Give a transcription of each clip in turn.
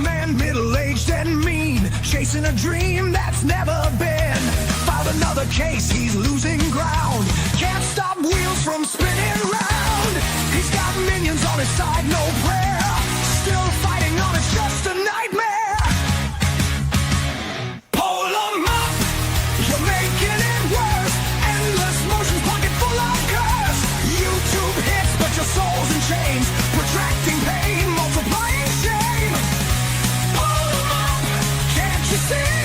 man, middle-aged and mean, chasing a dream that's never been. Filed another case, he's losing ground. Can't stop wheels from spinning round. He's got minions on his side, no prayer. Still fighting on, it's just a nightmare. Pull him up, you're making it worse. Endless motions, pocket full of curse. YouTube hits, but your soul's in chains. Protracting pain, multiplying shame. Pull him up, can't you see?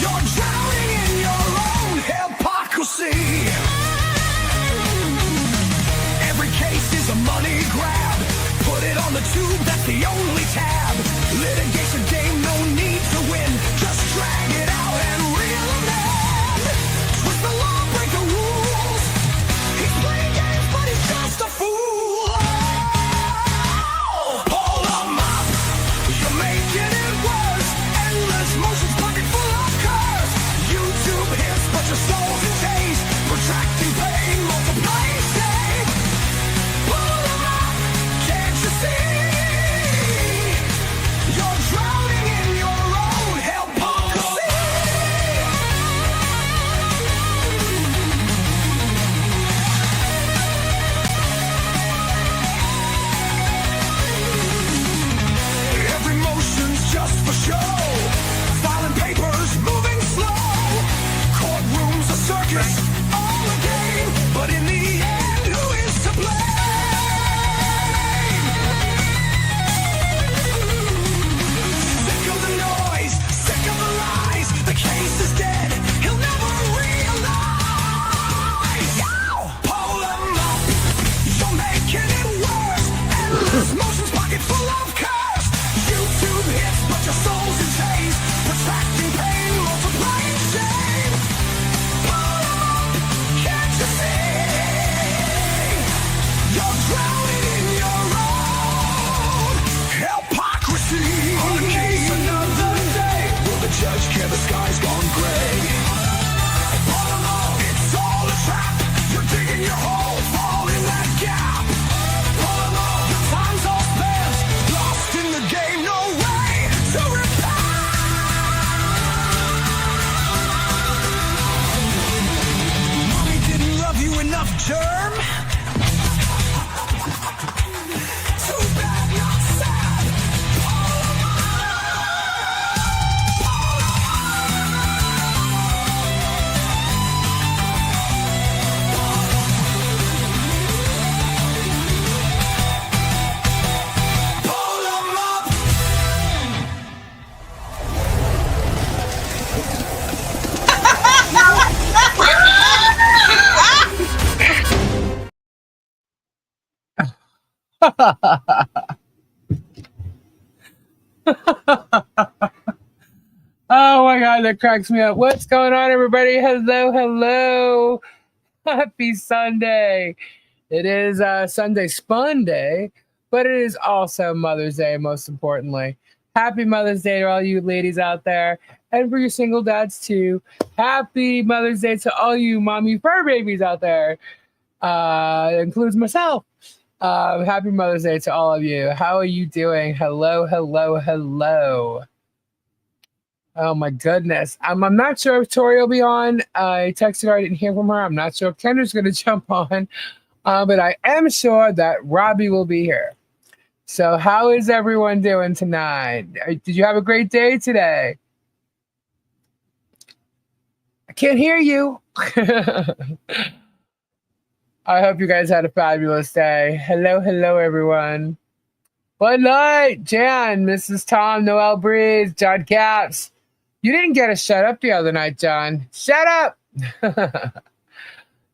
You're drowning in your own hypocrisy. Every case is a money grab. Put it on the tube, that's the only tab. Litigation game, no need to win. Just drag it out and reel him in. Twist the law, break the rules. He's playing games, but he's just a fool. Pull him up, you're making it worse. Endless motions, pocket full of curse. YouTube hits, but your soul's in chains. Protracting pain, multiplying shame. Pull him up, can't you see? You're drowning in your own hypocrisy. Every motion's just for show. Filing papers, moving slow. Courtrooms a circus, all a game. But in the end, who is to blame? Sick of the noise, sick of the lies. The case is dead, he'll never realize. Pull him up, you're making it worse. Endless motions, pocket full of curse. YouTube hits, but your soul's in chains. Protracting pain, multiplying shame. Pull him up, can't you see? You're drowning in your own hypocrisy. On the case another day. Will the judge care the sky's gone gray? Pull him up, it's all a trap. You're digging your hole, fall in that gap. Pull him up, your time's all spent. Lost in the game, no way to repent. Mommy didn't love you enough, germ. Too bad, not sad. Pull him up. Oh my God, that cracks me up. What's going on, everybody? Hello, hello. Happy Sunday. It is Sunday Spunday, but it is also Mother's Day, most importantly. Happy Mother's Day to all you ladies out there, and for your single dads too. Happy Mother's Day to all you mommy fur babies out there. Includes myself. Happy Mother's Day to all of you. How are you doing? Hello, hello, hello. Oh my goodness. I'm not sure if Tori will be on. I texted her, I didn't hear from her. I'm not sure if Kendra's going to jump on. But I am sure that Robbie will be here. So how is everyone doing tonight? Did you have a great day today? I can't hear you. I hope you guys had a fabulous day. Hello, hello, everyone. Bud Light, Jan, Mrs. Tom, Noel Breeze, John Caps. You didn't get a shut up the other night, John. Shut up.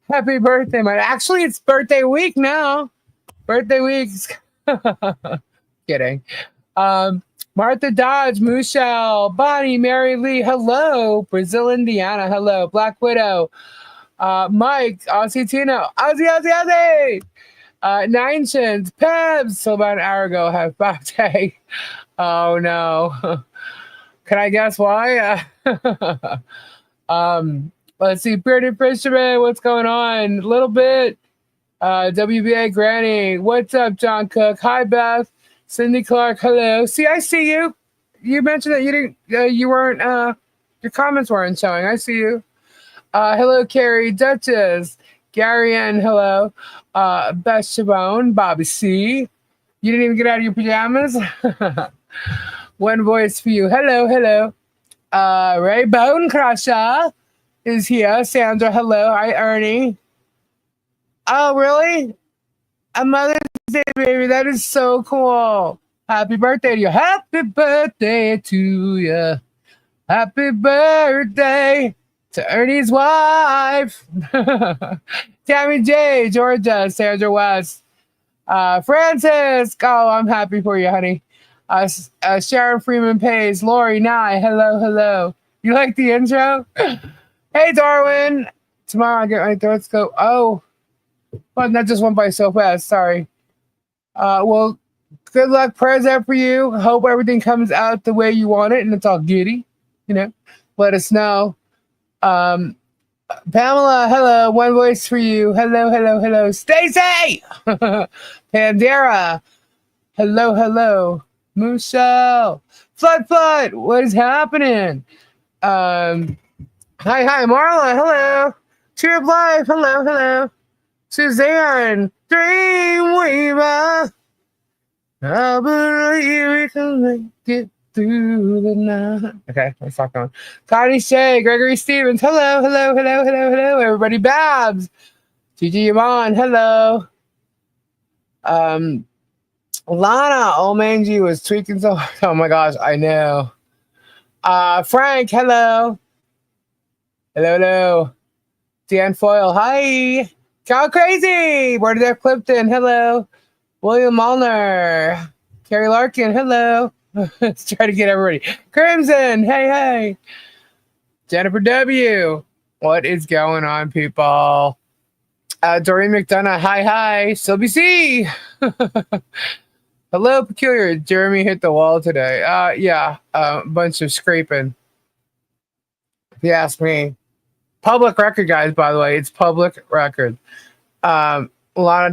Happy birthday, man. Actually, it's birthday week now. Birthday week. Kidding. Martha Dodge, Michelle, Bonnie, Mary Lee, hello. Brazil, Indiana, hello. Black Widow, Mike, Aussie Tino, Aussie. Nine Shins, Pebs, so about an hour ago, have birthday. Oh no. Can I guess why? Let's see, Bearded Fisherman, what's going on? A little bit. WBA Granny, what's up, John Cook? Hi, Beth. Cindy Clark, hello. See, I see you. You mentioned that you didn't, you weren't, your comments weren't showing. I see you. Hello, Carrie, Duchess, Gary N, hello. Beth Chabone, Bobby C. You didn't even get out of your pajamas? One voice for you. Hello, hello. Ray Bone Crusher is here. Sandra, hello. Hi, Ernie. Oh, really? A Mother's Day, baby. That is so cool. Happy birthday to you. Happy birthday to you. Happy birthday to Ernie's wife. Tammy J, Georgia, Sandra West. Francis. Oh, I'm happy for you, honey. Sharon Freeman Pays. Lori Nye. Hello, hello. You like the intro? Hey, Darwin. Tomorrow I get my throats go. Oh, well, that just went by so fast. Sorry. Well, good luck. Prayers out for you. Hope everything comes out the way you want it and it's all giddy. You know, let us know. Pamela, hello. One voice for you. Hello, hello, hello. Stacy! Pandera. Hello, hello. Michelle. Flood. What is happening? Hi, Marla. Hello. Tree of Life. Hello, hello. Suzanne. Dreamweaver. I believe we can make it through the night. Okay, let's stop going. Connie Shea. Gregory Stevens. Hello, hello, hello, hello, hello. Everybody. Babs. Gigi Yvonne. Hello. Lana, old Mangy was tweaking so hard. Oh my gosh, I know. Frank, hello. Hello, hello. Dan Foyle, hi. Cow Crazy, Where did that Clifton, hello. William Malner, Carrie Larkin, hello. Let's try to get everybody. Crimson, hey. Jennifer W. What is going on, people? Doreen McDonough, hi. Sylvie C. Hello, Peculiar. Jeremy hit the wall today. Yeah, a bunch of scraping. If you ask me. Public record, guys, by the way. It's public record. Lana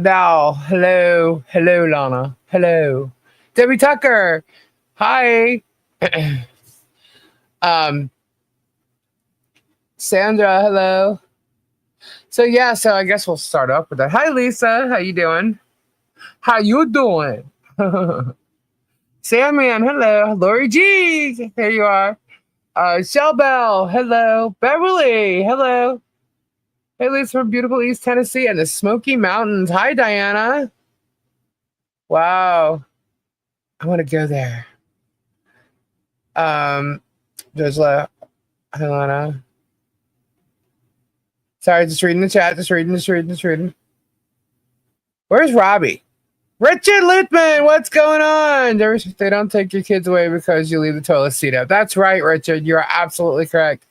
Dow. Hello, Lana. Hello. Debbie Tucker. Hi. Sandra, hello. So I guess we'll start off with that. Hi, Lisa. How you doing? How you doing? Sandman, hello. Lori G, here you are. Shell Bell, hello. Beverly, hello. Hey, Lisa from beautiful East Tennessee and the Smoky Mountains. Hi, Diana. Wow. I want to go there. Josla, Helena. Sorry, just reading the chat. Just reading. Where's Robbie? Richard Luthman, what's going on? They don't take your kids away because you leave the toilet seat up. That's right, Richard. You're absolutely correct.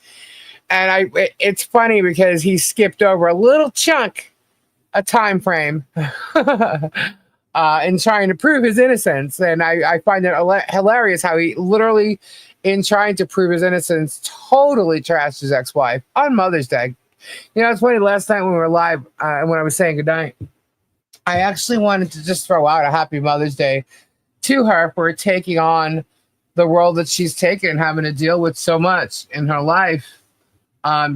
And it's funny because he skipped over a little chunk, a time frame, in trying to prove his innocence. And I find it hilarious how he literally, in trying to prove his innocence, totally trashed his ex-wife on Mother's Day. You know, it's funny. Last night when we were live, when I was saying goodnight, I actually wanted to just throw out a happy Mother's Day to her for taking on the role that she's taken, having to deal with so much in her life,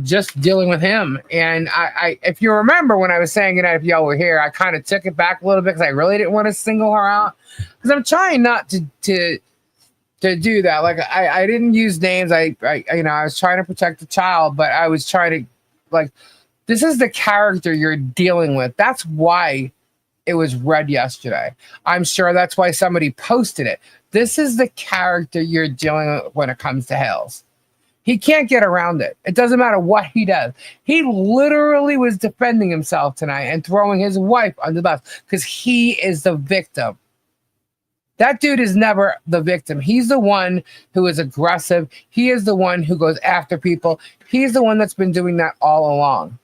just dealing with him. And I if you remember when I was saying goodnight, if y'all were here, I kind of took it back a little bit because I really didn't want to single her out because I'm trying not to do that. Like I didn't use names. I was trying to protect the child, but I was trying to this is the character you're dealing with. That's why it was read yesterday. I'm sure that's why somebody posted it. This is the character you're dealing with when it comes to Hales. He can't get around it. It doesn't matter what he does. He literally was defending himself tonight and throwing his wife under the bus because he is the victim. That dude is never the victim. He's the one who is aggressive. He is the one who goes after people. He's the one that's been doing that all along.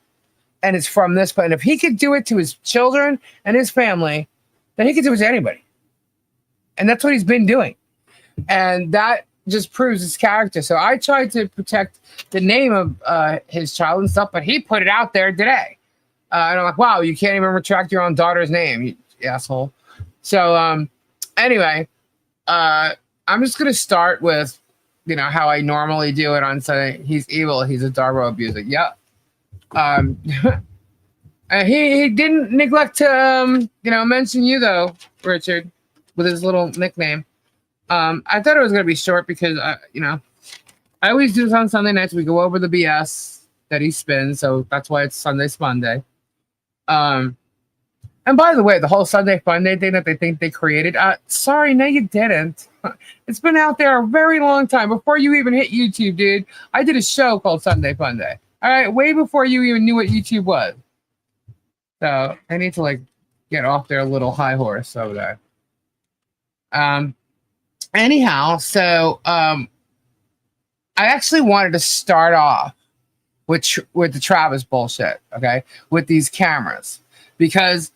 And it's from this point. And if he could do it to his children and his family, then he could do it to anybody. And that's what he's been doing. And that just proves his character. So I tried to protect the name of his child and stuff, but he put it out there today. And I'm like, wow, you can't even retract your own daughter's name, you asshole. So anyway, I'm just gonna start with, how I normally do it on Sunday. He's evil. He's a Darbo abuser. Yep. Um, he didn't neglect to mention you though, Richard, with his little nickname. I thought it was gonna be short because I always do this on Sunday nights. We go over the BS that he spins, so that's why it's Sunday Spunday. And by the way, the whole Sunday Funday thing that they think they created, sorry, no, you didn't. It's been out there a very long time. Before you even hit YouTube, dude, I did a show called Sunday Funday. All right, way before you even knew what YouTube was. So I need to get off their little high horse over there. Anyhow, so I actually wanted to start off with the Travis bullshit, okay, with these cameras, because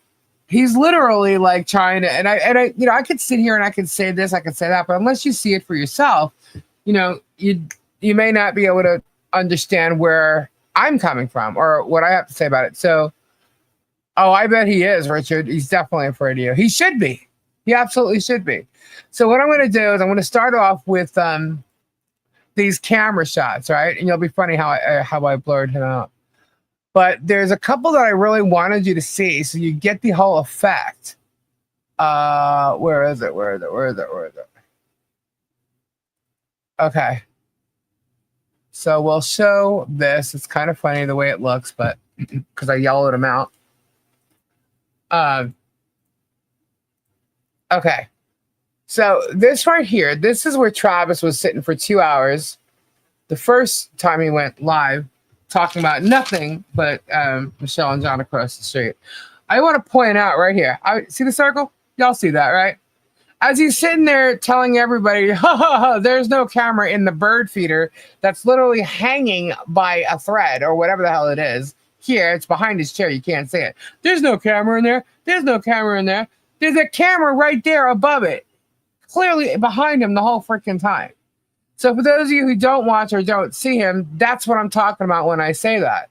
he's literally trying to, and I could sit here and I could say this, I could say that, but unless you see it for yourself, you may not be able to understand where I'm coming from or what I have to say about it. So, I bet he is, Richard. He's definitely afraid of you. He should be. He absolutely should be. So what I'm going to do is I'm going to start off with these camera shots, right? And you'll be funny how I blurred him out. But there's a couple that I really wanted you to see so you get the whole effect. Where is it? Okay. So we'll show this. It's kind of funny the way it looks, but because I yelled him out. Okay. So this right here, this is where Travis was sitting for 2 hours. The first time he went live, talking about nothing but Michelle and John across the street. I want to point out right here. See the circle? Y'all see that, right? As he's sitting there telling everybody, ha, ha, ha, there's no camera in the bird feeder that's literally hanging by a thread or whatever the hell it is. Here, it's behind his chair. You can't see it. There's no camera in there. There's no camera in there. There's a camera right there above it. Clearly behind him the whole freaking time. So for those of you who don't watch or don't see him, that's what I'm talking about when I say that.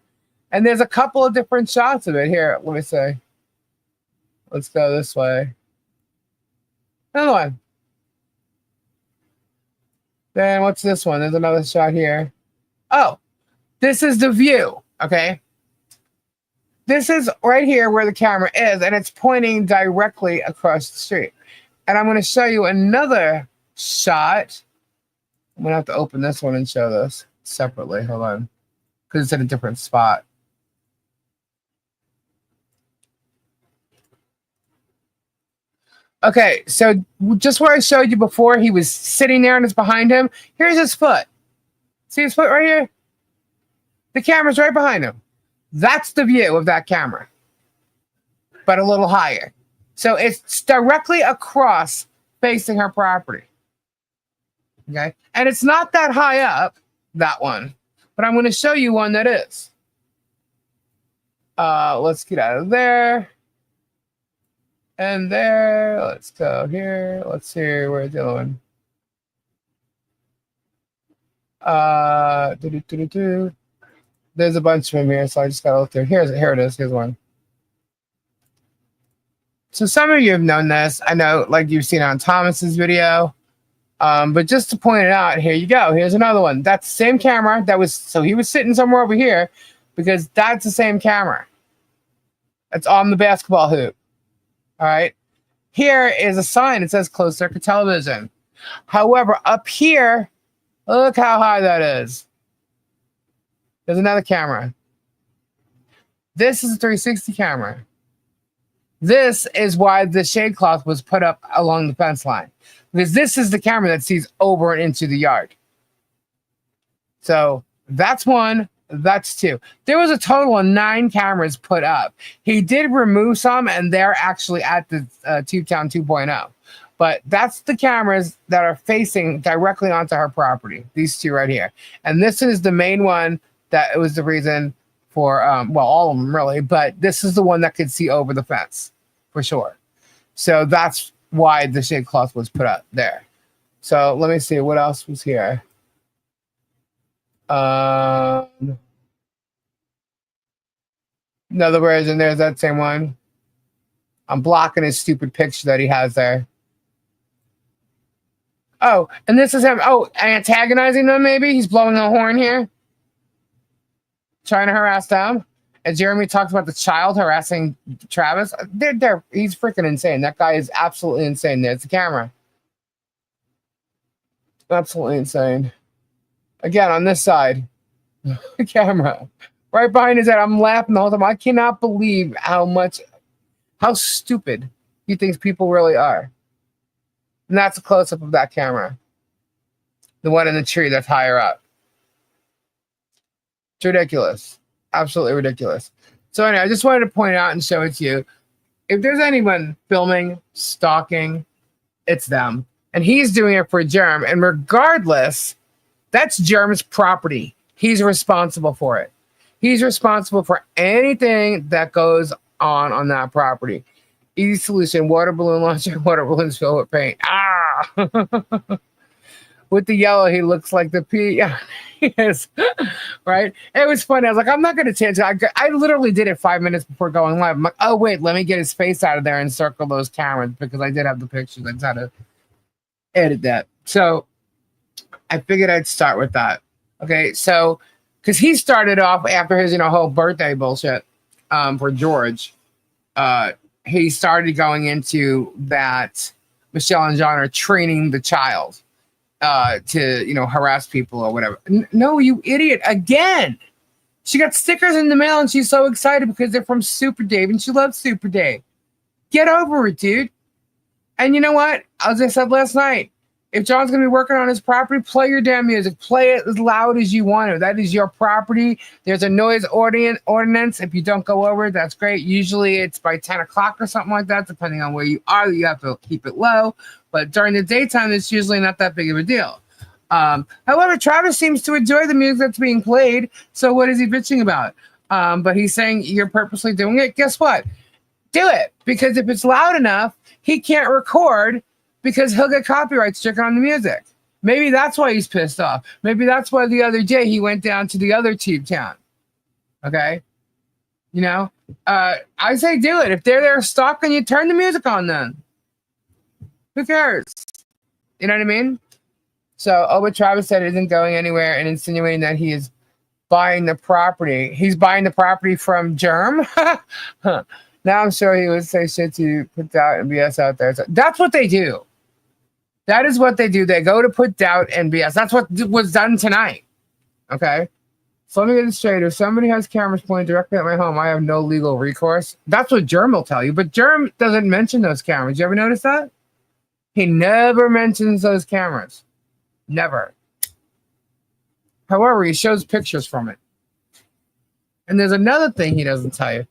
And there's a couple of different shots of it. Here, let me say. Let's go this way. Another one. Then what's this one? There's another shot here. Oh, this is the view, okay? This is right here where the camera is, and it's pointing directly across the street. And I'm going to show you another shot. I'm going to have to open this one and show this separately. Hold on. Because it's in a different spot. Okay, so just where I showed you before, he was sitting there and it's behind him. Here's his foot. See his foot right here? The camera's right behind him. That's the view of that camera, but a little higher. So it's directly across facing her property. Okay, and it's not that high up, that one, but I'm going to show you one that is. Let's get out of there. And there, let's go here. Let's see where's the other one. There's a bunch of them here, so I just gotta look there. Here it is. Here's one. So some of you have known this. I know, you've seen it on Thomas's video. But just to point it out, here you go. Here's another one. That's the same camera. So he was sitting somewhere over here because that's the same camera. It's on the basketball hoop. All right. Here is a sign. It says closed circuit television. However, up here, look how high that is. There's another camera. This is a 360 camera. This is why the shade cloth was put up along the fence line. Because this is the camera that sees over and into the yard. So that's one. That's two. There was a total of 9 cameras put up. He did remove some, and they're actually at the Tubetown 2.0. But that's the cameras that are facing directly onto her property. These two right here. And this is the main one that was the reason for, all of them really. But this is the one that could see over the fence, for sure. So that's why the shade cloth was put up there. So let me see. What else was here? Another version, there's that same one. I'm blocking his stupid picture that he has there. Oh, and this is him. Oh, antagonizing them, maybe? He's blowing a horn here, trying to harass them. And Jeremy talks about the child harassing Travis. He's freaking insane. That guy is absolutely insane. There's the camera. Absolutely insane. Again, on this side, the camera. Right behind his head. I'm laughing the whole time. I cannot believe how stupid he thinks people really are. And that's a close-up of that camera. The one in the tree that's higher up. It's ridiculous. Absolutely ridiculous. So anyway, I just wanted to point out and show it to you. If there's anyone filming, stalking, it's them. And he's doing it for Germ. And regardless, that's Germ's property. He's responsible for it. He's responsible for anything that goes on that property. Easy solution, water balloon launcher, water balloons filled with paint. With the yellow, he looks like the P. Yeah, he is. Right? It was funny. I was like, I'm not going to change it. I literally did it 5 minutes before going live. I'm like, oh, wait, let me get his face out of there and circle those cameras because I did have the pictures. I just had to edit that. So I figured I'd start with that. Okay, so because he started off after his whole birthday bullshit for George. He started going into that Michelle and John are training the child to harass people or whatever. No, you idiot! Again, she got stickers in the mail and she's so excited because they're from Super Dave and she loves Super Dave. Get over it, dude. And you know what? As I said last night, if John's going to be working on his property, play your damn music. Play it as loud as you want to. That is your property. There's a noise ordinance. If you don't go over it, that's great. Usually it's by 10 o'clock or something like that, depending on where you are. You have to keep it low. But during the daytime, it's usually not that big of a deal. However, Travis seems to enjoy the music that's being played. So what is he bitching about? But he's saying you're purposely doing it. Guess what? Do it. Because if it's loud enough, he can't record because he'll get copyright stricken on the music. Maybe that's why he's pissed off. Maybe that's why the other day he went down to the other tube town. Okay? I say do it. If they're there stalking you, turn the music on then. Who cares? You know what I mean? So, what Travis said isn't going anywhere and insinuating that he is buying the property. He's buying the property from Germ? Now I'm sure he would say shit to put doubt and BS out there. So that's what they do. That is what they do. They go to put doubt and BS. That's what was done tonight. Okay? So let me get this straight. If somebody has cameras pointed directly at my home, I have no legal recourse. That's what Germ will tell you. But Germ doesn't mention those cameras. You ever notice that? He never mentions those cameras. Never. However, he shows pictures from it. And there's another thing he doesn't tell you.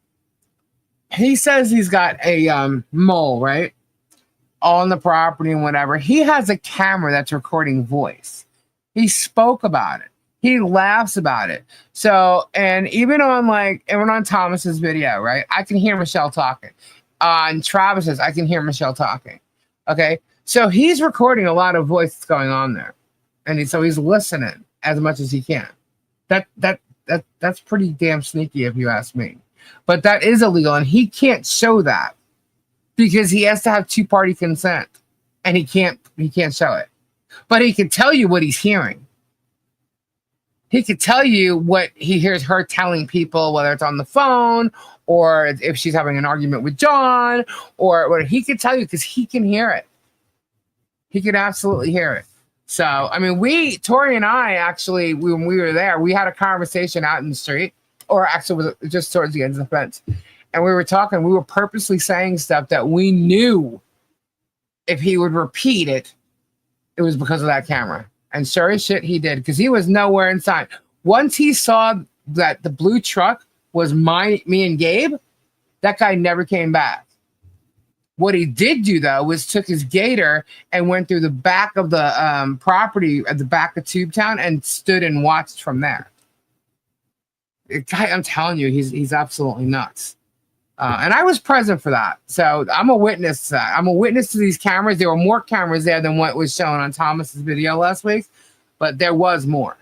He says he's got a mole, right? On the property and whatever. He has a camera that's recording voice. He spoke about it. He laughs about it. So, and even on Thomas's video, right? I can hear Michelle talking. On Travis's, I can hear Michelle talking. Okay? So he's recording a lot of voice that's going on there. And so he's listening as much as he can. That's pretty damn sneaky if you ask me. But that is illegal, and he can't show that because he has to have two-party consent, and he can't show it. But he can tell you what he's hearing. He could tell you what he hears her telling people, whether it's on the phone or if she's having an argument with John, or what he could tell you because he can hear it. He can absolutely hear it. So, I mean, Tori and I actually, when we were there, we had a conversation out in the street. Or actually, it was just towards the end of the fence. And we were talking. We were purposely saying stuff that we knew if he would repeat it, it was because of that camera. And sure as shit, he did. Because he was nowhere inside. Once he saw that the blue truck was me and Gabe, that guy never came back. What he did do, though, was took his gator and went through the back of the property at the back of Tubetown and stood and watched from there. Guy, I'm telling you, he's absolutely nuts. And I was present for that. So I'm a witness to that. I'm a witness to these cameras. There were more cameras there than what was shown on Thomas's video last week, but there was more.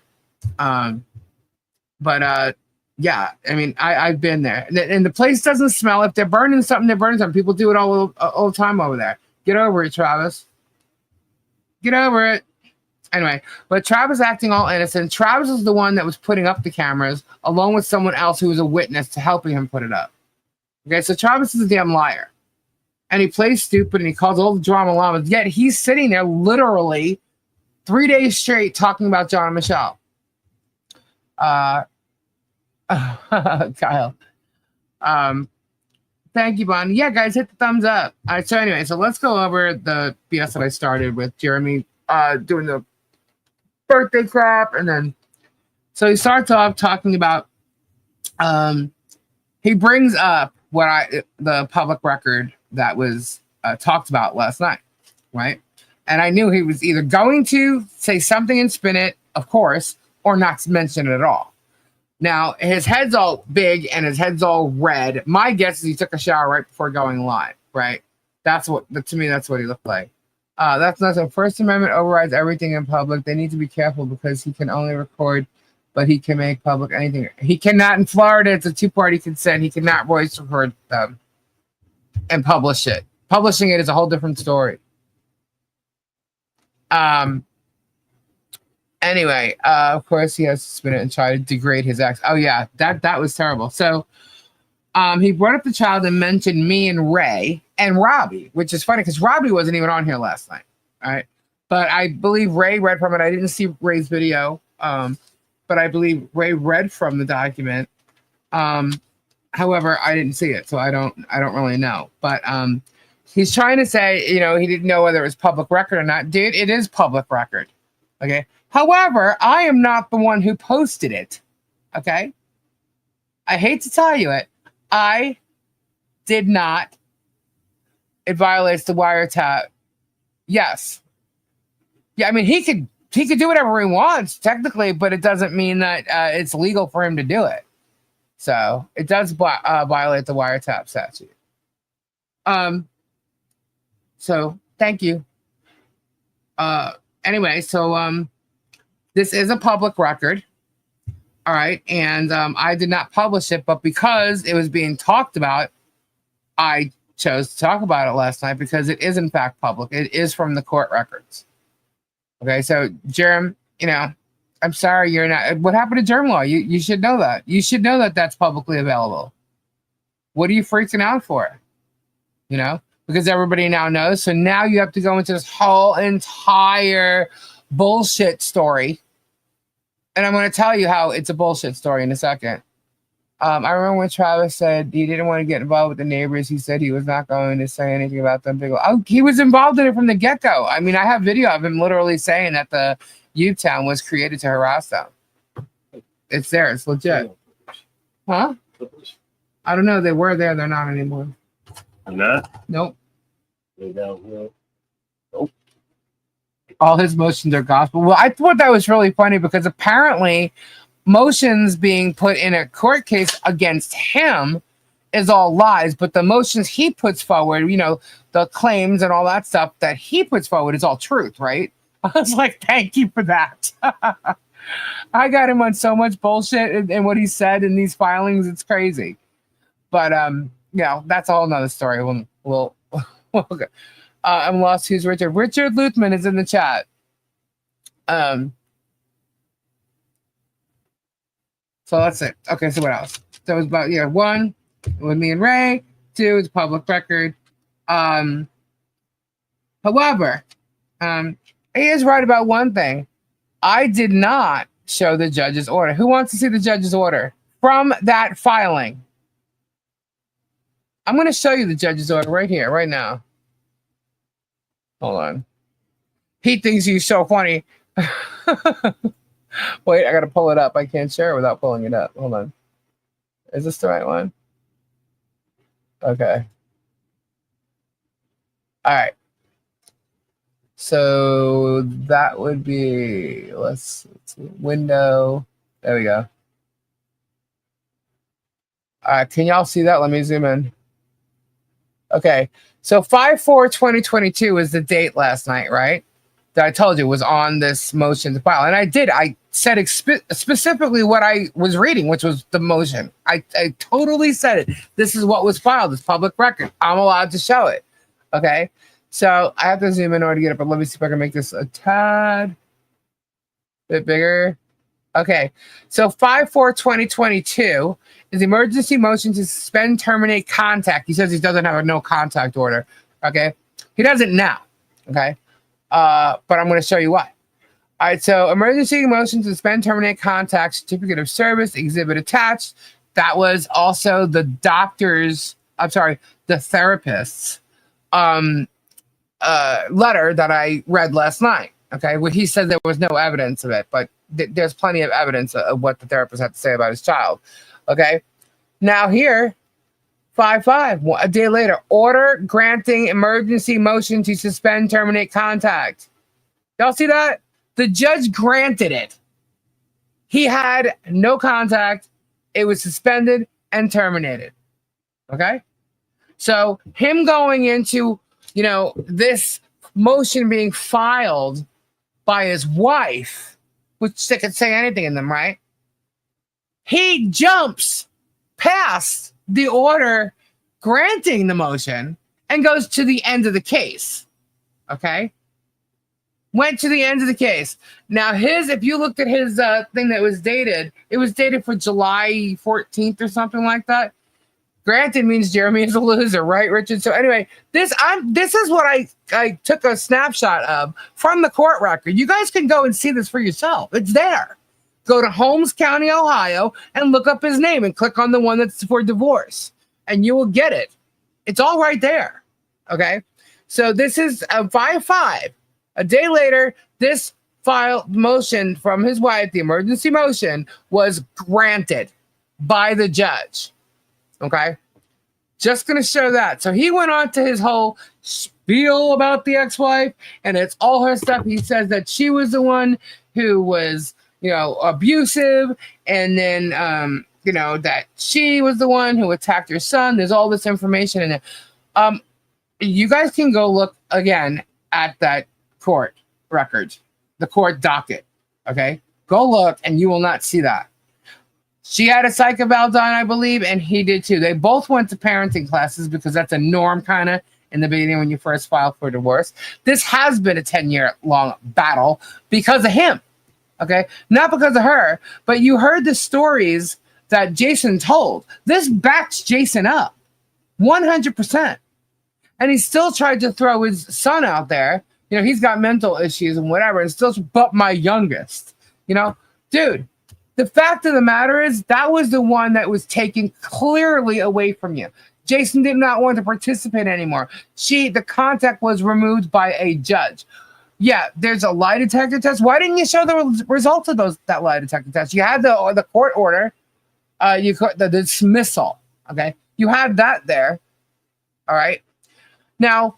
Yeah, I mean, I've been there. And the place doesn't smell. If they're burning something, they're burning something. People do it all the time over there. Get over it, Travis. Get over it. Anyway, but Travis acting all innocent. Travis is the one that was putting up the cameras along with someone else who was a witness to helping him put it up. Okay, so Travis is a damn liar. And he plays stupid and he calls all the drama llamas. Yet he's sitting there literally 3 days straight talking about John and Michelle. Kyle. Thank you, Bon. Yeah, guys, hit the thumbs up. All right, so anyway, so let's go over the BS that I started with Jeremy doing the birthday crap. And then, so he starts off talking about, he brings up the public record that was talked about last night, right? And I knew he was either going to say something and spin it, of course, or not mention it at all. Now, his head's all big and his head's all red. My guess is he took a shower right before going live, right? To me, that's what he looked like. That's not so. First Amendment overrides everything in public. They need to be careful because he can only record, but he can make public anything. He cannot in Florida. It's a two-party consent. He cannot voice record them and publish it. Publishing it is a whole different story. Anyway, of course, he has to spin it and try to degrade his ex. Oh, yeah, that was terrible. So he brought up the child and mentioned me and Ray and Robbie, which is funny because Robbie wasn't even on here last night. All right. But I believe Ray read from it. I didn't see Ray's video, but I believe Ray read from the document. However, I didn't see it, so I don't really know. But he's trying to say, he didn't know whether it was public record or not. Dude, it is public record. Okay. However, I am not the one who posted it. Okay. I hate to tell you it. I did not. It violates the wiretap. Yes. Yeah, I mean, he could do whatever he wants, technically, but it doesn't mean that it's legal for him to do it. So it does violate the wiretap statute. So thank you. Anyway, so this is a public record. All right. And I did not publish it, but because it was being talked about, I chose to talk about it last night because it is in fact public. It is from the court records. Okay. So Jerem, I'm sorry you're not. What happened to germ law? You should know that. You should know that that's publicly available. What are you freaking out for? Because everybody now knows. So now you have to go into this whole entire bullshit story. And I'm going to tell you how it's a bullshit story in a second. I remember when Travis said he didn't want to get involved with the neighbors. He said he was not going to say anything about them. He was involved in it from the get-go. I mean, I have video of him literally saying that the U-Town was created to harass them. It's there. It's legit. Huh? I don't know. They were there. They're not anymore. Not? Nope. They downhill. Nope. All his motions are gospel. Well, I thought that was really funny because apparently motions being put in a court case against him is all lies, but the motions he puts forward, the claims and all that stuff that he puts forward is all truth, right? I was like, thank you for that. I got him on so much bullshit and what he said in these filings. It's crazy. But, that's a whole nother story. We'll go. I'm lost. Who's Richard? Richard Luthman is in the chat. So that's it. Okay, so what else? So it was about, 1, with me and Ray. 2, it's public record. However, he is right about one thing. I did not show the judge's order. Who wants to see the judge's order from that filing? I'm going to show you the judge's order right here, right now. Hold on. He thinks he's so funny. Wait, I got to pull it up. I can't share it without pulling it up. Hold on. Is this the right one? Okay. All right. So that would be, let's see, window. There we go. All right. Can y'all see that? Let me zoom in. Okay. So 5/4/2022 is the date last night, right? That I told you was on this motion to file. And I did. I said specifically what I was reading, which was the motion. I totally said it. This is what was filed. It's public record. I'm allowed to show it. Okay. So I have to zoom in order to get it, but let me see if I can make this a tad bit bigger. Okay, so 5/4/2022 is emergency motion to suspend, terminate contact. He says he doesn't have a no contact order. Okay, he doesn't now. Okay, but I'm going to show you why. All right, so emergency motion to suspend, terminate contact, certificate of service, exhibit attached. That was also the doctor's, the therapist's letter that I read last night. Okay, where he said there was no evidence of it, but there's plenty of evidence of what the therapist had to say about his child. Okay, now here, 5/5, a day later, order granting emergency motion to suspend, terminate contact. Y'all see that? The judge granted it. He had no contact. It was suspended and terminated. Okay? So him going into, this motion being filed by his wife, which they could say anything in them, right? He jumps past the order granting the motion and goes to the end of the case. Okay? Went to the end of the case. Now, if you looked at his thing that was dated, it was dated for July 14th or something like that. Granted means Jeremy is a loser, right, Richard? So anyway, this is what I took a snapshot of from the court record. You guys can go and see this for yourself. It's there. Go to Holmes County, Ohio, and look up his name and click on the one that's for divorce, and you will get it. It's all right there. Okay? So this is a 5/5. A day later, this filed motion from his wife, the emergency motion, was granted by the judge. Okay? Just going to show that. So he went on to his whole spiel about the ex-wife, and it's all her stuff. He says that she was the one who was, abusive, and then, that she was the one who attacked her son. There's all this information in it. You guys can go look again at that court record, the court docket. Okay, go look, and you will not see that. She had a psych eval done, I believe, and he did too. They both went to parenting classes because that's a norm kind of in the beginning when you first file for divorce. This has been a 10-year-long battle because of him. Okay, not because of her, but you heard the stories that Jason told. This backs Jason up 100%. And he still tried to throw his son out there. He's got mental issues and whatever, and still, but my youngest, dude, the fact of the matter is that was the one that was taken clearly away from you. Jason did not want to participate anymore. The contact was removed by a judge. Yeah, there's a lie detector test. Why didn't you show the results of that lie detector test? You had the court order, the dismissal. Okay, you had that there. All right. Now,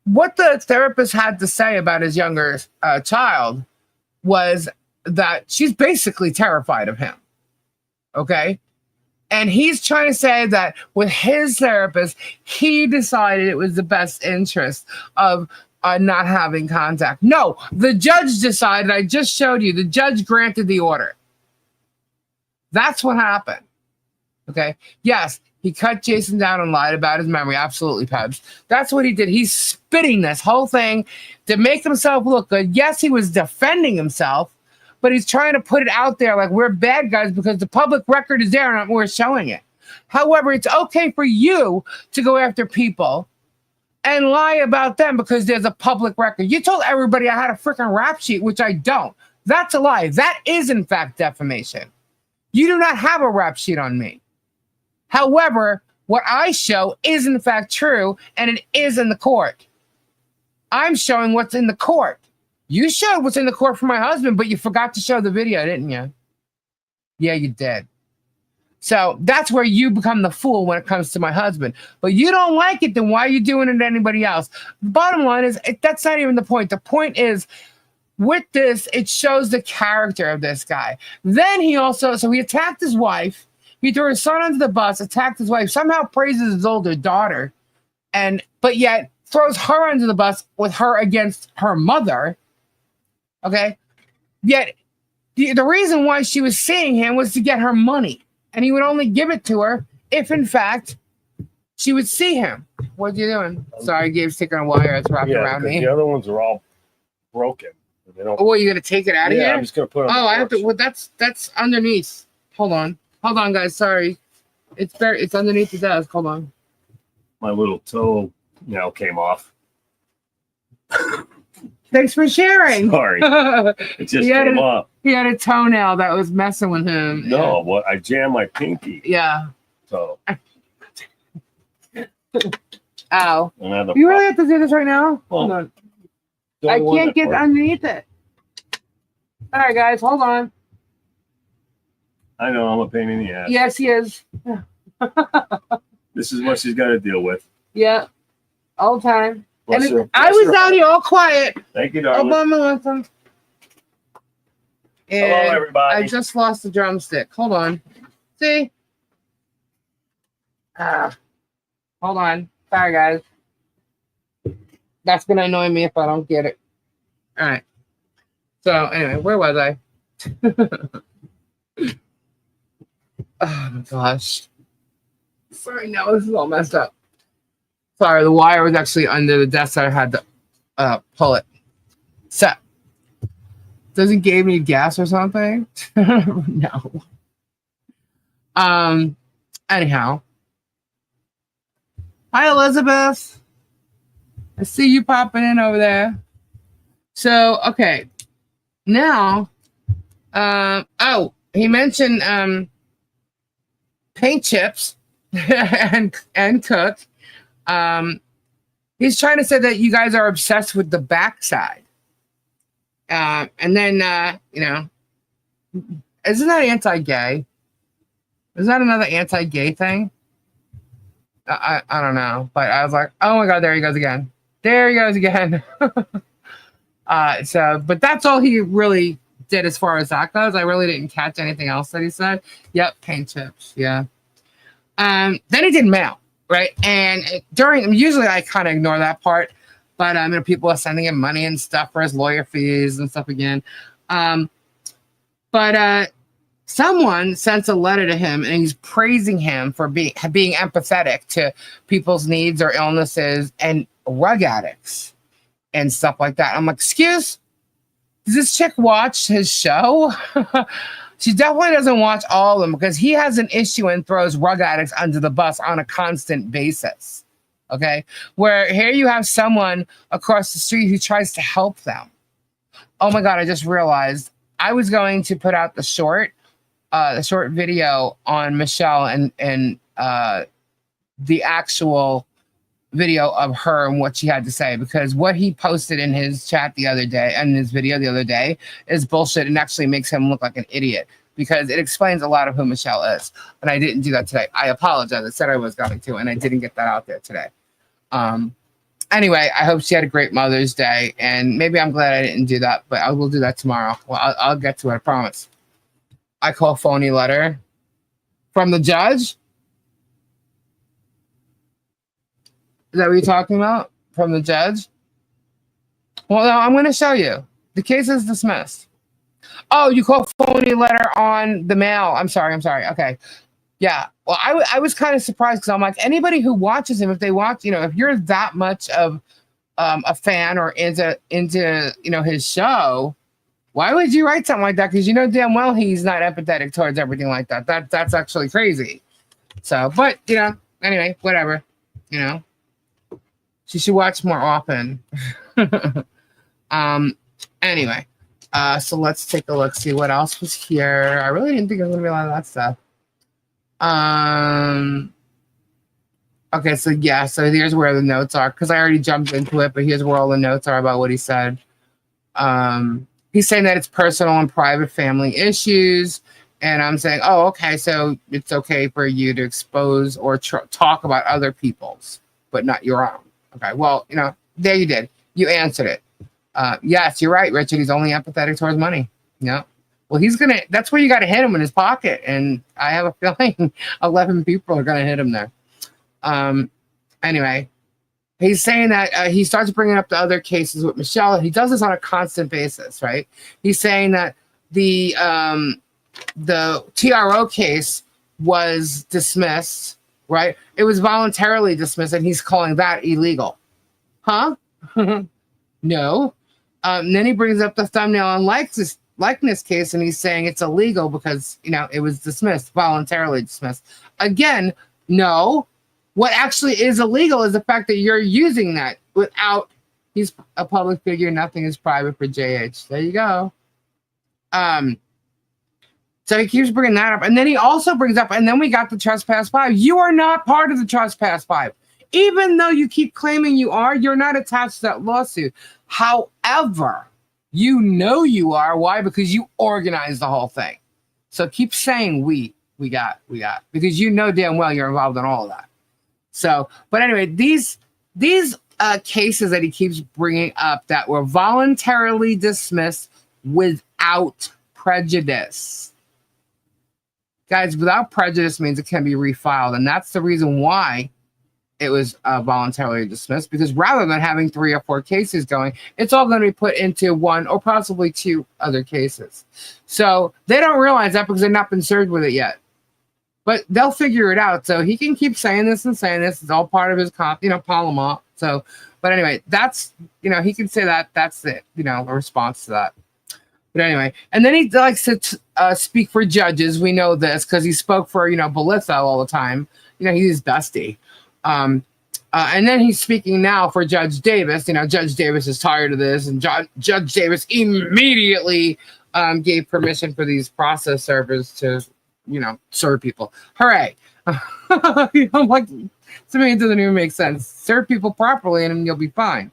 what the therapist had to say about his younger child was that she's basically terrified of him. Okay. And he's trying to say that with his therapist, he decided it was the best interest of not having contact. No, the judge decided. I just showed you. The judge granted the order. That's what happened. Okay. Yes, he cut Jason down and lied about his memory. Absolutely, Pebs. That's what he did. He's spitting this whole thing to make himself look good. Yes, he was defending himself, but he's trying to put it out there like we're bad guys because the public record is there and we're showing it. However, it's okay for you to go after people and lie about them because there's a public record. You told everybody I had a freaking rap sheet, which I don't. That's a lie. That is, in fact, defamation. You do not have a rap sheet on me. However, what I show is, in fact, true, and it is in the court. I'm showing what's in the court. You showed what's in the court for my husband, but you forgot to show the video, didn't you? Yeah, you did. So that's where you become the fool when it comes to my husband. But you don't like it, then why are you doing it to anybody else? The bottom line is, that's not even the point. The point is, with this, it shows the character of this guy. Then he attacked his wife. He threw his son under the bus, attacked his wife, somehow praises his older daughter, but yet throws her under the bus with her against her mother. Okay? Yet the reason why she was seeing him was to get her money. And he would only give it to her if, in fact, she would see him. What are you doing? Sorry, Gabe's taking a wire. It's wrapped around me. The other ones are all broken. They don't. Oh, you gonna take it out of here? I'm just gonna put them. Oh, I have to. Well, that's underneath. Hold on, guys. Sorry, it's underneath the desk. Hold on. My little toe now came off. Thanks for sharing. Sorry, it just came off. He had a toenail that was messing with him. No, what? I jammed my pinky. Yeah. So. Ow. You really have to do this right now? Well, hold on. I can't get underneath it. All right, guys, hold on. I know I'm a pain in the ass. Yes, he is. This is what she's got to deal with. Yeah, all the time. Bless her. I was out here all quiet. Thank you, darling. Hello, everybody. I just lost the drumstick. Hold on. See? Hold on. Sorry, guys. That's going to annoy me if I don't get it. All right. So, anyway, where was I? Oh, my gosh. Sorry, now this is all messed up. Sorry, the wire was actually under the desk. So I had to pull it. So, doesn't Gabe need gas or something? No. Anyhow. Hi, Elizabeth. I see you popping in over there. So, okay. Now, he mentioned paint chips and cook. He's trying to say that you guys are obsessed with the backside. And then, isn't that anti-gay? Is that another anti-gay thing? I don't know. But I was like, oh my God, there he goes again. There he goes again. But that's all he really did as far as that goes. I really didn't catch anything else that he said. Yep, paint chips. Yeah. Then he did mail, right? And usually I kind of ignore that part, but people are sending him money and stuff for his lawyer fees and stuff again. But someone sent a letter to him and he's praising him for being empathetic to people's needs or illnesses and rug addicts and stuff like that. I'm like, excuse? Does this chick watch his show? She definitely doesn't watch all of them because he has an issue and throws rug addicts under the bus on a constant basis. Okay? Where here you have someone across the street who tries to help them. Oh my God, I just realized I was going to put out the short video on Michelle and the actual video of her and what she had to say, because what he posted in his chat the other day and his video the other day is bullshit and actually makes him look like an idiot because it explains a lot of who Michelle is. And I didn't do that today. I apologize. I said I was going to, and I didn't get that out there today. Anyway, I hope she had a great Mother's Day, and maybe I'm glad I didn't do that, but I will do that tomorrow. Well, I'll get to it, I promise. I call phony letter from the judge. Is that what you're talking about? From the judge? Well, no, I'm going to show you. The case is dismissed. Oh, you call phony letter on the mail. I'm sorry. Okay. Yeah. Well, I was kind of surprised because I'm like, anybody who watches him, if they watch, if you're that much of a fan or into his show, why would you write something like that? Because damn well he's not empathetic towards everything like that. That's actually crazy. So, but, anyway, whatever, She should watch more often. Anyway, so let's take a look, see what else was here. I really didn't think there was going to be a lot of that stuff. Okay, so yeah, so here's where the notes are, because I already jumped into it, but here's where all the notes are about what he said. He's saying that it's personal and private family issues, and I'm saying, oh, okay, so it's okay for you to expose or talk about other people's, but not your own. Okay, well, there you did. You answered it. Yes, you're right, Richard. He's only empathetic towards money. Yeah. Well, that's where you got to hit him in his pocket. And I have a feeling 11 people are going to hit him there. Anyway, he's saying that he starts bringing up the other cases with Michelle. He does this on a constant basis, right? He's saying that the TRO case was dismissed right? It was voluntarily dismissed, and he's calling that illegal. Huh? No. Then he brings up the thumbnail and likeness case, and he's saying it's illegal because, it was dismissed, voluntarily dismissed. Again, no. What actually is illegal is the fact that you're using that without, he's a public figure, nothing is private for JH. There you go. So he keeps bringing that up. And then he also brings up, and then we got the Trespass 5. You are not part of the Trespass 5. Even though you keep claiming you are, you're not attached to that lawsuit. However, you are. Why? Because you organized the whole thing. So keep saying we got, because damn well you're involved in all of that. So, but anyway, these cases that he keeps bringing up that were voluntarily dismissed without prejudice. Guys, without prejudice means it can be refiled. And that's the reason why it was voluntarily dismissed, because rather than having 3 or 4 cases going, it's all going to be put into 1 or possibly 2 other cases. So they don't realize that because they've not been served with it yet. But they'll figure it out. So he can keep saying this and saying this. It's all part of his Palomar. So, but anyway, that's, he can say that. That's it, a response to that. But anyway, and then he likes to speak for judges. We know this because he spoke for, Belitho all the time. He's bestie. And then he's speaking now for Judge Davis. Judge Davis is tired of this. And Judge Davis immediately gave permission for these process servers to, serve people. Hooray. I'm like, to me, it doesn't even make sense. Serve people properly and you'll be fine.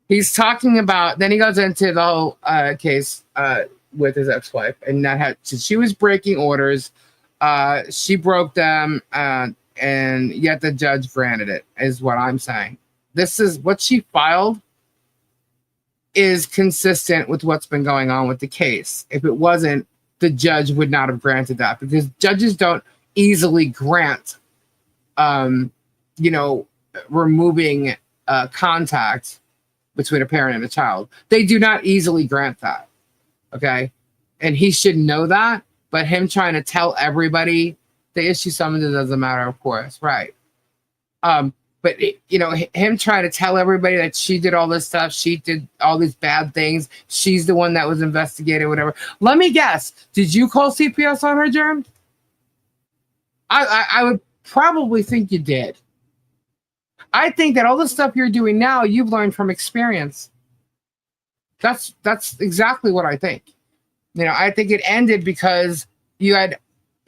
He's talking about, then he goes into the whole case with his ex-wife, and she was breaking orders. She broke them, and yet the judge granted it, is what I'm saying. This is what she filed is consistent with what's been going on with the case. If it wasn't, the judge would not have granted that, because judges don't easily grant, removing contact between a parent and a child. They do not easily grant that. Okay. And he should know that, but him trying to tell everybody the issue summons, it doesn't matter, of course. Right. But him trying to tell everybody that she did all this stuff, she did all these bad things, she's the one that was investigated, whatever. Let me guess. Did you call CPS on her, Jerm? I would probably think you did. I think that all the stuff you're doing now, you've learned from experience. That's exactly what I think. I think it ended because you had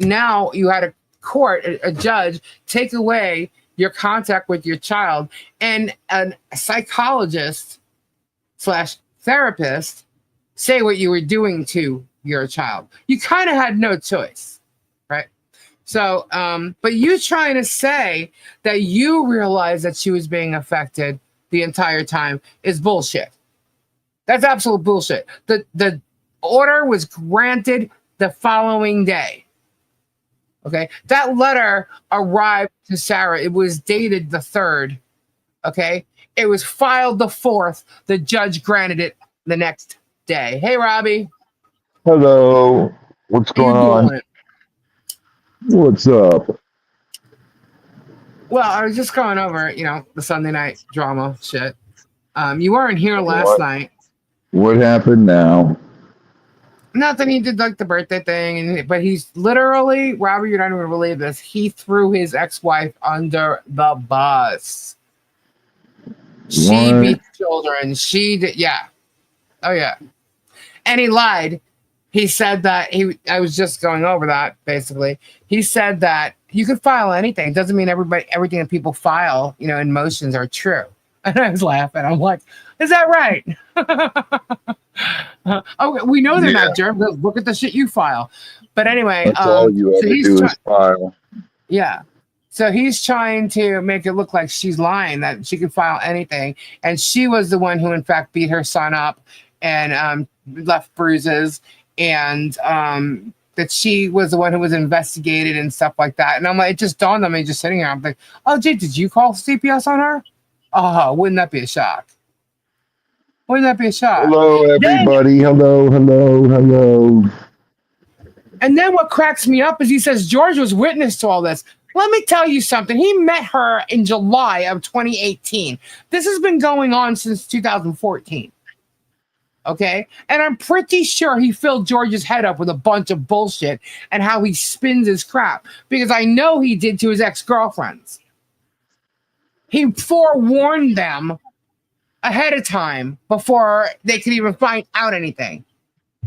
a court, a judge, take away your contact with your child, and a psychologist / therapist say what you were doing to your child. You kind of had no choice, right? So, but you trying to say that you realized that she was being affected the entire time is bullshit. That's absolute bullshit. The order was granted the following day. Okay. That letter arrived to Sarah. It was dated the 3rd. Okay. It was filed the 4th. The judge granted it the next day. Hey, Robbie. Hello. What's going on? What's up? Well, I was just going over, the Sunday night drama shit. You weren't here last night. What happened now? Nothing. He did like the birthday thing, but he's literally, Robbie, you're not even gonna believe this. He threw his ex-wife under the bus. She beat children. She did, yeah. Oh yeah. And he lied. He said that I was just going over that basically. He said that you could file anything. It doesn't mean everything that people file, in motions are true. And I was laughing. I'm like, is that right? Okay, we know they're not germs. Look at the shit you file. But anyway, that's all you ever do is file. Yeah. So he's trying to make it look like she's lying, that she could file anything. And she was the one who, in fact, beat her son up and left bruises. And that she was the one who was investigated and stuff like that. And I'm like, it just dawned on me just sitting here. I'm like, oh, Jay, did you call CPS on her? Oh, wouldn't that be a shock? Wouldn't that be a shock? Hello, everybody. Hello. And And then what cracks me up is he says George was witness to all this. Let me tell you something. He met her in July of 2018. This has been going on since 2014. Okay? And I'm pretty sure he filled George's head up with a bunch of bullshit and how he spins his crap. Because I know he did to his ex-girlfriends. He forewarned them ahead of time before they could even find out anything.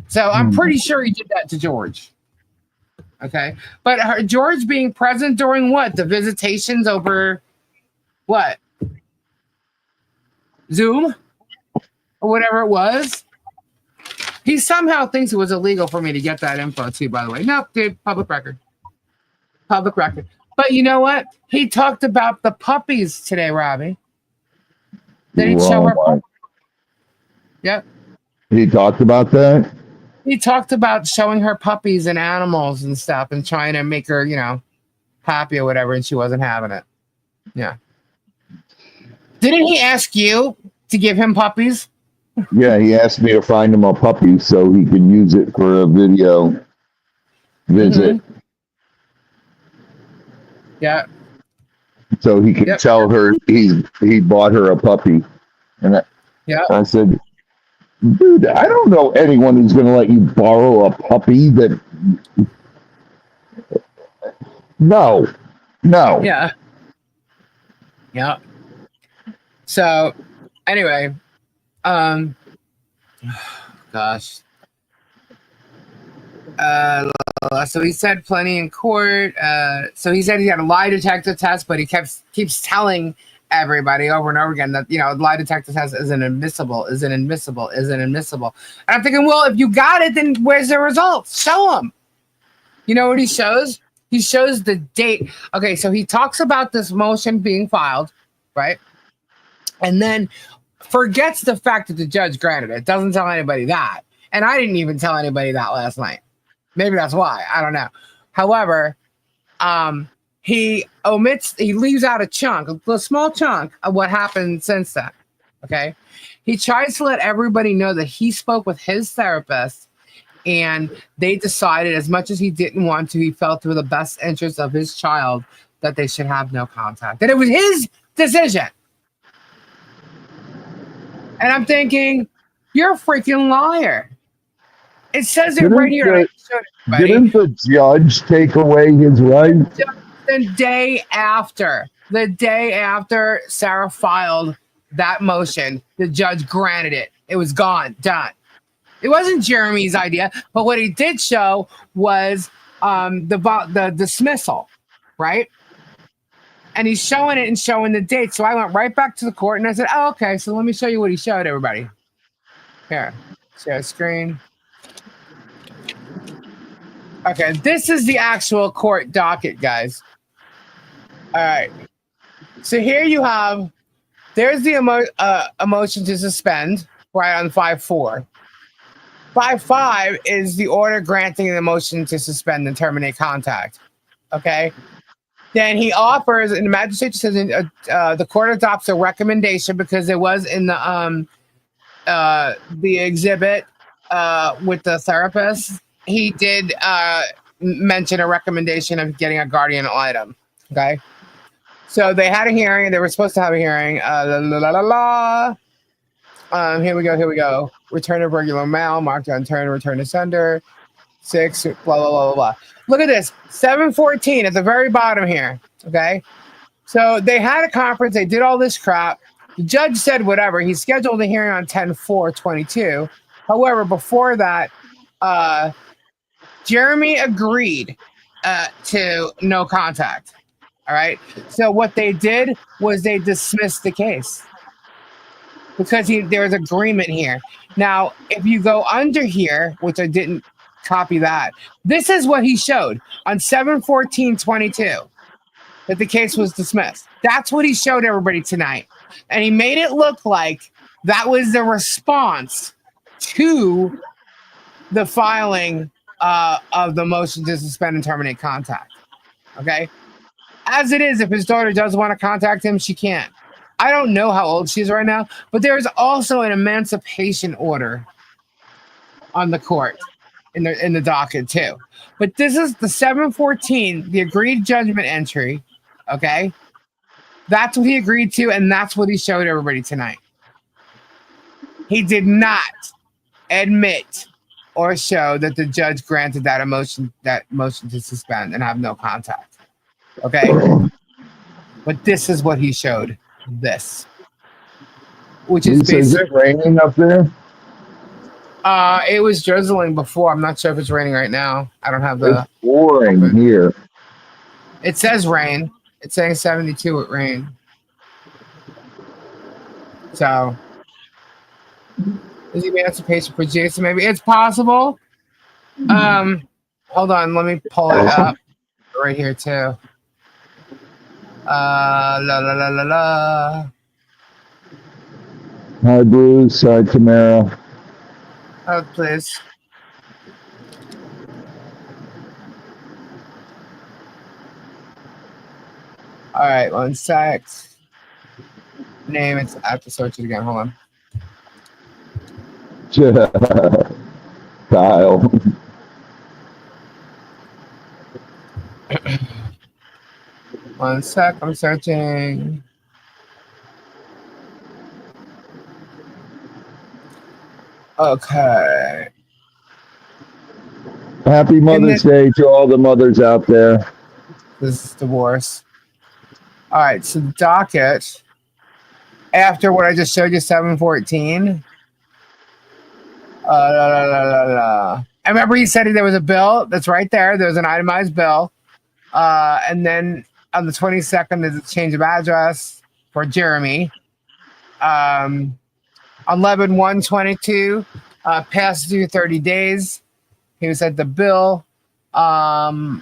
So I'm pretty sure he did that to George. Okay. But George being present during what? The visitations over what? Zoom? Or whatever it was. He somehow thinks it was illegal for me to get that info too, by the way. Nope, dude. Public record. Public record. But you know what? He talked about the puppies today, Robbie. Did he show her puppies? Yep. He talked about that? He talked about showing her puppies and animals and stuff and trying to make her, happy or whatever, and she wasn't having it. Yeah. Didn't he ask you to give him puppies? Yeah, he asked me to find him a puppy so he can use it for a video visit. Mm-hmm. Yeah. So he can tell her he bought her a puppy. And I said, dude, I don't know anyone who's going to let you borrow a puppy that... No. Yeah. Yeah. So, anyway, gosh. So he said plenty in court. So he said he had a lie detector test, but he keeps telling everybody over and over again that, lie detector test isn't admissible. And I'm thinking, well, if you got it, then where's the results? Show them. You know what he shows? He shows the date. Okay, so he talks about this motion being filed, right? And then forgets the fact that the judge granted it. Doesn't tell anybody that. And I didn't even tell anybody that last night. Maybe that's why. I don't know. However, he leaves out a small chunk of what happened since then. Okay. He tries to let everybody know that he spoke with his therapist and they decided, as much as he didn't want to, he felt through the best interest of his child that they should have no contact. That it was his decision. And I'm thinking, you're a freaking liar. It says it right here. Didn't the judge take away his right? The day after Sarah filed that motion, the judge granted it. It was gone, done. It wasn't Jeremy's idea, but what he did show was the dismissal, right? And he's showing it and showing the date. So I went right back to the court and I said, oh, okay, so let me show you what he showed everybody. Here, share screen. Okay, this is the actual court docket, guys. All right. So here you have, there's the motion to suspend, right, on 5-4. 5-5 is the order granting the motion to suspend and terminate contact. Okay. Then he offers, and the magistrate says the court adopts a recommendation because it was in the exhibit with the therapist. He did mention a recommendation of getting a guardian ad litem. Okay. So they had a hearing. They were supposed to have a hearing. Here we go. Return of regular mail, marked on turn, return to sender. 6, blah, blah, blah, blah, blah. Look at this. 7:14 at the very bottom here. Okay. So they had a conference. They did all this crap. The judge said whatever. He scheduled a hearing on 10/4/22. However, before that, Jeremy agreed to no contact. All right. So what they did was they dismissed the case because there's agreement here. Now, if you go under here, which I didn't copy that, this is what he showed on 7/14/22 that the case was dismissed. That's what he showed everybody tonight. And he made it look like that was the response to the filing of the motion to suspend and terminate contact. Okay. As it is, if his daughter does want to contact him, she can't. I don't know how old she is right now, but there's also an emancipation order on the court. in the docket too. But this is the 714, the agreed judgment entry. Okay, that's what he agreed to, and that's what he showed everybody tonight. He did not admit or show that the judge granted that motion to suspend and have no contact. Okay, but this is what he showed. This, which is basically. Is it raining up there? It was drizzling before. I'm not sure if it's raining right now. I don't have the. It's pouring here. It says rain. It's saying 72 with rain. So, is he emancipation for Jason? Maybe it's possible. Hold on. Let me pull it up right here too. La la la la la. Hi, Bruce. Hi, Tamara. Oh, please. All right, 1 sec. Name, it's, I have to search it again. Hold on. Kyle. One sec, I'm searching. Okay. Happy Mother's Day to all the mothers out there. This is divorce. All right, so the docket, after what I just showed you, 714. I remember he said there was a bill that's right there. There was an itemized bill. And then on the 22nd, there's a change of address for Jeremy. 11/1/22, past due 30 days. He was at the bill. In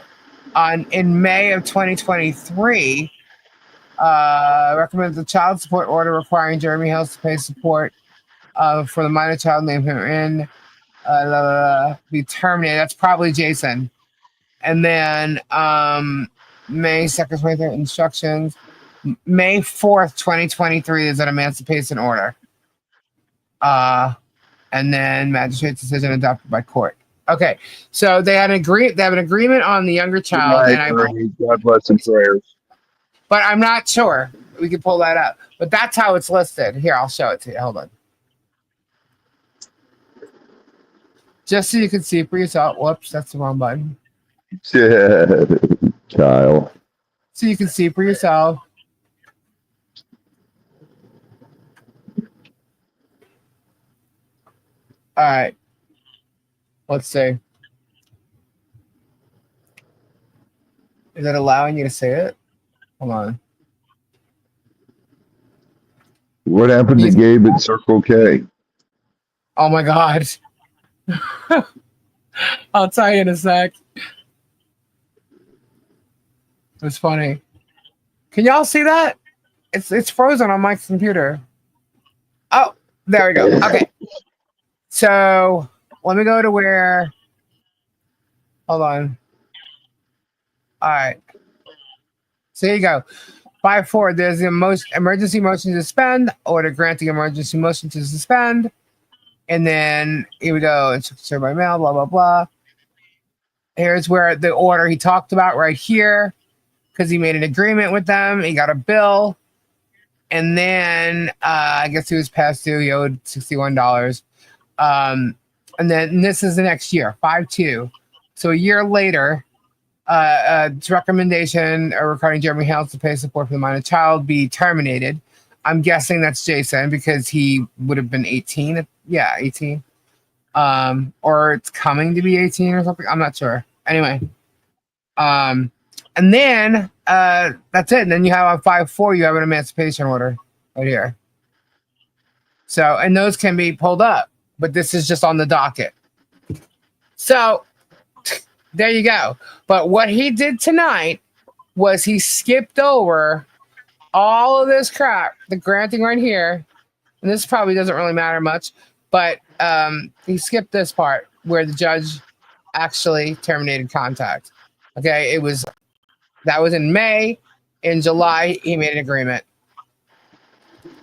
May of 2023, recommends the child support order requiring Jeremy Hales to pay support for the minor child named him in be terminated. That's probably Jason. And then May 2nd, 23rd, instructions. May 4th, 2023 is an emancipation order. And then magistrate's decision adopted by court. Okay, so they had they have an agreement on the younger child, God bless and prayers. But I'm not sure. We can pull that up. But that's how it's listed. Here, I'll show it to you. Hold on. Just so you can see for yourself. Whoops, that's the wrong button. Yeah, Kyle. So you can see for yourself. All right. Let's see. Is it allowing you to say it? Hold on. What happened to Gabe at Circle K? Oh my God. I'll tell you in a sec. It's funny. Can y'all see that? It's frozen on my computer. Oh, there we go. Okay. So let me go to where. Hold on. All right. So here you go. 5-4. There's the emergency motion to suspend, order granting emergency motion to suspend. And then here we go. Instructions by mail, blah, blah, blah. Here's where the order he talked about right here, because he made an agreement with them. He got a bill. And then I guess he was past due. He owed $61. And then this is the next year, 5-2. So a year later, recommendation regarding Jeremy Hales to pay support for the minor child be terminated. I'm guessing that's Jason because he would have been 18. Yeah, 18. Or it's coming to be 18 or something. I'm not sure. Anyway. And then that's it. And then you have on 5-4, you have an emancipation order right here. So, and those can be pulled up, but this is just on the docket. So there you go. But what he did tonight was he skipped over all of this crap, the granting right here. And this probably doesn't really matter much, but he skipped this part where the judge actually terminated contact. Okay, that was in May. In July, he made an agreement.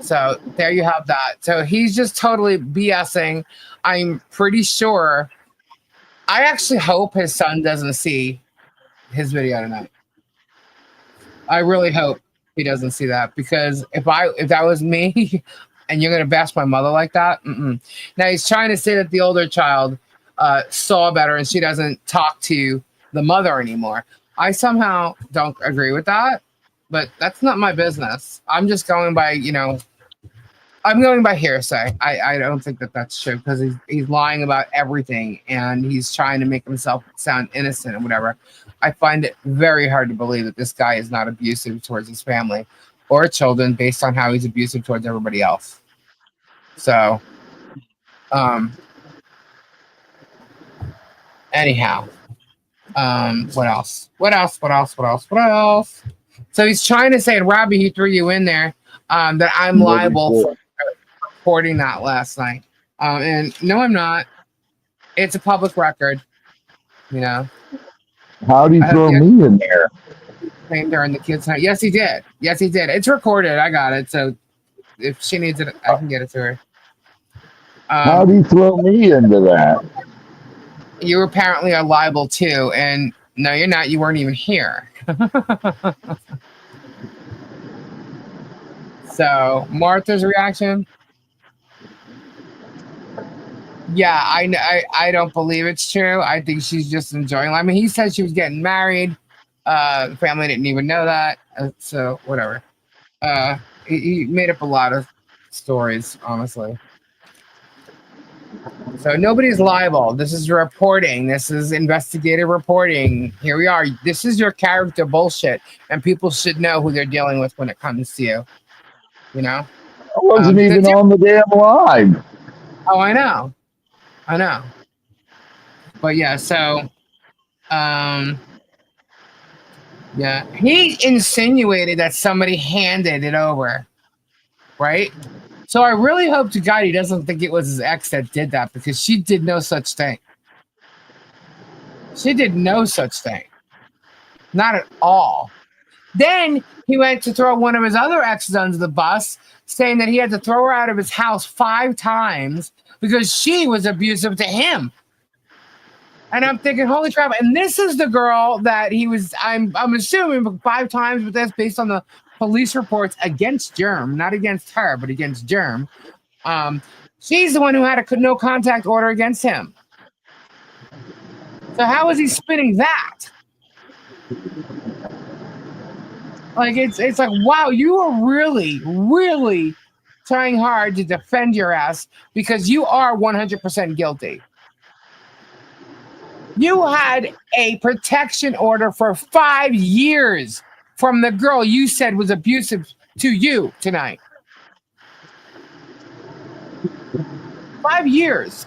So there you have that. So he's just totally BSing. I'm pretty sure I actually hope his son doesn't see his video tonight. I really hope he doesn't see that, because if that was me and you're gonna bash my mother like that, now he's trying to say that the older child saw better and she doesn't talk to the mother anymore. I somehow don't agree with that, but that's not my business. I'm just going by, I'm going by hearsay. I don't think that that's true, because he's lying about everything and he's trying to make himself sound innocent and whatever. I find it very hard to believe that this guy is not abusive towards his family or children based on how he's abusive towards everybody else. So, anyhow, what else? So he's trying to say, Robbie, he threw you in there, that I'm liable for reporting that last night. And no, I'm not. It's a public record, How do you throw me in there? During the kids' night. Yes, he did. It's recorded. I got it. So if she needs it, I can get it to her. How do you throw me into that? You apparently are liable too, and no, you're not. You weren't even here. So Martha's reaction. Yeah, I don't believe it's true. I think she's just enjoying life. I mean, he said she was getting married. The family didn't even know that. So whatever. He made up a lot of stories, honestly. So nobody's liable. This is reporting. This is investigative reporting. Here we are. This is your character bullshit, and people should know who they're dealing with when it comes to you. I wasn't even on the damn live. Oh, I know. But yeah, so yeah, he insinuated that somebody handed it over, right? So I really hope to God he doesn't think it was his ex that did that, because she did no such thing. Not at all. Then he went to throw one of his other exes under the bus, saying that he had to throw her out of his house 5 times because she was abusive to him. And I'm thinking, holy crap. And this is the girl that he was, I'm assuming 5 times, but that's based on the police reports against Germ, not against her, but against Germ. She's the one who had a no contact order against him. So how is he spinning that? Like, it's like, wow, you are really, really trying hard to defend your ass, because you are 100% guilty. You had a protection order for 5 years from the girl you said was abusive to you tonight. 5 years.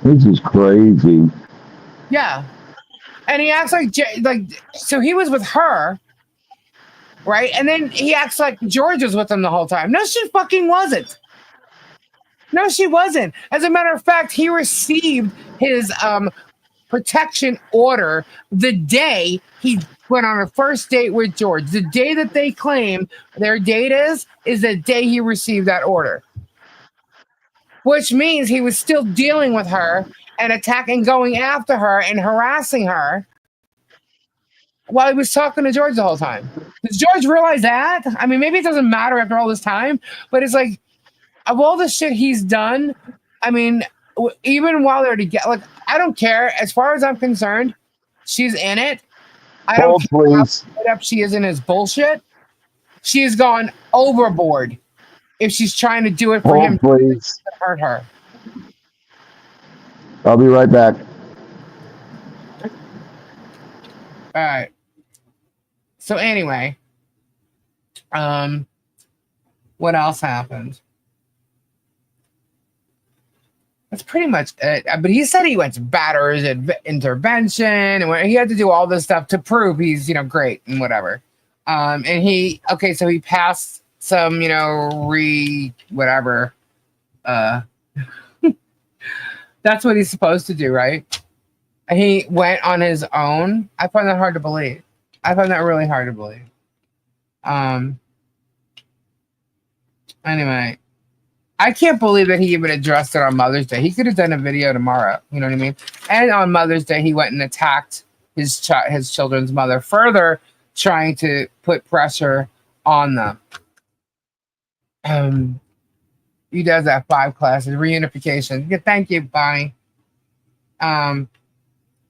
This is crazy. Yeah. And he acts like so he was with her, right? And then he acts like George was with him the whole time. No, she fucking wasn't. No, she wasn't. As a matter of fact, he received his protection order the day he went on a first date with George. The day that they claim their date is the day he received that order. Which means he was still dealing with her and attacking, going after her and harassing her while he was talking to George the whole time. Does George realize that? I mean, maybe it doesn't matter after all this time, but it's like, of all the shit he's done, I mean, even while they're together, like, I don't care. As far as I'm concerned, she's in it. I don't care how set up she is in his bullshit. She has gone overboard if she's trying to do it for him to hurt her. I'll be right back. All right. So anyway, what else happened? That's pretty much it. But he said he went to batter's intervention, and he had to do all this stuff to prove he's, great and whatever. And so he passed some, whatever. That's what he's supposed to do, right? He went on his own. I find that hard to believe. I find that really hard to believe. Anyway, I can't believe that he even addressed it on Mother's Day. He could have done a video tomorrow. You know what I mean? And on Mother's Day, he went and attacked his children's mother, further trying to put pressure on them. He does that 5 classes, reunification. Yeah, thank you, Bonnie.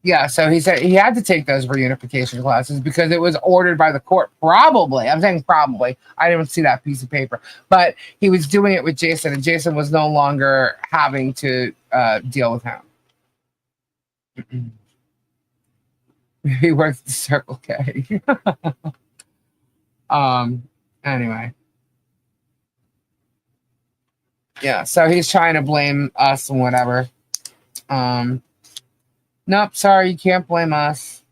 Yeah, so he said he had to take those reunification classes because it was ordered by the court. Probably. I'm saying probably. I didn't see that piece of paper. But he was doing it with Jason, and Jason was no longer having to deal with him. He works at Circle K. Anyway. Yeah, so he's trying to blame us and whatever. Nope, sorry, you can't blame us.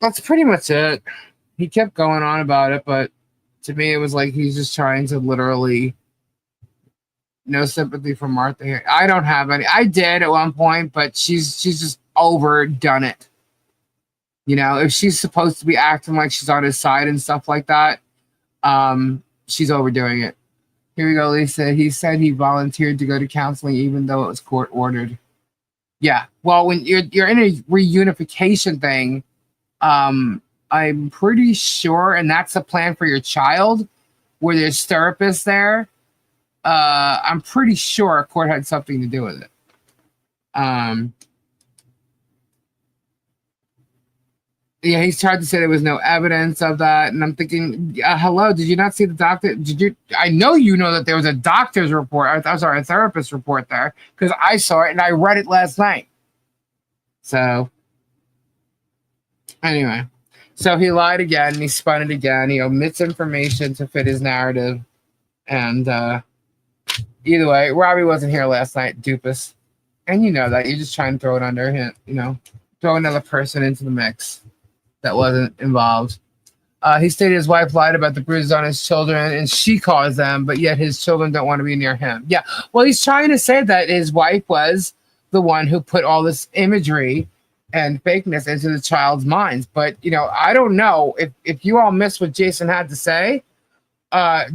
That's pretty much it. He kept going on about it, but to me, it was like he's just trying to literally no sympathy for Martha here. I don't have any. I did at one point, but she's just overdone it. You know, if she's supposed to be acting like she's on his side and stuff like that, she's overdoing it. Here we go, Lisa. He said he volunteered to go to counseling even though it was court ordered. Yeah. Well, when you're in a reunification thing, I'm pretty sure, and that's a plan for your child, where there's therapists there. I'm pretty sure a court had something to do with it. Yeah, he's tried to say there was no evidence of that, and I'm thinking, hello, did you not see the doctor? Did you? I know you know that there was a doctor's report. I'm sorry, a therapist report there, because I saw it and I read it last night. So, anyway, so he lied again, and he spun it again. He omits information to fit his narrative, and either way, Robbie wasn't here last night, Dupus, and you know that. You're just trying to throw it under him, you know, throw another person into the mix that wasn't involved. He stated his wife lied about the bruises on his children and she caused them, but yet his children don't want to be near him. Yeah, well, he's trying to say that his wife was the one who put all this imagery and fakeness into the child's minds. But, you know, I don't know if you all missed what Jason had to say.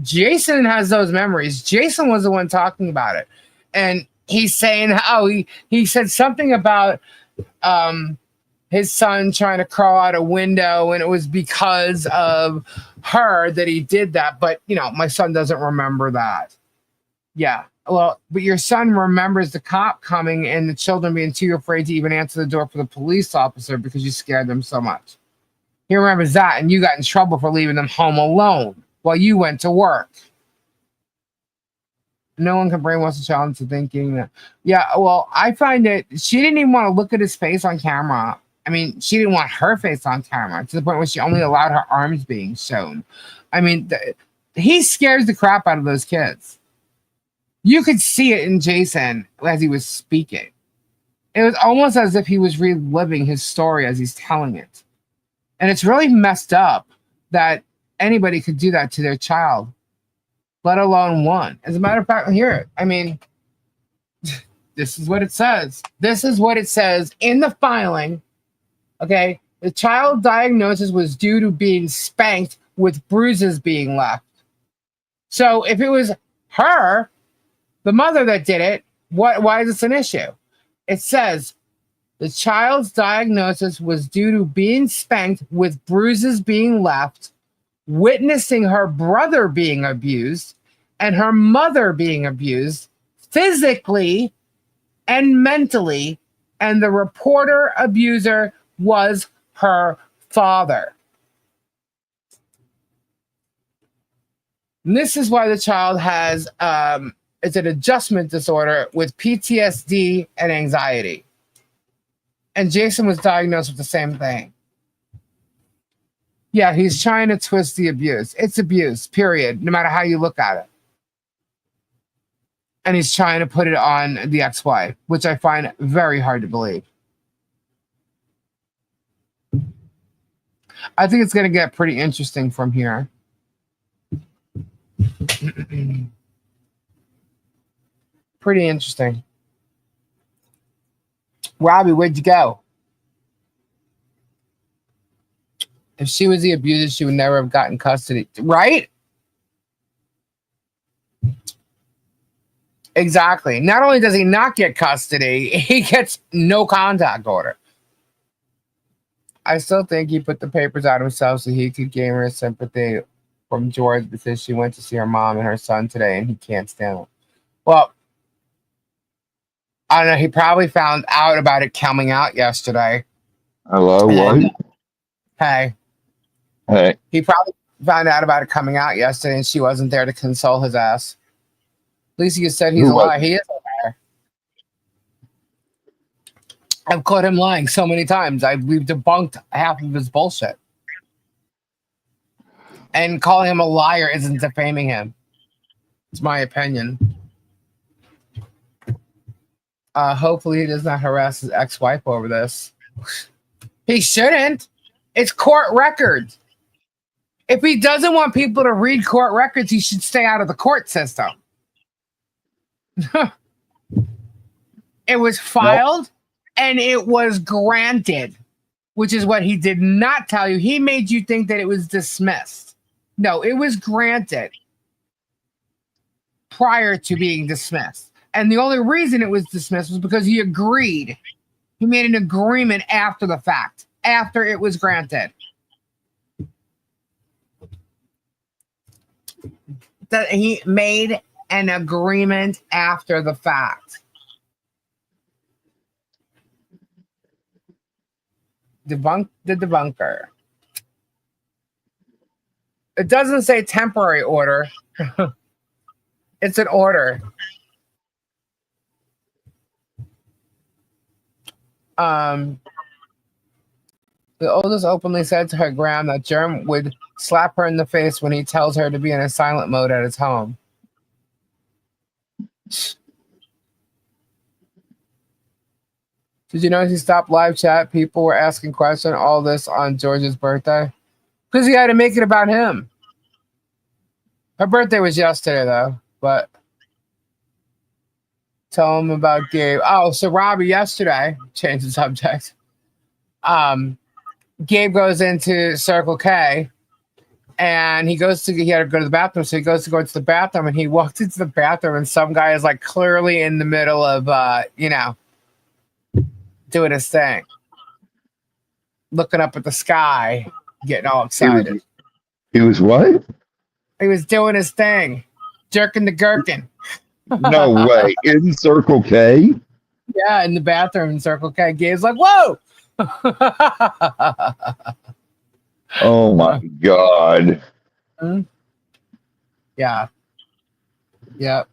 Jason has those memories. Jason was the one talking about it. And he's saying how he said something about his son trying to crawl out a window, and it was because of her that he did that. But, you know, my son doesn't remember that. Yeah. Well, but your son remembers the cop coming and the children being too afraid to even answer the door for the police officer because you scared them so much. He remembers that, and you got in trouble for leaving them home alone while you went to work. No one can brainwash a child into thinking that. Yeah, well, I find it, she didn't even want to look at his face on camera. I mean, she didn't want her face on camera to the point where she only allowed her arms being shown. I mean, he scares the crap out of those kids. You could see it in Jason as he was speaking. It was almost as if he was reliving his story as he's telling it. And it's really messed up that anybody could do that to their child, let alone one. As a matter of fact, here, I mean, this is what it says. This is what it says in the filing. Okay, the child diagnosis was due to being spanked with bruises being left. So if it was her, the mother that did it, why is this an issue? It says the child's diagnosis was due to being spanked with bruises being left, witnessing her brother being abused, and her mother being abused physically and mentally, and the reporter abuser was her father. And this is why the child has it's an adjustment disorder with PTSD and anxiety. And Jason was diagnosed with the same thing. Yeah, he's trying to twist the abuse. It's abuse, period, no matter how you look at it. And he's trying to put it on the ex-wife, which I find very hard to believe. I think it's going to get pretty interesting from here. Pretty interesting. Robbie, where'd you go? If she was the abuser, she would never have gotten custody, right? Exactly. Not only does he not get custody, he gets no contact order. I still think he put the papers out himself so he could gain her sympathy from George because she went to see her mom and her son today and he can't stand them. Well, I don't know. He probably found out about it coming out yesterday. Hello, what? Hey. Hey. He probably found out about it coming out yesterday and she wasn't there to console his ass. At least you said he's a liar. He is a liar. I've caught him lying so many times. We've debunked half of his bullshit. And calling him a liar isn't defaming him. It's my opinion. Hopefully he does not harass his ex-wife over this. He shouldn't. It's court records. If he doesn't want people to read court records, he should stay out of the court system. It was filed and it was granted, which is what he did not tell you. He made you think that it was dismissed. No, it was granted prior to being dismissed. And the only reason it was dismissed was because he agreed. He made an agreement after the fact, after it was granted. That he made an agreement after the fact. Debunk the debunker. It doesn't say temporary order. It's an order. The oldest openly said to her Graham that Germ would slap her in the face when he tells her to be in a silent mode at his home. Did you notice he stopped live chat? People were asking questions, all this on George's birthday. Because he had to make it about him. Her birthday was yesterday, though. But tell him about Gabe. Oh, so Robbie yesterday, change the subject. Gabe goes into Circle K. And he had to go to the bathroom. So he goes to the bathroom. And he walked into the bathroom. And some guy is like clearly in the middle of, doing his thing. Looking up at the sky. Getting all excited. He was what? He was doing his thing. Jerking the gherkin. No way. In Circle K? Yeah, in the bathroom in Circle K. Gabe's like, whoa! Oh my God. Yeah. Yep.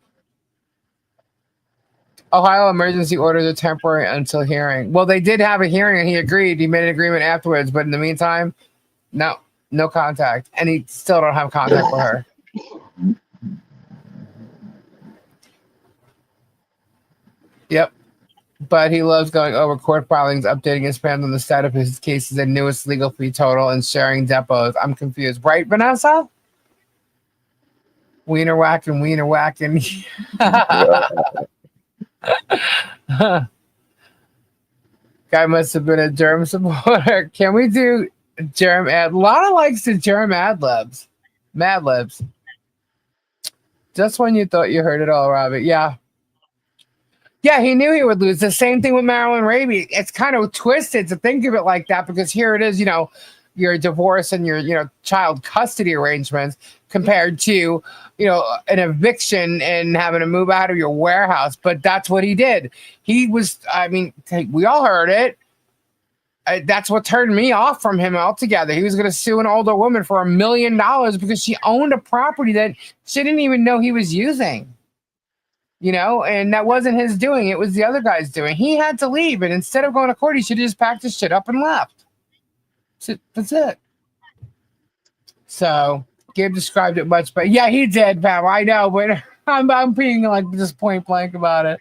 Ohio emergency orders are temporary until hearing. Well, they did have a hearing and he agreed. He made an agreement afterwards, but in the meantime, no contact. And he still don't have contact with her. Yep. But he loves going over court filings, updating his fans on the status of his cases and newest legal fee total and sharing depots. I'm confused. Right, Vanessa? Wiener whacking. Guy must have been a Germ supporter. Can we do Germ ad? Lana likes the Germ ad libs. Mad libs. Just when you thought you heard it all, Robbie. Yeah. Yeah, he knew he would lose. The same thing with Marilyn Raby. It's kind of twisted to think of it like that because here it is, your divorce and your, child custody arrangements compared to, an eviction and having to move out of your warehouse. But that's what he did. He was, we all heard it. That's what turned me off from him altogether. He was going to sue an older woman for $1 million because she owned a property that she didn't even know he was using. And that wasn't his doing. It was the other guy's doing. He had to leave. And instead of going to court, he should have just packed his shit up and left. That's it. So Gabe described it much better. Yeah, he did, Pam. I know, but I'm being like just point blank about it.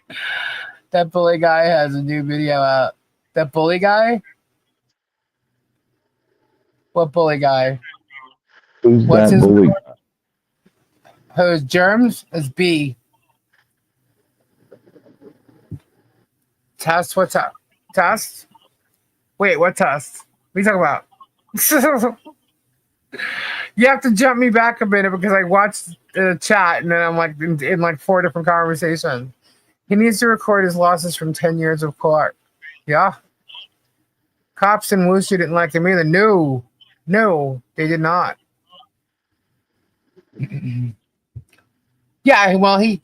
That bully guy has a new video out. That bully guy? What bully guy? What's that bully? Who's Germs? Is B. Test? What's up? Test? Wait, what test? What are you talking about? You have to jump me back a minute because I watched the chat and then I'm like in like 4 different conversations. He needs to record his losses from 10 years of court. Yeah. Cops in Wushu didn't like him either. No, they did not. Yeah, well, he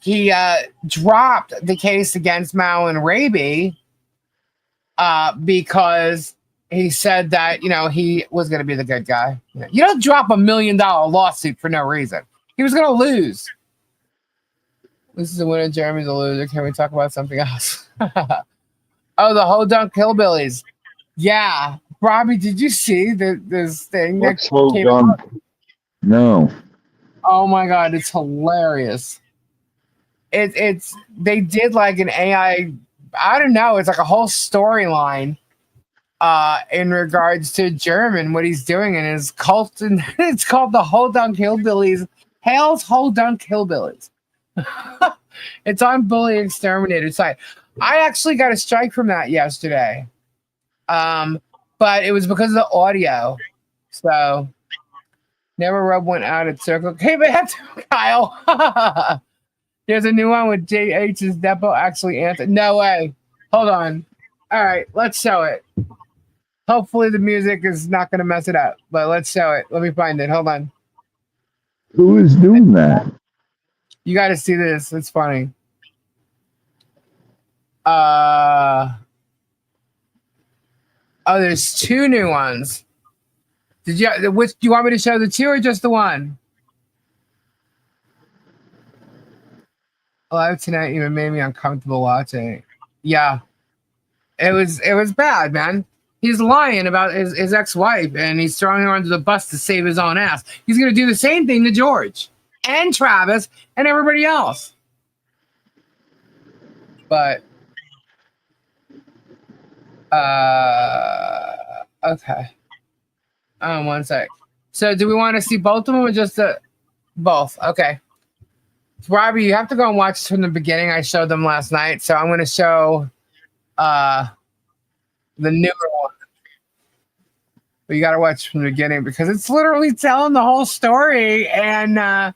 dropped the case against Mao and Raby because he said that, he was going to be the good guy. You don't drop $1 million lawsuit for no reason. He was going to lose. This is a winner. Jeremy's a loser. Can we talk about something else? Oh, the Hodunk Hillbillies. Yeah. Robbie, did you see this thing that came out? No. Oh my God, it's hilarious. They did like an AI, I don't know, it's like a whole storyline in regards to German, what he's doing in his cult, and it's called the Hodunk Hillbillies, Hales Hodunk Hillbillies. It's on Bully Exterminators site. I actually got a strike from that yesterday. But it was because of the audio. So never rub one out at Circle K. Hey, Kyle. There's a new one with JH's Depot actually answered. No way. Hold on. All right, let's show it. Hopefully the music is not going to mess it up, but let's show it. Let me find it. Hold on. Who is doing that? You got to see this. It's funny. Oh, there's 2 new ones. Do you want me to show the 2 or just the one? Live tonight even made me uncomfortable watching. Yeah. It was bad, man. He's lying about his ex-wife and he's throwing her under the bus to save his own ass. He's gonna do the same thing to George and Travis and everybody else. But okay. One sec. So do we want to see both of them or just both? Okay. Robbie, you have to go and watch from the beginning. I showed them last night. So I'm going to show the newer one. But you got to watch from the beginning because it's literally telling the whole story. And all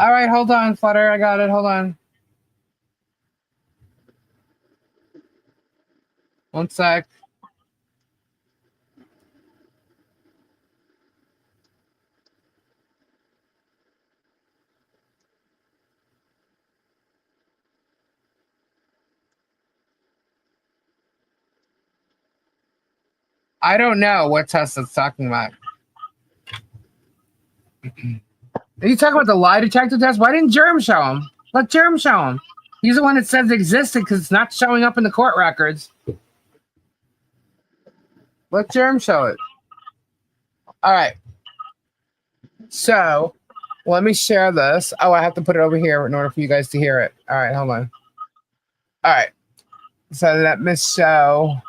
right, hold on, Flutter. I got it. Hold on. One sec. I don't know what test it's talking about. Are you talking about the lie detector test? Why didn't Jerem show him? Let Jerem show him. He's the one that says it existed because it's not showing up in the court records. Let Jerem show it. All right. So, let me share this. Oh, I have to put it over here in order for you guys to hear it. All right, hold on. All right. So let me show.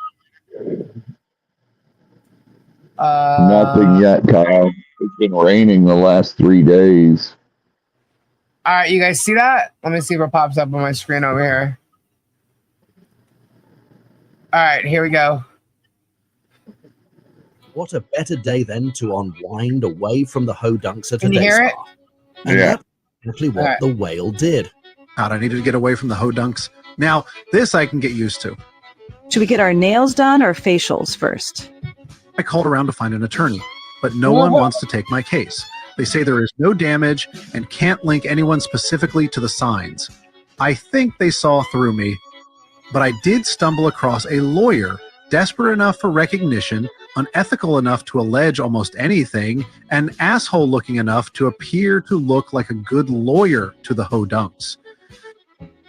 Nothing yet, Kyle. It's been raining the last 3 days. All right, you guys see that? Let me see if it pops up on my screen over here. All right, here we go. What a better day then to unwind away from the Hodunks at Can you hear it? And Yeah. that's exactly what the whale did. God, I needed to get away from the Hodunks. Now, this I can get used to. Should we get our nails done or facials first? I called around to find an attorney, but no one wants to take my case. They say there is no damage and can't link anyone specifically to the signs. I think they saw through me, but I did stumble across a lawyer desperate enough for recognition, unethical enough to allege almost anything, and asshole-looking enough to appear to look like a good lawyer to the Hodunks.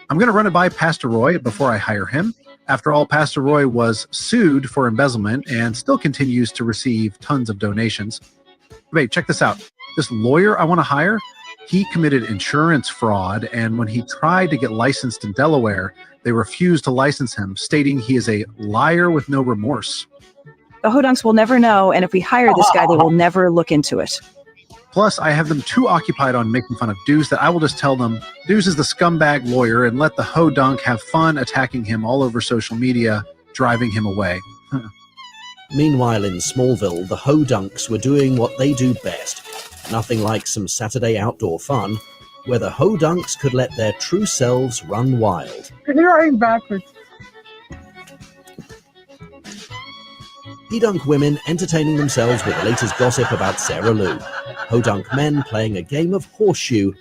I'm going to run it by Pastor Roy before I hire him. After all, Pastor Roy was sued for embezzlement and still continues to receive tons of donations. Wait, check this out. This lawyer I want to hire, he committed insurance fraud, and when he tried to get licensed in Delaware, they refused to license him, stating he is a liar with no remorse. The Hodunks will never know, and if we hire this guy, they will never look into it. Plus, I have them too occupied on making fun of Deuce that I will just tell them Deuce is the scumbag lawyer and let the Hodunk have fun attacking him all over social media, driving him away. Meanwhile, in Smallville, the Hodunks were doing what they do best, Nothing like some Saturday outdoor fun where the ho-dunks could let their true selves run wild. You're writing backwards. He-dunk women entertaining themselves with the latest gossip about Sarah Lou. Ho-dunk men playing a game of horseshoe.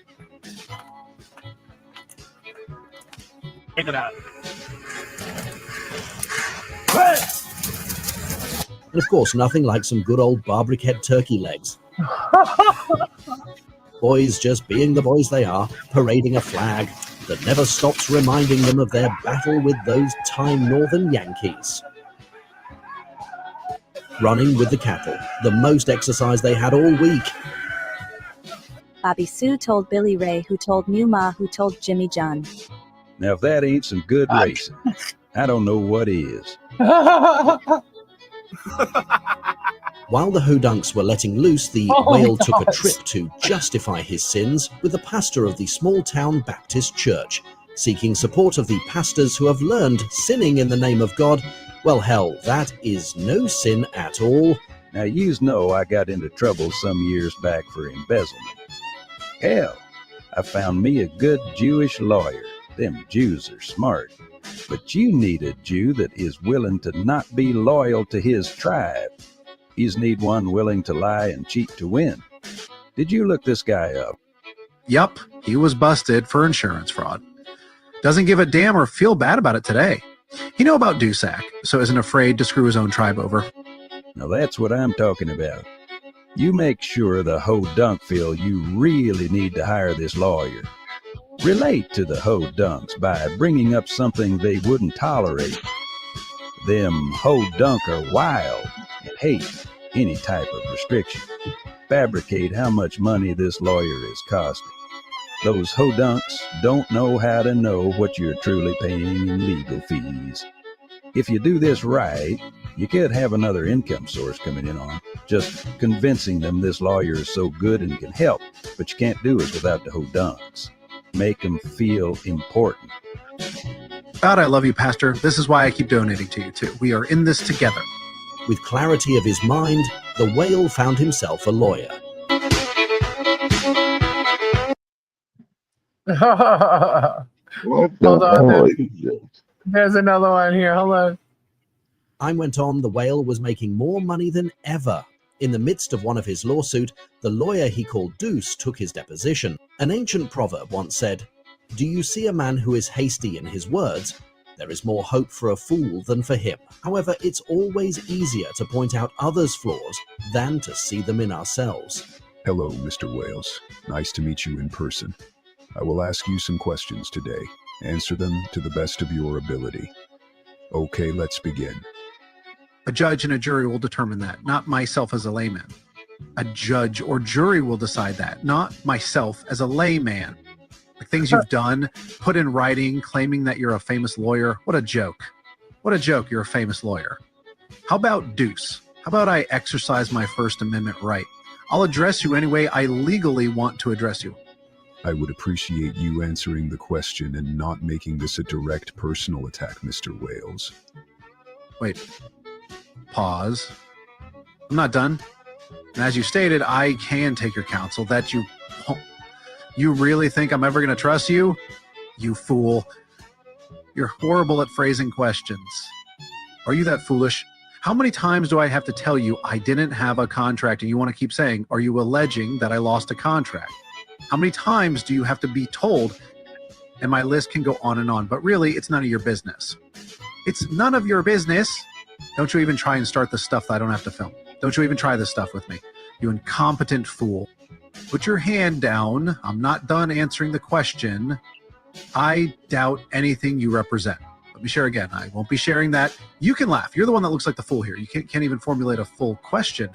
Check it out. And of course, nothing like some good old barbecue turkey legs. Boys just being the boys they are, parading a flag that never stops reminding them of their battle with those time northern Yankees. Running with the cattle, the most exercise they had all week. Bobby Sue told Billy Ray, who told Numa, who told Jimmy John. Now, if that ain't some good racing, I don't know what is. While the ho-dunks were letting loose, the whale took a trip to justify his sins with the pastor of the small-town Baptist church, seeking support of the pastors who have learned sinning in the name of God. Well, hell, that is no sin at all. Now, yous know I got into trouble some years back for embezzlement. Hell, I found me a good Jewish lawyer. Them Jews are smart. But you need a Jew that is willing to not be loyal to his tribe. Yous need one willing to lie and cheat to win. Did you look this guy up? Yup, he was busted for insurance fraud. Doesn't give a damn or feel bad about it today. He know about Dusac, so isn't afraid to screw his own tribe over. Now that's what I'm talking about. You make sure the ho-dunk feel you really need to hire this lawyer. Relate to the ho-dunks by bringing up something they wouldn't tolerate. Them ho-dunk are wild and hate any type of restriction. Fabricate how much money this lawyer is costing. Those ho-dunks don't know how to know what you're truly paying in legal fees. If you do this right, you could have another income source coming in on just convincing them this lawyer is so good and can help, but you can't do it without the ho-dunks. Make them feel important. God, I love you, Pastor. This is why I keep donating to you, too. We are in this together. With clarity of his mind, the whale found himself a lawyer. What the Hold on, hell is this? There's another one here. Hold on. Time went on, the whale was making more money than ever. In the midst of one of his lawsuit, the lawyer he called Deuce took his deposition. An ancient proverb once said, "Do you see a man who is hasty in his words? There is more hope for a fool than for him." However, it's always easier to point out others' flaws than to see them in ourselves. Hello, Mr. Wales. Nice to meet you in person. I will ask you some questions today. Answer them to the best of your ability. Okay, let's begin. A judge and a jury will determine that, not myself as a layman. A judge or jury will decide that, not myself as a layman. Like things you've done, put in writing, claiming that you're a famous lawyer. What a joke. What a joke, you're a famous lawyer. How about Deuce? How about I exercise my First Amendment right? I'll address you any way I legally want to address you. I would appreciate you answering the question and not making this a direct personal attack, Mr. Wales. Wait. Pause. I'm not done. And as you stated, I can take your counsel. That you really think I'm ever going to trust you? You fool. You're horrible at phrasing questions. Are you that foolish? How many times do I have to tell you I didn't have a contract and you want to keep saying, are you alleging that I lost a contract? How many times do you have to be told? And my list can go on and on, but really it's none of your business. It's none of your business. Don't you even try and start the stuff that I don't have to film. Don't you even try this stuff with me. You incompetent fool. Put your hand down. I'm not done answering the question. I doubt anything you represent. Let me share again. I won't be sharing that. You can laugh. You're the one that looks like the fool here. You can't even formulate a full question.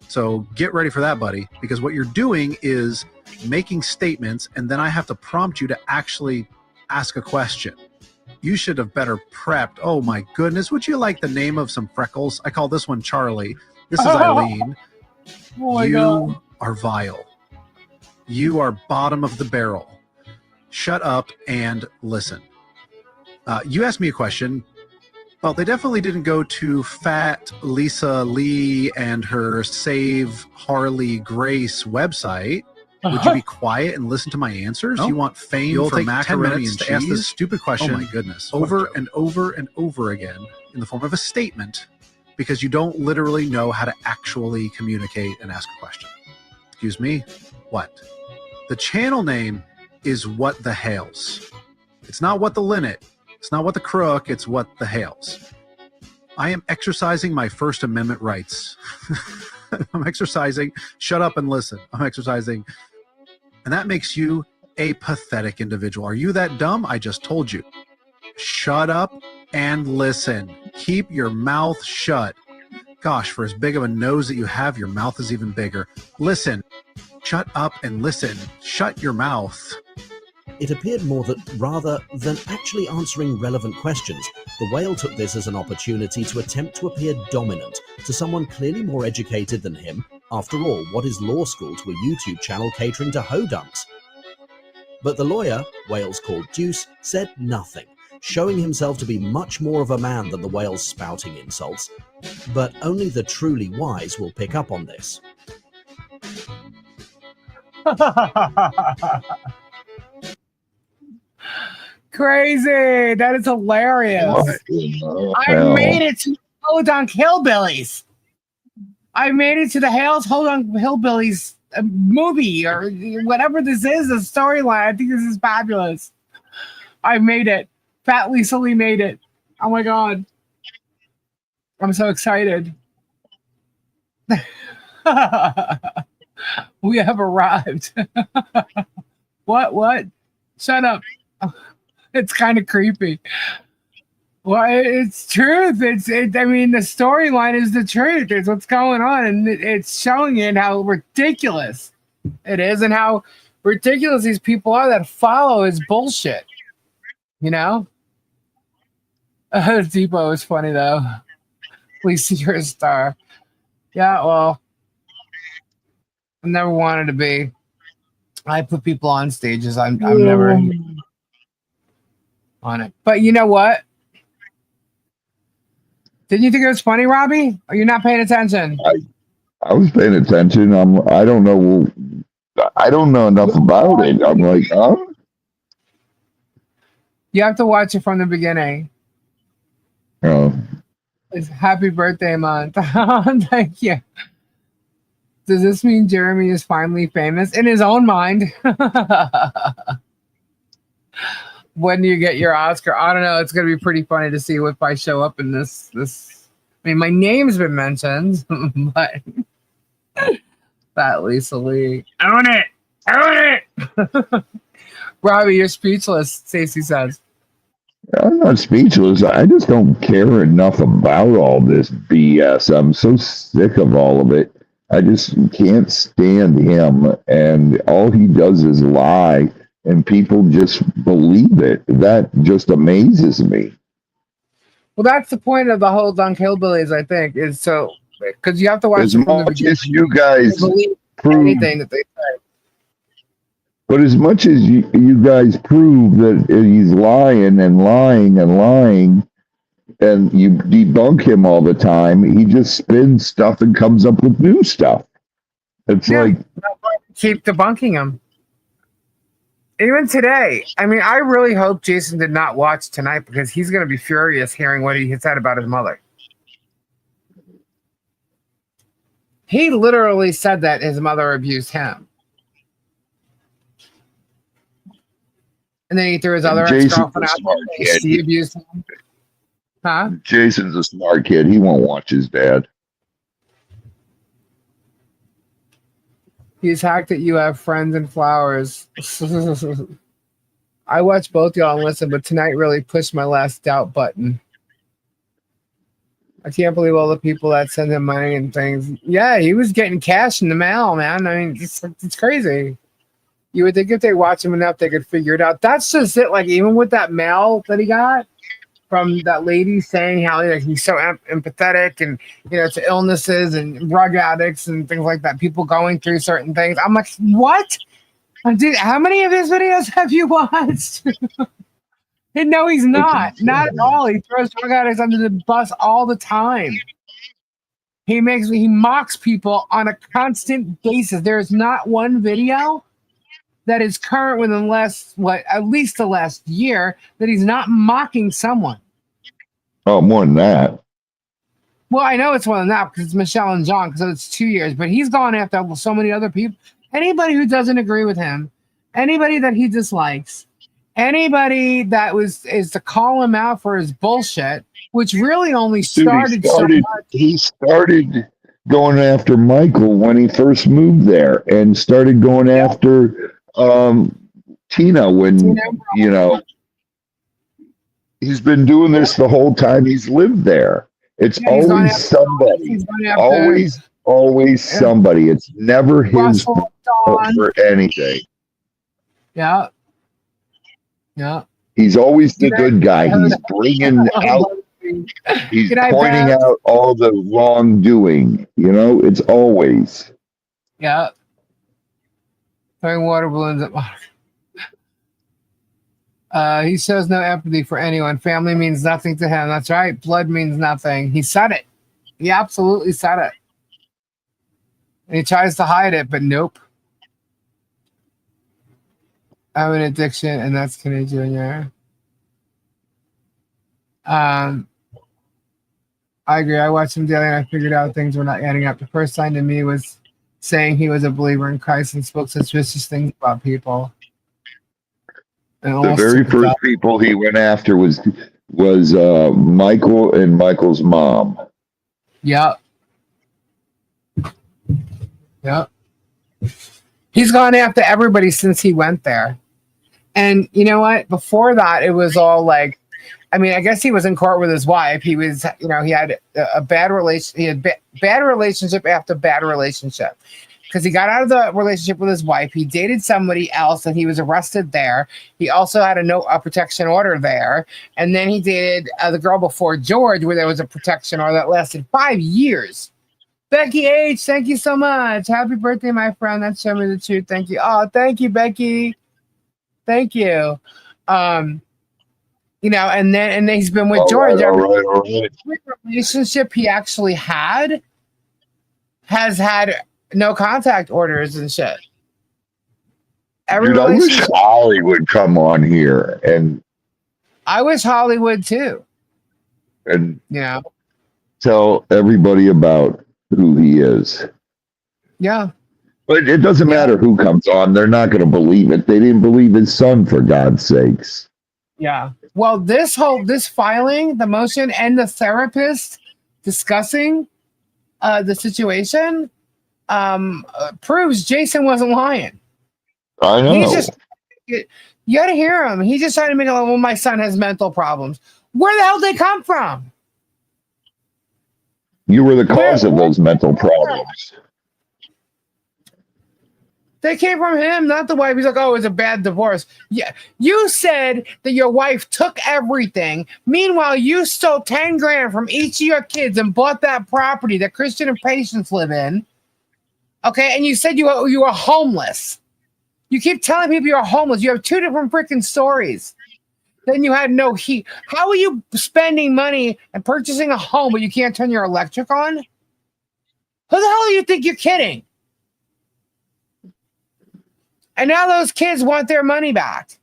So get ready for that, buddy, because what you're doing is making statements, and then I have to prompt you to actually ask a question. You should have better prepped. Oh, my goodness. Would you like the name of some freckles? I call this one Charlie. This is Eileen. Oh you God. are vile. You are bottom of the barrel. Shut up and listen. You asked me a question. Well, they definitely didn't go to Fat Lisa Lee and her Save Harley Grace website. Would you be quiet and listen to my answers? No. You want fame You'll for take macaroni 10 and minutes to cheese? ask this stupid question. Oh my goodness. What a Over joke. and over and over again in the form of a statement because you don't literally know how to actually communicate and ask a question. Excuse me? What? The channel name is What the Hales. It's not What the Linnet. It's not What the Crook. It's What the Hales. I am exercising my First Amendment rights. I'm exercising. Shut up and listen. I'm exercising. And that makes you a pathetic individual. Are you that dumb? I just told you. Shut up and listen. Keep your mouth shut. Gosh, for as big of a nose that you have, your mouth is even bigger. Listen. Shut up and listen. Shut your mouth. It appeared more that rather than actually answering relevant questions, the whale took this as an opportunity to attempt to appear dominant to someone clearly more educated than him. After all, what is law school to a YouTube channel catering to ho-dunks? But the lawyer, whales called Deuce, said nothing, showing himself to be much more of a man than the whales spouting insults. But only the truly wise will pick up on this. Crazy. That is hilarious. I made it to Hodunk Hillbillies. I made it to the Hales Hodunk Hillbillies movie or whatever this is, a storyline. I think this is fabulous. I made it. Fat Lisa Lee made it. Oh my God. I'm so excited. We have arrived. What? Shut up. It's kind of creepy. Well, it's truth. I mean, the storyline is the truth. It's what's going on, and it's showing it how ridiculous it is, and how ridiculous these people are that follow his bullshit. You know. Depot is funny though. At least you're a star. Yeah, well, I never wanted to be. I put people on stages. I'm never on it. But you know what? Didn't you think it was funny, Robbie? Or you're not paying attention? I was paying attention. I don't know enough about it. I'm like, huh? You have to watch it from the beginning. Oh. It's happy birthday month. Thank you. Does this mean Jeremy is finally famous in his own mind? When do you get your Oscar? I don't know. It's going to be pretty funny to see if I show up in this. I mean, my name's been mentioned, but Fat Lisa Lee. Own it. Robbie, you're speechless, Stacey says. I'm not speechless. I just don't care enough about all this BS. I'm so sick of all of it. I just can't stand him, and all he does is lie, and people just believe it. That just amazes me. Well, that's the point of the whole Dunk Hillbillies, I think, is so because you have to watch as it from the much beginning. as you guys prove anything that they say. But as much as you guys prove that he's lying and lying and lying, and you debunk him all the time, he just spins stuff and comes up with new stuff. It's like keep debunking him. Even today, I mean, I really hope Jason did not watch tonight because he's going to be furious hearing what he said about his mother. He literally said that his mother abused him. And then he threw his other ex-girlfriend out there. She abused him. Huh? Jason's a smart kid. He won't watch his dad. He's hacked at You Have Friends and Flowers. I watch both y'all and listen, but tonight really pushed my last doubt button. I can't believe all the people that send him money and things. Yeah, he was getting cash in the mail, man. I mean, it's crazy. You would think if they watch him enough, they could figure it out. That's just it. Like, even with that mail that he got from that lady saying how he's so empathetic and, to illnesses and drug addicts and things like that, people going through certain things. I'm like, what? Dude, how many of his videos have you watched? No, he's not. Not at all. He throws drug addicts under the bus all the time. He mocks people on a constant basis. There is not one video that is current within at least the last year that he's not mocking someone. Oh, more than that. Well, I know it's more than that because it's Michelle and John, because it's 2 years, but he's gone after so many other people. Anybody who doesn't agree with him, anybody that he dislikes, anybody that is to call him out for his bullshit, which really only started so much. He started going after Michael when he first moved there, and started going after Tina when he's been doing this the whole time he's lived there. It's always somebody. Always somebody. It's never his fault for anything. Yeah. Yeah. He's always the good guy. He's bringing out, he's pointing out all the wrongdoing. It's always. Yeah. Throwing water balloons at he shows no empathy for anyone. Family means nothing to him. That's right. Blood means nothing. He said it. He absolutely said it. And he tries to hide it, but nope. I have an addiction, and that's Kenny Jr. I agree. I watched him daily, and I figured out things were not adding up. The first sign to me was saying he was a believer in Christ and spoke such vicious things about people. The very first people he went after was Michael and Michael's mom. Yep. Yep. He's gone after everybody since he went there. And you know what? Before that, it was all like, I mean, I guess he was in court with his wife. He was, he had a bad relation. He had bad relationship after bad relationship. Because he got out of the relationship with his wife. He dated somebody else and he was arrested there. He also had a protection order there. And then he dated the girl before George, where there was a protection order that lasted 5 years. Becky H, thank you so much. Happy birthday, my friend. That's Show Me the Truth. Thank you. Oh, thank you, Becky. Thank you. And then he's been with George. All right. Every relationship he actually has had no contact orders and shit. Dude, I wish Holly would come on here, and I wish Holly would too. And tell everybody about who he is. Yeah. But it doesn't matter who comes on. They're not going to believe it. They didn't believe his son, for God's sakes. Yeah. Well, this filing, the motion, and the therapist discussing the situation proves Jason wasn't lying. I know. You got to hear him. He's just trying to make it like, well, my son has mental problems. Where the hell did they come from? You were the cause of those mental problems. They came from him, not the wife. He's like, oh, it was a bad divorce. Yeah, you said that your wife took everything. Meanwhile, you stole 10 grand from each of your kids and bought that property that Christian and Patience live in. Okay, and you said you were homeless. You keep telling people you're homeless. You have two different freaking stories. Then you had no heat. How are you spending money and purchasing a home, but you can't turn your electric on? Who the hell do you think you're kidding? And now those kids want their money back.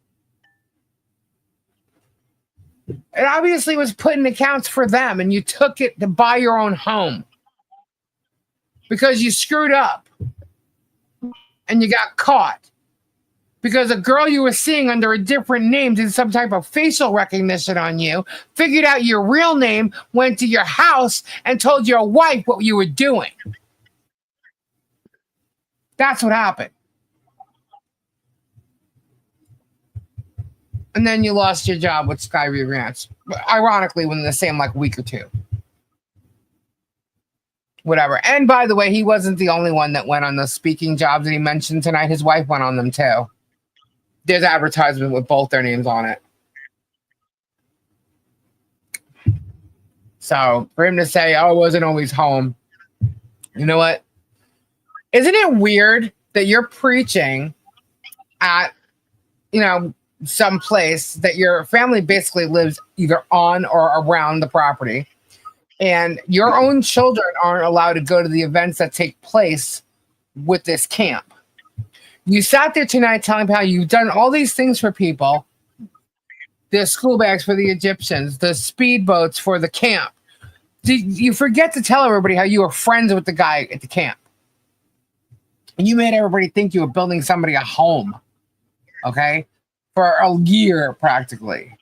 It obviously was put in accounts for them, and you took it to buy your own home because you screwed up and you got caught because a girl you were seeing under a different name did some type of facial recognition on you, figured out your real name, went to your house, and told your wife what you were doing. That's what happened. And then you lost your job with Skyview Ranch. Ironically, within the same week or two. Whatever. And by the way, he wasn't the only one that went on the speaking jobs that he mentioned tonight. His wife went on them too. There's advertisement with both their names on it. So for him to say, oh, I wasn't always home. You know what? Isn't it weird that you're preaching at, some place that your family basically lives either on or around the property, and your own children aren't allowed to go to the events that take place with this camp. You sat there tonight telling how you've done all these things for people. The school bags for the Egyptians, the speedboats for the camp. You forget to tell everybody how you were friends with the guy at the camp. And you made everybody think you were building somebody a home. Okay? For a year, practically.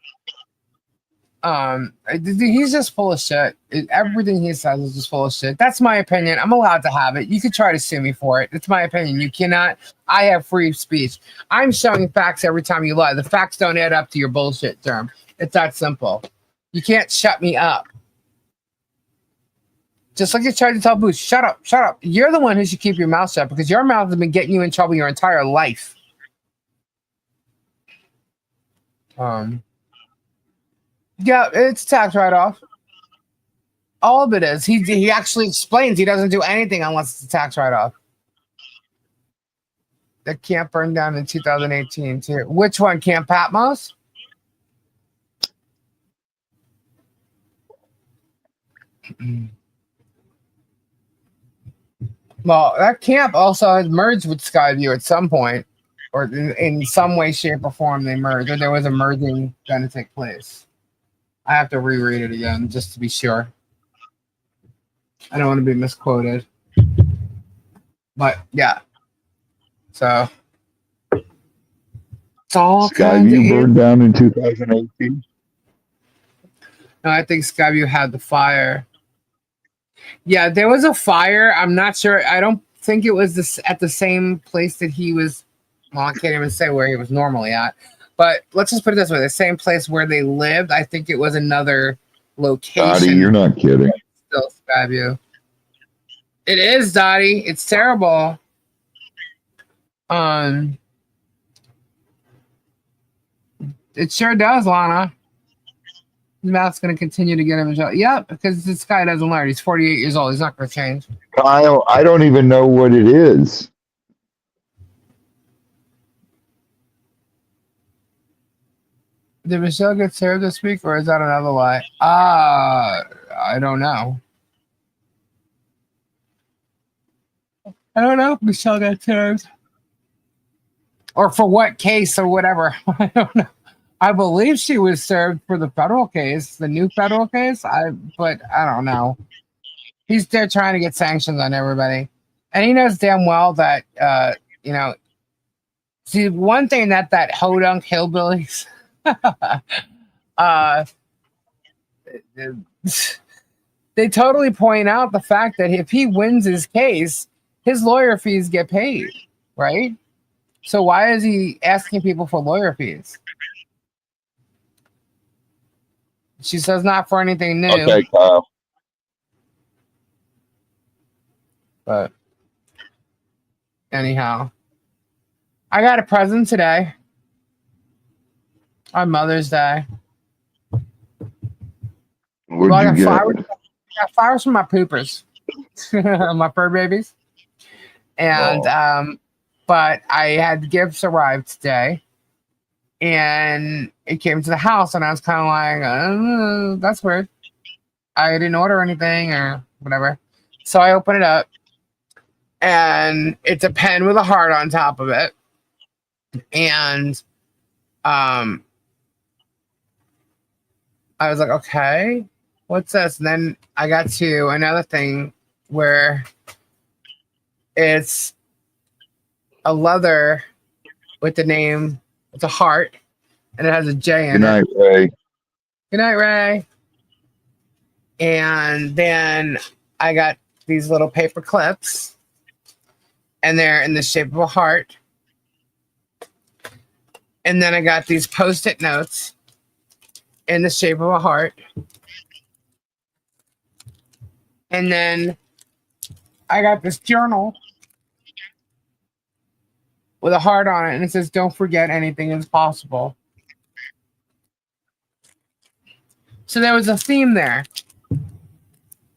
He's just full of shit. Everything he says is just full of shit. That's my opinion. I'm allowed to have it. You could try to sue me for it. It's my opinion. You cannot. I have free speech. I'm showing facts every time you lie. The facts don't add up to your bullshit term. It's that simple. You can't shut me up. Just like you tried to tell Booth, shut up, shut up. You're the one who should keep your mouth shut because your mouth has been getting you in trouble your entire life. Yeah, it's tax write-off. All of it is. He actually explains he doesn't do anything unless it's a tax write-off. The camp burned down in 2018 too. Which one, Camp Patmos? Well, that camp also has merged with Skyview at some point, or in some way, shape, or form they merged, or there was a merging going to take place. I have to reread it again just to be sure. I don't want to be misquoted. But yeah. So it's all Skyview burned down in 2018. No, I think Skyview had the fire. Yeah, there was a fire. I'm not sure. I don't think it was this at the same place that he was. Well, I can't even say where he was normally at. But let's just put it this way: the same place where they lived. I think it was another location. Dottie, you're not kidding. Still Skyview. It is, Dottie. It's terrible. It sure does, Lana. His mouth's going to continue to get him in trouble. Yep, because this guy doesn't learn. He's 48 years old. He's not going to change. Kyle, I don't even know what it is. Did Michelle get served this week, or is that another lie? I don't know. I don't know if Michelle got served. Or for what case or whatever. I don't know. I believe she was served for the federal case, the new federal case. But I don't know. He's there trying to get sanctions on everybody. And he knows damn well that, see, one thing that hodunk hillbillies, they totally point out the fact that if he wins his case, his lawyer fees get paid, right? So why is he asking people for lawyer fees? She says not for anything new. Okay, Kyle. But anyhow, I got a present today on Mother's Day. What did you get? I got flowers from my poopers, my fur babies. And but I had gifts arrive today, and it came to the house, and I was kind of like, that's weird. I didn't order anything or whatever. So I open it up, and it's a pen with a heart on top of it. And I was like, okay, what's this? And then I got to another thing where it's a leather with the name, it's a heart, and it has a J in Good night, it. Ray. Good night, Ray. And then I got these little paper clips, and they're in the shape of a heart. And then I got these Post-it notes in the shape of a heart. And then I got this journal with a heart on it, and it says, don't forget, anything is possible. So there was a theme there.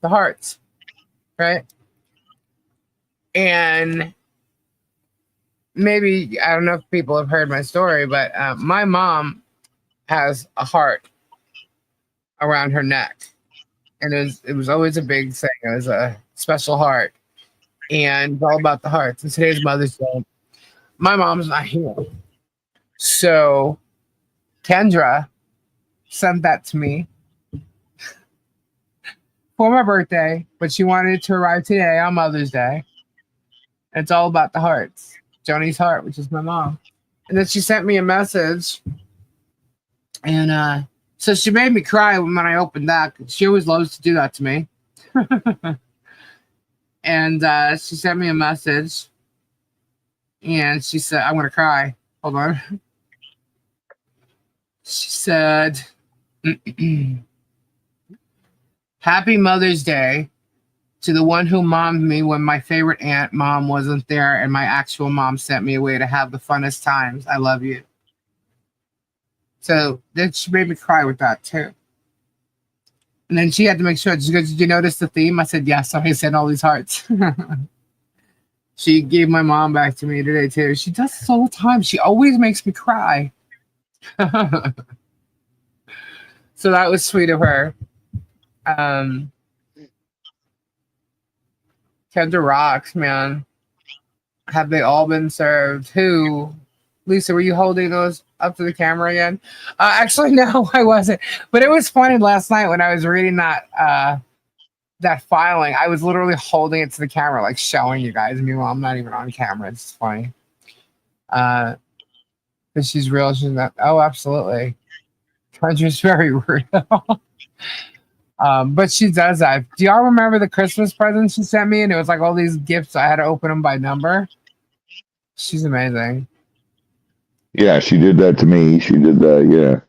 The hearts, right? And maybe I don't know if people have heard my story, but my mom has a heart around her neck, and it was always a big thing. It was a special heart, and it's all about the hearts. And today's Mother's Day. My mom's not here, so Kendra sent that to me for my birthday, but she wanted it to arrive today on Mother's Day. It's all about the hearts. Joni's heart, which is my mom. And then she sent me a message. And so she made me cry when I opened that. She always loves to do that to me. And she sent me a message. And she said, I'm going to cry. Hold on. She said, Happy Mother's Day to the one who mommed me when my favorite aunt mom wasn't there and my actual mom sent me away to have the funnest times. I love you. So then she made me cry with that too. And then she had to make sure. She goes, did you notice the theme? I said, yes. Somebody sent all these hearts. She gave my mom back to me today too. She does this all the time. She always makes me cry. So that was sweet of her. Kendra rocks, man. Have they all been served? Who? Lisa, were you holding those up to the camera again? Actually, no, I wasn't. But it was funny last night when I was reading that that filing. I was literally holding it to the camera, like showing you guys. Meanwhile, I'm not even on camera. It's funny. Because she's real. She's not. Oh, absolutely. Kendra's very rude. But she does that. Do y'all remember the Christmas presents she sent me? And it was like all these gifts. I had to open them by number. She's amazing. Yeah, she did that to me. She did that,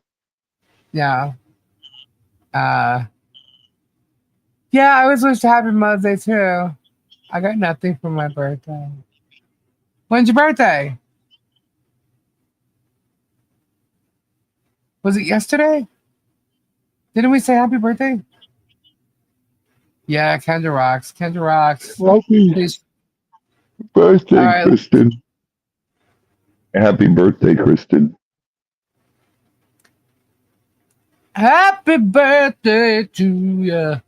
Yeah. Yeah, I always wish Happy Mother's Day too. I got nothing for my birthday. When's your birthday? Was it yesterday? Didn't we say happy birthday? Yeah, Kendra rocks. Kendra rocks. Happy Please. birthday, All right. Kristen. Happy birthday, Kristen. Happy birthday to you.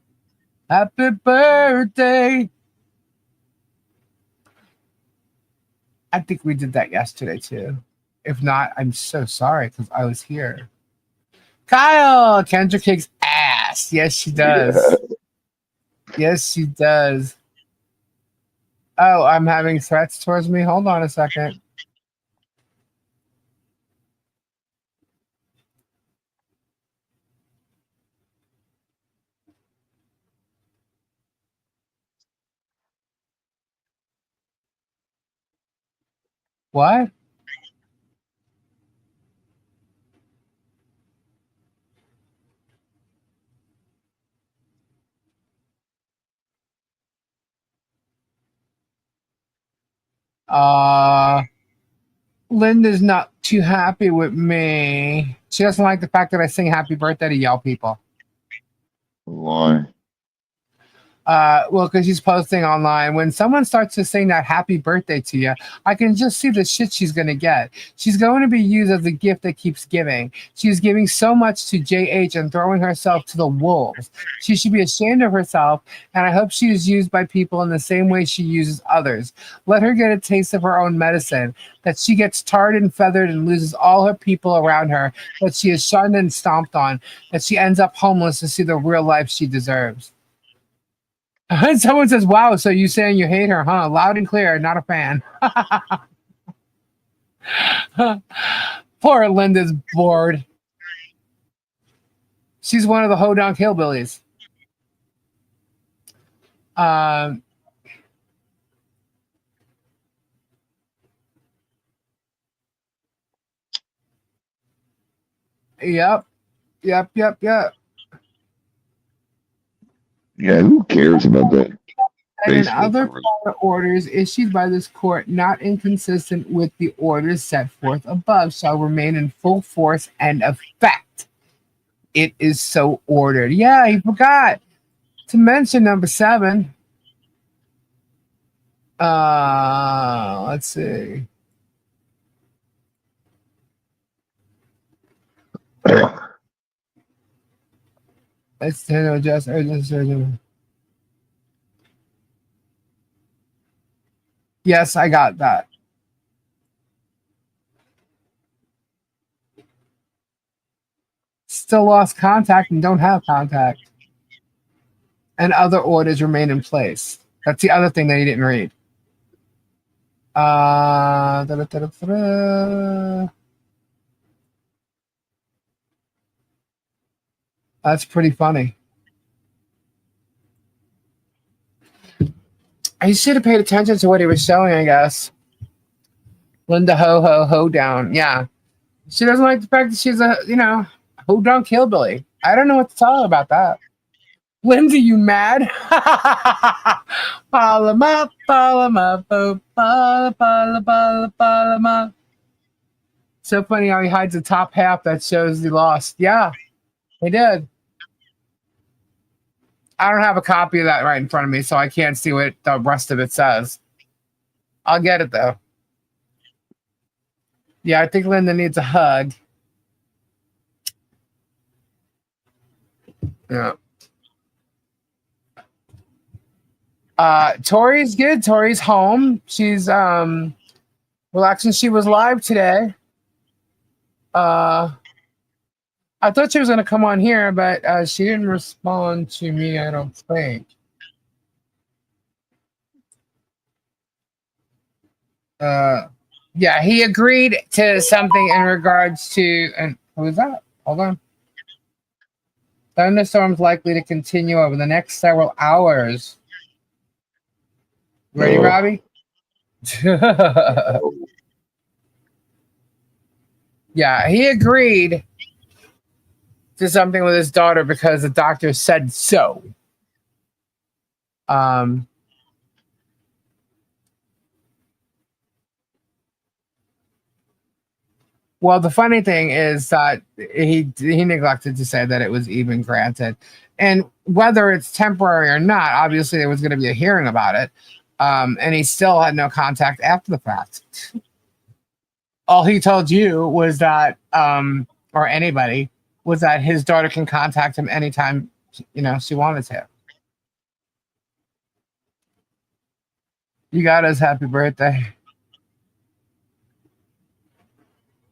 Happy birthday. I think we did that yesterday too. If not, I'm so sorry because I was here. Kyle, Kendra kicks ass. Yes, she does. Yeah. Yes, she does. Oh, I'm having threats towards me. Hold on a second. What? Linda's not too happy with me. She doesn't like the fact that I sing happy birthday to y'all people. Why? Well, because she's posting online. When someone starts to sing that happy birthday to you, I can just see the shit she's going to get. She's going to be used as the gift that keeps giving. She's giving so much to JH and throwing herself to the wolves. She should be ashamed of herself, and I hope she is used by people in the same way she uses others. Let her get a taste of her own medicine, that she gets tarred and feathered and loses all her people around her, that she is shunned and stomped on, that she ends up homeless to see the real life she deserves. Someone says, wow, so you saying you hate her, huh? Loud and clear, not a fan. Poor Linda's bored. She's one of the Hodonk hillbillies. Yep. Yeah, who cares about that? And in Facebook other court. court orders issued by this court not inconsistent with the orders set forth above shall remain in full force and effect. It is so ordered. Yeah, he forgot to mention number 7. Let's see. It's to adjust urgent surgery. Yes, I got that. Still lost contact and don't have contact. And other orders remain in place. That's the other thing that he didn't read. That's pretty funny. I should have paid attention to what he was showing, I guess. Linda ho down. Yeah. She doesn't like the fact that she's a, ho down hillbilly. I don't know what to tell her about that. Linda, you mad? Follow him up, follow him up, follow him up. So funny how he hides the top half that shows he lost. Yeah, he did. I don't have a copy of that right in front of me, so I can't see what the rest of it says. I'll get it, though. Yeah, I think Linda needs a hug. Yeah. Tori's good. Tori's home. She's relaxing. She was live today. I thought she was going to come on here, but she didn't respond to me, I don't think. Yeah, he agreed to something in regards to, and who is that? Hold on. Thunderstorms likely to continue over the next several hours. Ready, Robbie? Yeah, he agreed to something with his daughter because the doctor said so. Well, the funny thing is that he neglected to say that it was even granted. And whether it's temporary or not, obviously there was going to be a hearing about it. And he still had no contact after the fact. All he told you was that, or anybody, was that his daughter can contact him anytime, she wanted to. You got us happy birthday.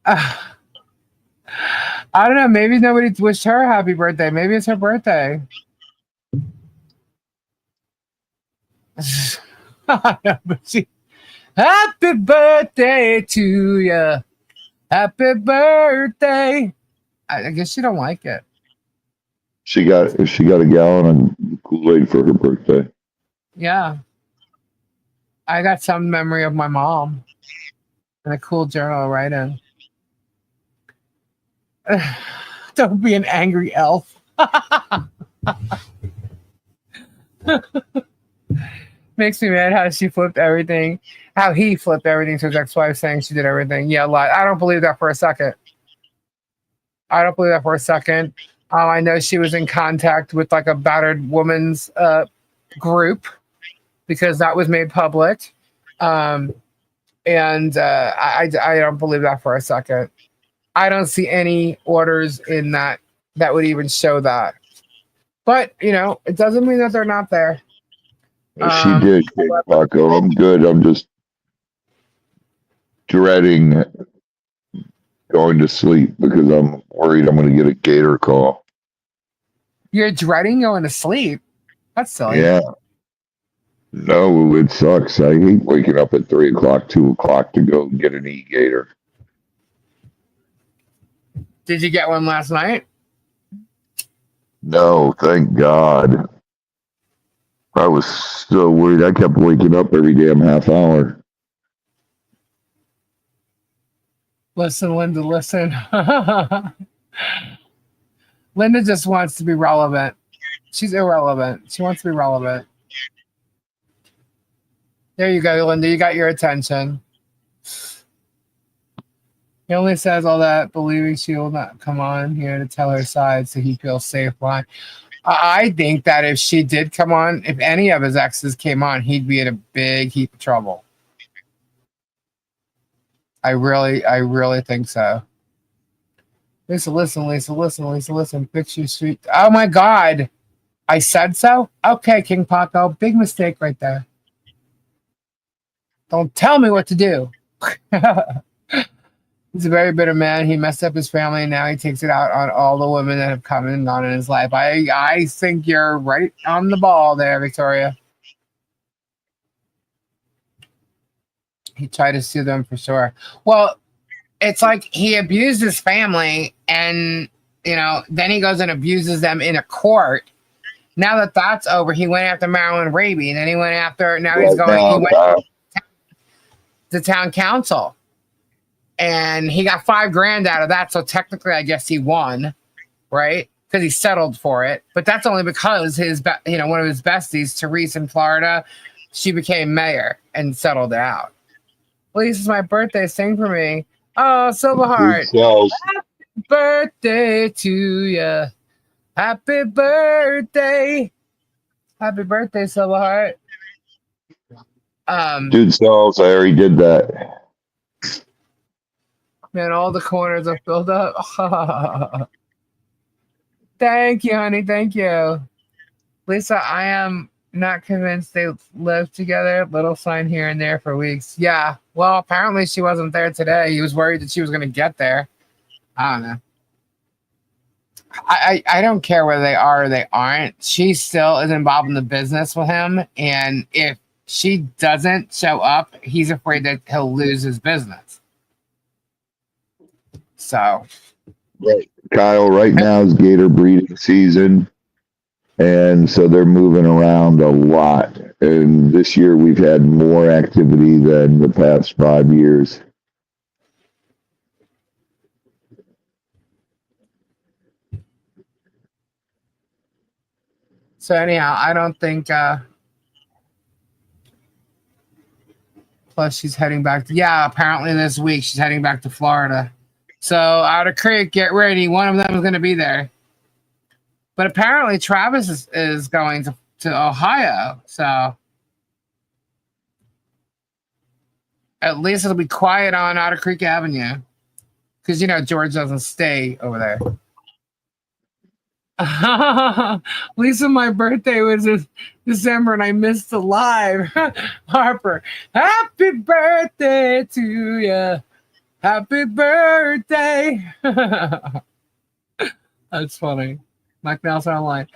I don't know. Maybe nobody wished her happy birthday. Maybe it's her birthday. But happy birthday to you. Happy birthday. I guess she don't like it. She got a gallon of Kool-Aid for her birthday. Yeah. I got some memory of my mom and a cool journal to write in. Don't be an angry elf. Makes me mad how she flipped everything. How he flipped everything to his ex-wife saying she did everything. Yeah, I don't believe that for a second. I know she was in contact with like a battered woman's group because that was made public. I don't believe that for a second. I don't see any orders in that would even show that. But, it doesn't mean that they're not there. She did, Paco. I'm good. I'm just dreading going to sleep because I'm worried I'm going to get a gator call. You're dreading going to sleep? That's silly. Yeah. No, it sucks. I hate waking up at 3 o'clock, 2 o'clock to go get an e-gator. Did you get one last night? No, thank God. I was so worried. I kept waking up every damn half hour. Listen, Linda, listen. Linda just wants to be relevant. She's irrelevant. She wants to be relevant. There you go, Linda. You got your attention. He only says all that, believing she will not come on here to tell her side so he feels safe. Line. I think that if she did come on, if any of his exes came on, he'd be in a big heap of trouble. I really think so. Listen. Picture street. Oh my God. I said so? Okay, King Paco. Big mistake right there. Don't tell me what to do. He's a very bitter man. He messed up his family, and now he takes it out on all the women that have come and gone in his life. I think you're right on the ball there, Victoria. He tried to sue them for sure. Well, it's like he abused his family, and then he goes and abuses them in a court. Now that that's over, he went after Marilyn Raby. Then he went after. Now he's going. He went to town council. And he got $5,000 out of that, so technically, I guess he won, right? Because he settled for it. But that's only because one of his besties, Therese in Florida, she became mayor and settled out. Please, it's my birthday. Sing for me. Oh, Silverheart. Happy birthday to you. Happy birthday. Happy birthday, Silverheart. Dude Sells, I already did that. Man, all the corners are filled up. Thank you, honey. Thank you. Lisa, I am not convinced they lived together. Little sign here and there for weeks. Yeah. Well, apparently she wasn't there today. He was worried that she was going to get there. I don't know. I don't care whether they are or they aren't. She still is involved in the business with him. And if she doesn't show up, he's afraid that he'll lose his business. So, right, Kyle, right now is gator breeding season, and so they're moving around a lot. And this year we've had more activity than the past 5 years. So anyhow, I don't think. Plus, she's heading back to. Yeah, apparently this week she's heading back to Florida. So Otter Creek, get ready. One of them is going to be there. But apparently Travis is going to Ohio. So at least it'll be quiet on Otter Creek Avenue. Because, George doesn't stay over there. Lisa, my birthday was in December and I missed the live. Harper, happy birthday to you. Happy birthday. That's funny. Mike Nelson online.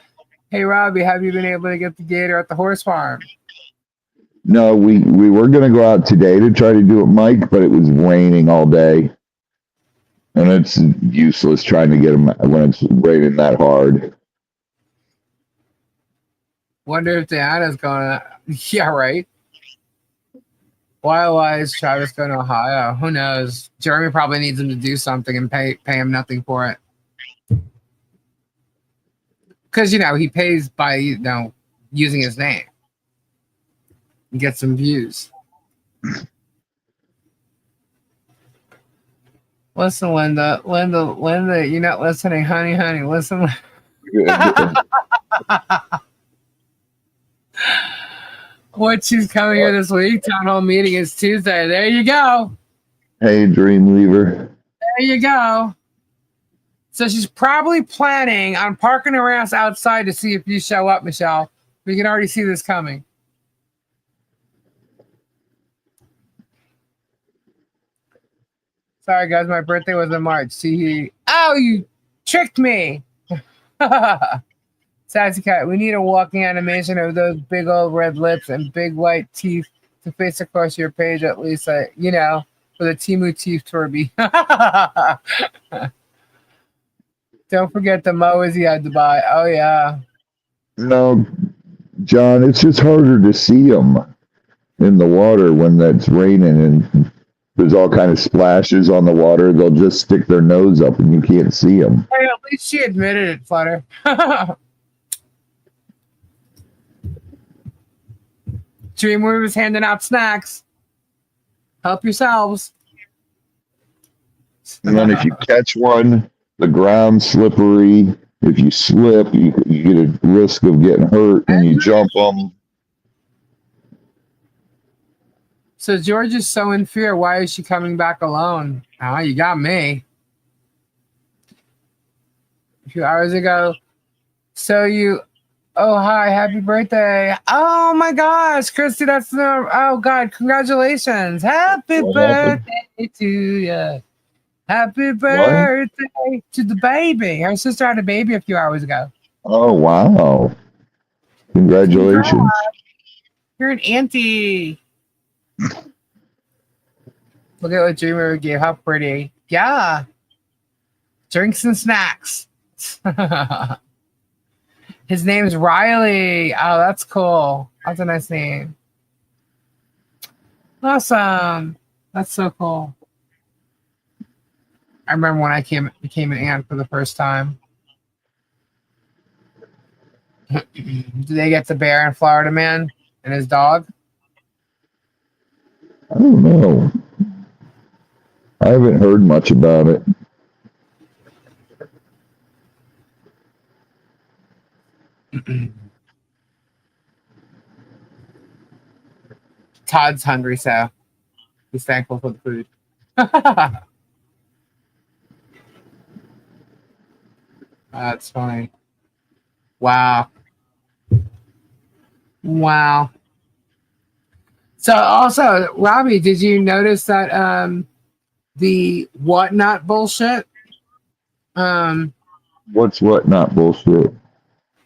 Hey, Robbie, have you been able to get the gator at the horse farm? No, we were going to go out today to try to do it, Mike, but it was raining all day. And it's useless trying to get them when it's raining that hard. Wonder if Diana's going to... Yeah, right. Why is Travis going to Ohio? Who knows? Jeremy probably needs him to do something and pay him nothing for it. Because, he pays by, using his name. And get some views. Listen, Linda, you're not listening. Honey, listen. What she's coming here this week? Town hall meeting is Tuesday. There you go. Hey, Dreamweaver. There you go. So she's probably planning on parking her ass outside to see if you show up, Michelle. We can already see this coming. Sorry, guys. My birthday was in March. See, you tricked me. Sassy Cat, we need a walking animation of those big old red lips and big white teeth to face across your page, at least, for the Temu teeth Torby. Don't forget the mowers he had to buy. Oh, yeah. No, John, it's just harder to see them in the water when it's raining and there's all kind of splashes on the water. They'll just stick their nose up and you can't see them. Hey, at least she admitted it, Flutter. Dreamweaver's handing out snacks. Help yourselves. And then if you catch one, the ground's slippery. If you slip, you get a risk of getting hurt when you jump them. So George is so in fear. Why is she coming back alone? Oh, you got me. a few hours ago. So you, oh, hi, happy birthday. Oh my gosh, Christy, that's the, oh God, congratulations. Happy What happened? birthday to you. Happy birthday to the baby. Her sister had a baby a few hours ago. Oh, wow. Congratulations. Congrats. You're an auntie. Look at what Dreamer gave. How pretty. Yeah. Drinks and snacks. His name's Riley. Oh, that's cool. That's a nice name. Awesome. That's so cool. I remember when I became an aunt for the first time. Did they get the bear in Florida Man and his dog? I don't know. I haven't heard much about it. Todd's hungry, so he's thankful for the food. That's funny. Wow. Wow. So also, Robbie, did you notice that the whatnot bullshit? What's whatnot bullshit?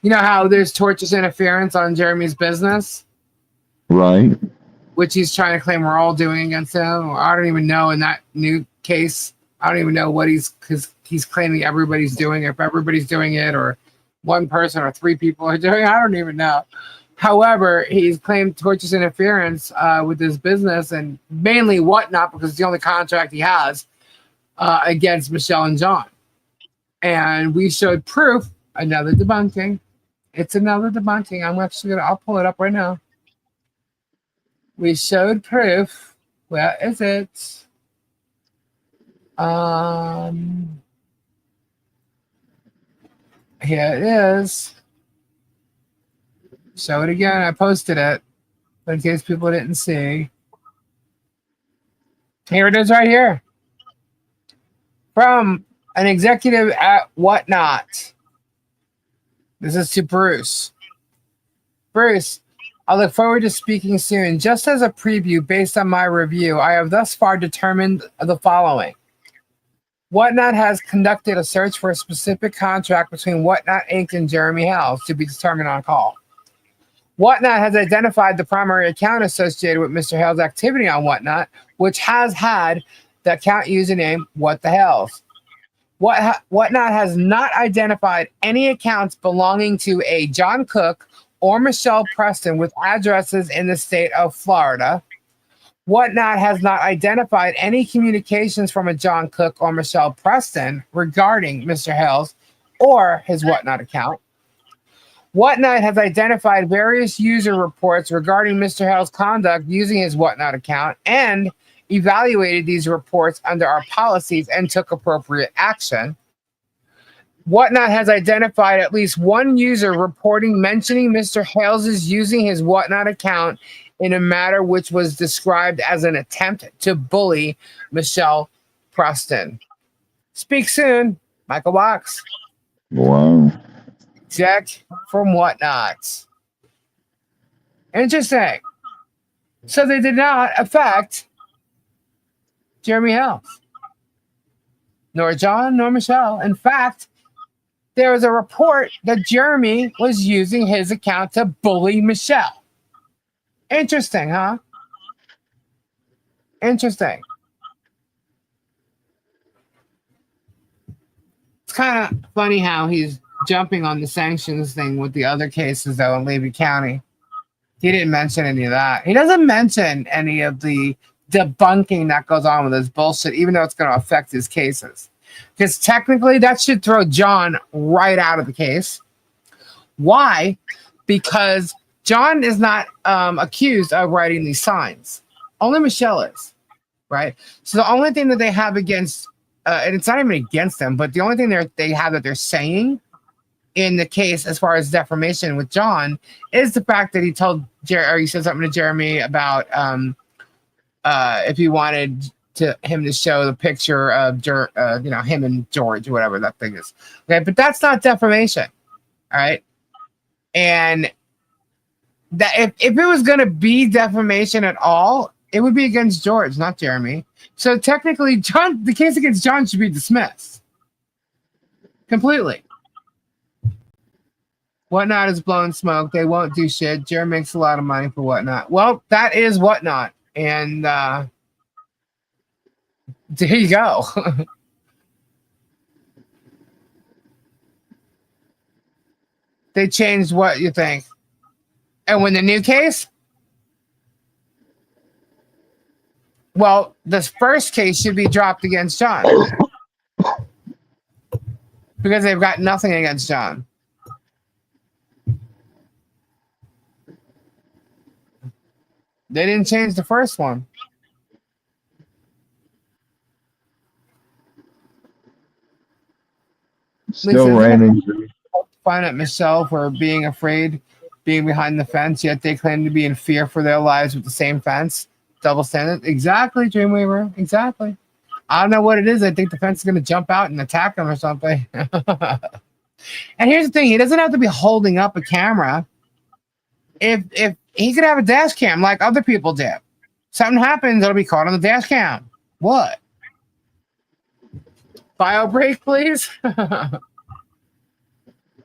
You know how there's tortious interference on Jeremy's business? Right. Which he's trying to claim we're all doing against him. I don't even know in that new case. I don't even know what he's claiming everybody's doing. If everybody's doing it or one person or three people are doing it, I don't even know. However, he's claimed tortious interference with his business and mainly whatnot because it's the only contract he has against Michelle and John. And we showed proof, another debunking. It's another debunking. I'll pull it up right now. We showed proof. Where is it? Here it is. Show it again. I posted it, but in case people didn't see. Here it is right here. From an executive at Whatnot. This is to Bruce. Bruce, I look forward to speaking soon. Just as a preview based on my review, I have thus far determined the following. Whatnot has conducted a search for a specific contract between Whatnot Inc. and Jeremy Hales to be determined on call. Whatnot has identified the primary account associated with Mr. Hales' activity on Whatnot, which has had the account username What the Hells. Whatnot has not identified any accounts belonging to a John Cook or Michelle Preston with addresses in the state of Florida. Whatnot has not identified any communications from a John Cook or Michelle Preston regarding Mr. Hales or his Whatnot account. Whatnot has identified various user reports regarding Mr. Hale's conduct using his Whatnot account and evaluated these reports under our policies and took appropriate action. Whatnot has identified at least one user reporting mentioning Mr. Hales is using his Whatnot account in a matter which was described as an attempt to bully Michelle Preston. Speak soon, Michael Box. Wow. Jack from Whatnot. Interesting. So they did not affect Jeremy Hales, nor John, nor Michelle. In fact, there was a report that Jeremy was using his account to bully Michelle. Interesting, huh? Interesting. It's kind of funny how he's jumping on the sanctions thing with the other cases, though, in Levy County. He didn't mention any of that. He doesn't mention any of the debunking that goes on with his bullshit, even though it's going to affect his cases. Because technically, that should throw John right out of the case. Why? Because John is not accused of writing these signs. Only Michelle is, right? So the only thing that they have against, and it's not even against them, but the only thing they have that they're saying in the case as far as defamation with John is the fact that he told he said something to Jeremy about if he wanted to him to show the picture of him and George, whatever that thing is. Okay, but that's not defamation. All right. And that if it was going to be defamation at all, it would be against George, not Jeremy. So technically, the case against John should be dismissed completely. Whatnot is blowing smoke. They won't do shit. Jeremy makes a lot of money for Whatnot. Well, that is Whatnot. And there you go. They changed what you think. And when the new case? Well, this first case should be dropped against John. Because they've got nothing against John. They didn't change the first one. Still raining. Find out Michelle for being afraid, being behind the fence, yet they claim to be in fear for their lives with the same fence. Double standard. Exactly, Dreamweaver. Exactly. I don't know what it is. I think the fence is going to jump out and attack him or something. And here's the thing. He doesn't have to be holding up a camera. If he could have a dash cam like other people do. Something happens, it'll be caught on the dash cam. What? Bio break, please.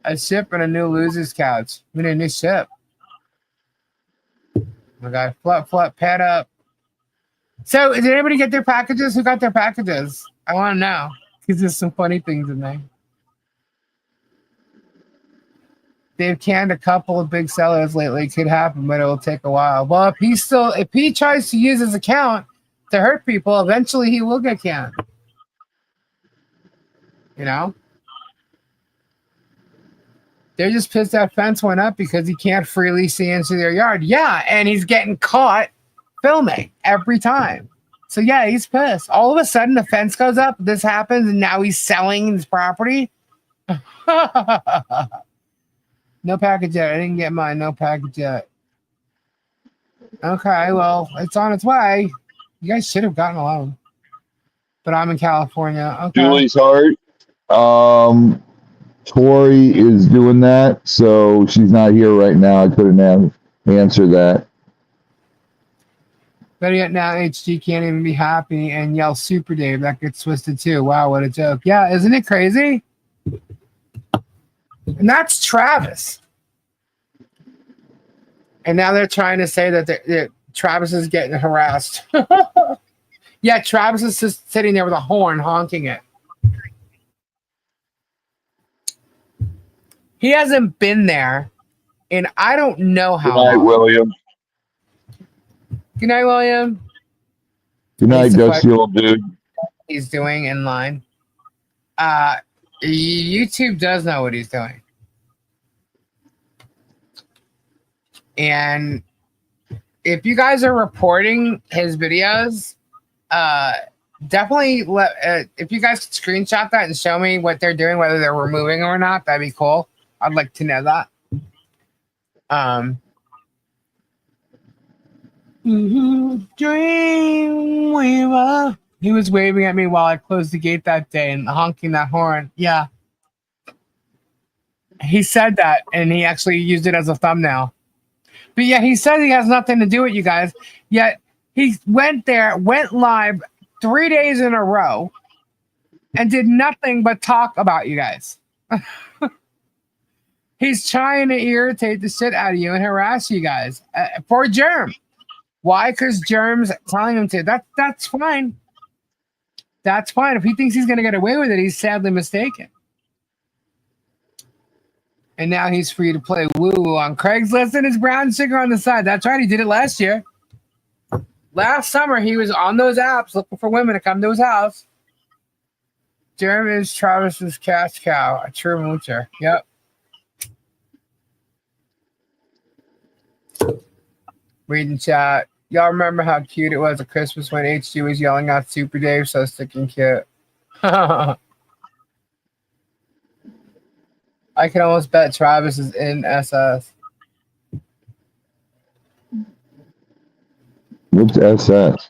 A ship and a new loser's couch. We need a new ship. My God, flip, pad up. So, did anybody get their packages? Who got their packages? I want to know because there's some funny things in there. They've canned a couple of big sellers lately. Could happen, but it will take a while. Well, if he tries to use his account to hurt people, eventually he will get canned. You know? They're just pissed that fence went up because he can't freely see into their yard. Yeah, and he's getting caught filming every time. So yeah, he's pissed. All of a sudden the fence goes up, this happens, and now he's selling his property. No package yet. I didn't get mine. No package yet. Okay, well, it's on its way. You guys should have gotten a loan. But I'm in California. Okay. Julie's heart. Tori is doing that, so she's not here right now. I couldn't answer that. Better yet, now HG can't even be happy and yell Super Dave. That gets twisted too. Wow, what a joke. Yeah, isn't it crazy? And that's Travis. And now they're trying to say that Travis is getting harassed. Yeah, Travis is just sitting there with a horn honking it. He hasn't been there, and I don't know how long. Good night, William. Good night, William. Good night, Dusty old dude. He's doing in line. YouTube does know what he's doing. And if you guys are reporting his videos, definitely if you guys could screenshot that and show me what they're doing, whether they're removing or not, that'd be cool. I'd like to know that. Dreamweaver. He was waving at me while I closed the gate that day and honking that horn. Yeah. He said that, and he actually used it as a thumbnail. But yeah, he said he has nothing to do with you guys. Yet he went live 3 days in a row and did nothing but talk about you guys. He's trying to irritate the shit out of you and harass you guys for Germ. Why? Because Germ's telling him to. That's fine. That's fine. If he thinks he's going to get away with it, he's sadly mistaken. And now he's free to play woo-woo on Craigslist and his brown sugar on the side. That's right. He did it last year. Last summer, he was on those apps looking for women to come to his house. Jeremy is Travis's cash cow, a true moocher. Yep. Reading chat. Y'all remember how cute it was at Christmas when HG was yelling out Super Dave? So sick and cute. I can almost bet Travis is in SS. What's SS?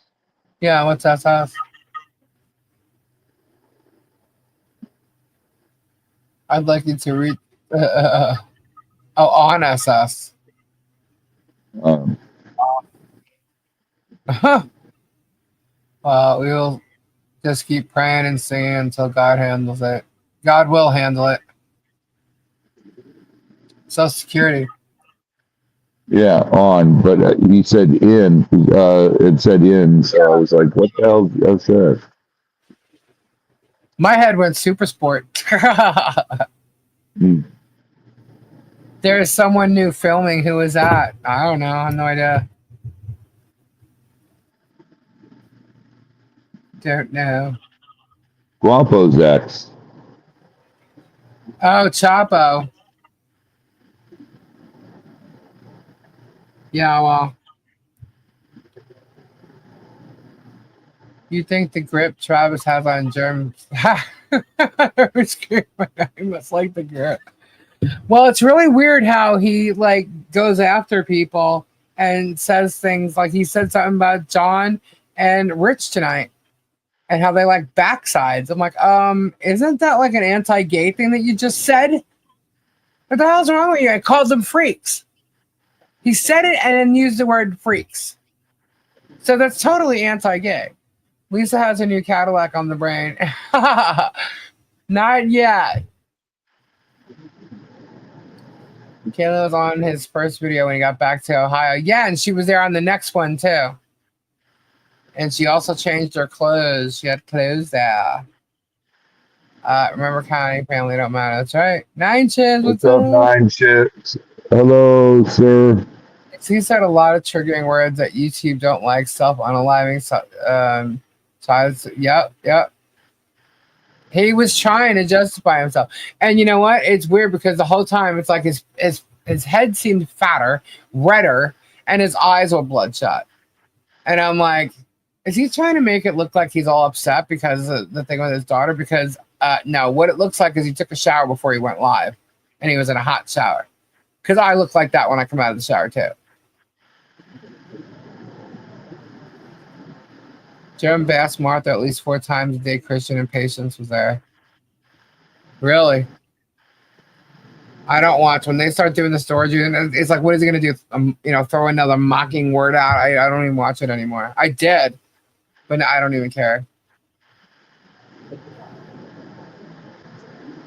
Yeah, what's SS? I'd like you to read. On SS. Um, Well, we'll just keep praying and singing until God handles it. God will handle it. Social Security. yeah, on, but he said in. It said in, so I was like, "What the hell is that?" My head went super sport. Hmm. There is someone new filming. Who is that? I don't know. I have no idea. Don't know. Guapo's ex. Oh, Chapo. Yeah, well. You think the grip Travis has on germs? I must like the grip. Well, it's really weird how he like goes after people and says things like he said something about John and Rich tonight and how they like backsides. I'm like, isn't that like an anti-gay thing that you just said? What the hell's wrong with you? I called them freaks. He said it and then used the word freaks. So that's totally anti-gay. Lisa has a new Cadillac on the brain. Not yet. Kayla was on his first video when he got back to Ohio. Yeah, and she was there on the next one too. And she also changed her clothes. She had clothes there. Remember, Connie, family don't matter. That's right. Nine Chips. What's up, Nine Chips? Hello, sir. He said a lot of triggering words that YouTube don't like. Self-unaliving. Yep. He was trying to justify himself. And you know what? It's weird because the whole time it's like his head seemed fatter, redder, and his eyes were bloodshot. And I'm like, is he trying to make it look like he's all upset because of the thing with his daughter? Because no, what it looks like is he took a shower before he went live and he was in a hot shower. Because I look like that when I come out of the shower too. Jeremy Bass Martha at least 4 times a day. Christian and Patience was there. Really? I don't watch when they start doing the storage unit. It's like, what is he gonna do? Throw another mocking word out? I don't even watch it anymore. I did, but I don't even care.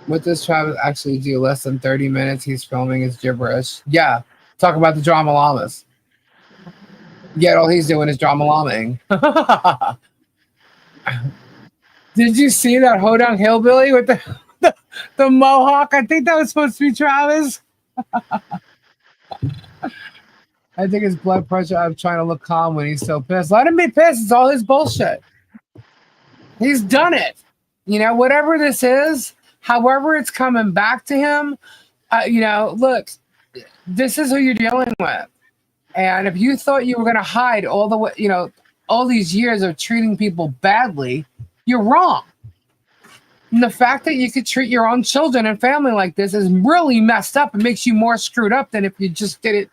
What does Travis actually do? Less than 30 minutes. He's filming his gibberish. Yeah, talk about the drama llamas. Yet all he's doing is drama llamaing. Did you see that Hodong hillbilly with the mohawk? I think that was supposed to be Travis. I think his blood pressure. I'm trying to look calm when he's so pissed. Let him be pissed. It's all his bullshit. He's done it. Whatever this is, however it's coming back to him, look, this is who you're dealing with. And if you thought you were going to hide all the way, all these years of treating people badly, you're wrong. And the fact that you could treat your own children and family like this is really messed up. It makes you more screwed up than if you just did it.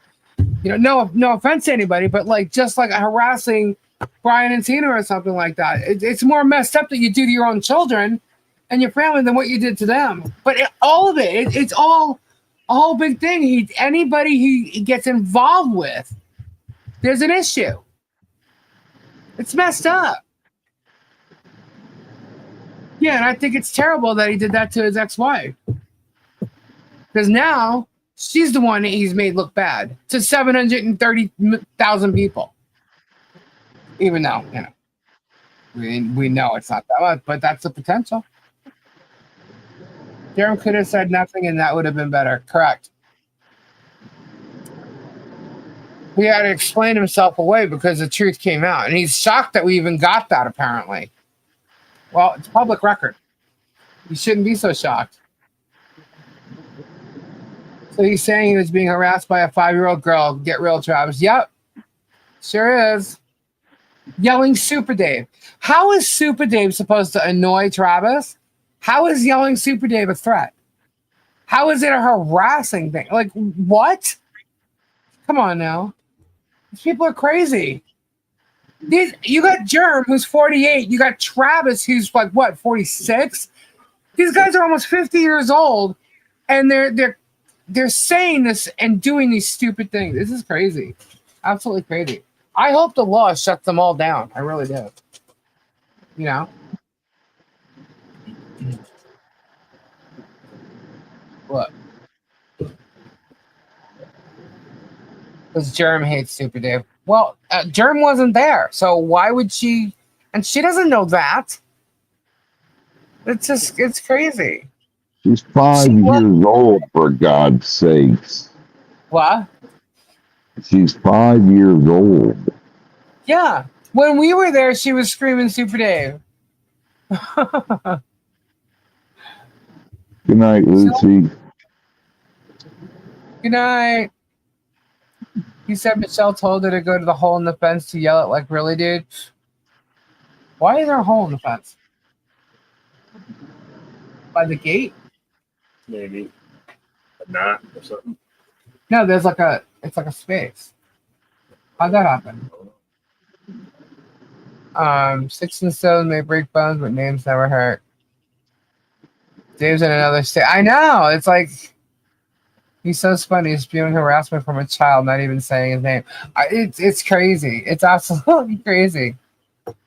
No offense to anybody, but just like harassing Brian and Tina or something like that. It's more messed up that you do to your own children and your family than what you did to them. But all of it, it's all a whole big thing. Anybody he gets involved with, there's an issue. It's messed up. Yeah, and I think it's terrible that he did that to his ex-wife. Because now she's the one that he's made look bad to 730,000 people. Even though, we know it's not that much, but that's the potential. Jeremy could have said nothing and that would have been better. Correct. He had to explain himself away because the truth came out. And he's shocked that we even got that, apparently. Well, it's public record. You shouldn't be so shocked. So he's saying he was being harassed by a 5-year-old girl. Get real, Travis. Yep. Sure is. Yelling Super Dave. How is Super Dave supposed to annoy Travis? How is yelling Super Dave a threat? How is it a harassing thing? Like, what? Come on now. These people are crazy. You got Germ, who's 48. You got Travis, who's 46? These guys are almost 50 years old, and they're saying this and doing these stupid things. This is crazy, absolutely crazy. I hope the law shuts them all down. I really do. You know. What? Because Germ hates Super Dave. Well, Germ wasn't there, so why would she? And she doesn't know that. It's crazy. She's 5 years old, for God's sakes. What? She's 5 years old. Yeah. When we were there, she was screaming Super Dave. Good night, Lucy. Good night. He said Michelle told her to go to the hole in the fence to yell it like, really, dude? Why is there a hole in the fence? By the gate? Maybe. A knot or something. No, there's like it's like a space. How'd that happen? 6 and stones may break bones, but names never hurt. Dave's in another state. I know. It's like he's so funny. He's spewing harassment from a child, not even saying his name. It's crazy. It's absolutely crazy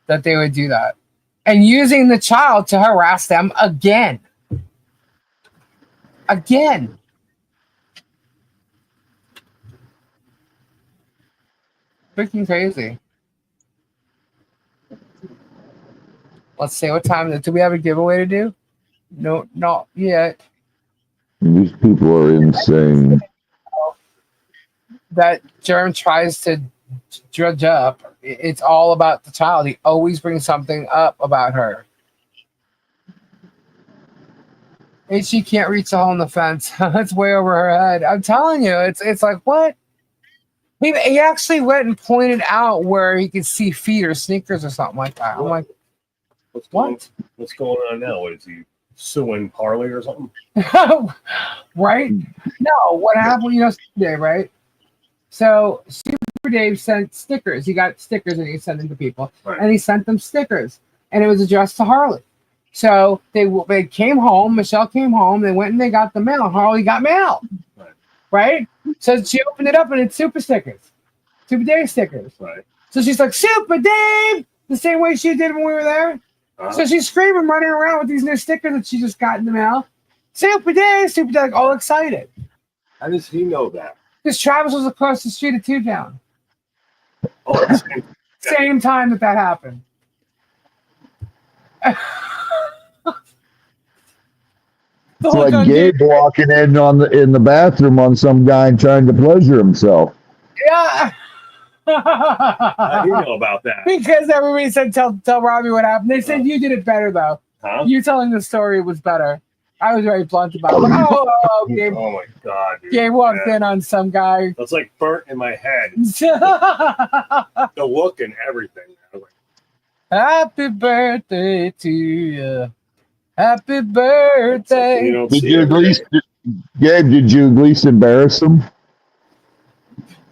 that they would do that, and using the child to harass them again. Again. Freaking crazy. Let's see, what time is it? Do we have a giveaway to do? No, not yet. These people are insane. That Germ tries to drudge up. It's all about the child. He always brings something up about her. And she can't reach the hole in the fence. It's way over her head. I'm telling you, it's like, what? He actually went and pointed out where he could see feet or sneakers or something like that. I'm like, What's going on now? What is he suing Harley or something? Right? No, what happened, you know, Dave, right? So Super Dave sent stickers. He got stickers and he sent them to people. Right. And he sent them stickers. And it was addressed to Harley. So they came home. Michelle came home. They went and they got the mail. Harley got mail. Right? So she opened it up and it's Super stickers. Super Dave stickers. Right. So she's like, Super Dave! The same way she did when we were there. So she's screaming, running around with these new stickers that she just got in the mail. Super Dave! Super Dave, like, all excited. How does he know that? Because Travis was across the street at Two Town. Oh, same time that happened. It's like Gabe walking in the bathroom on some guy and trying to pleasure himself. Yeah. How do you know about that? Because everybody said tell Robbie what happened. They said you did it better though. Huh? You telling the story was better. I was very blunt about it. Gabe. Oh my God, dude. Gabe walked in on some guy. It's like burnt in my head. The look and everything. I was like, Happy birthday to you. Happy birthday. You don't Did see you it at every least, day. Gabe? Did you at least embarrass him?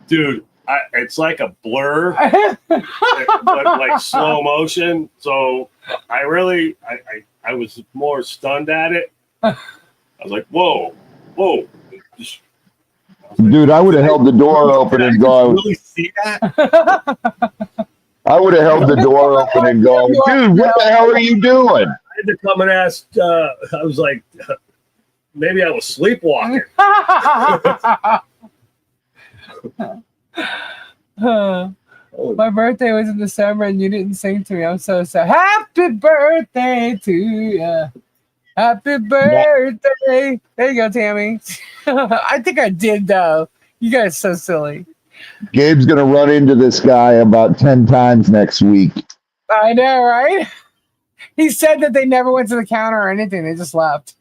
Dude, it's like a blur, but like slow motion. So I was more stunned at it. I was like, whoa. Dude, I would have held the door open and gone. Really see that? I would have held the door open and gone, dude, what the hell are you doing? I had to come and ask. I was like, maybe I was sleepwalking. My birthday was in December and you didn't sing to me. I'm so sad. Happy birthday to you. Happy birthday. There you go, Tammy. I think I did, though. You guys are so silly. Gabe's going to run into this guy about 10 times next week. I know, right? He said that they never went to the counter or anything. They just left.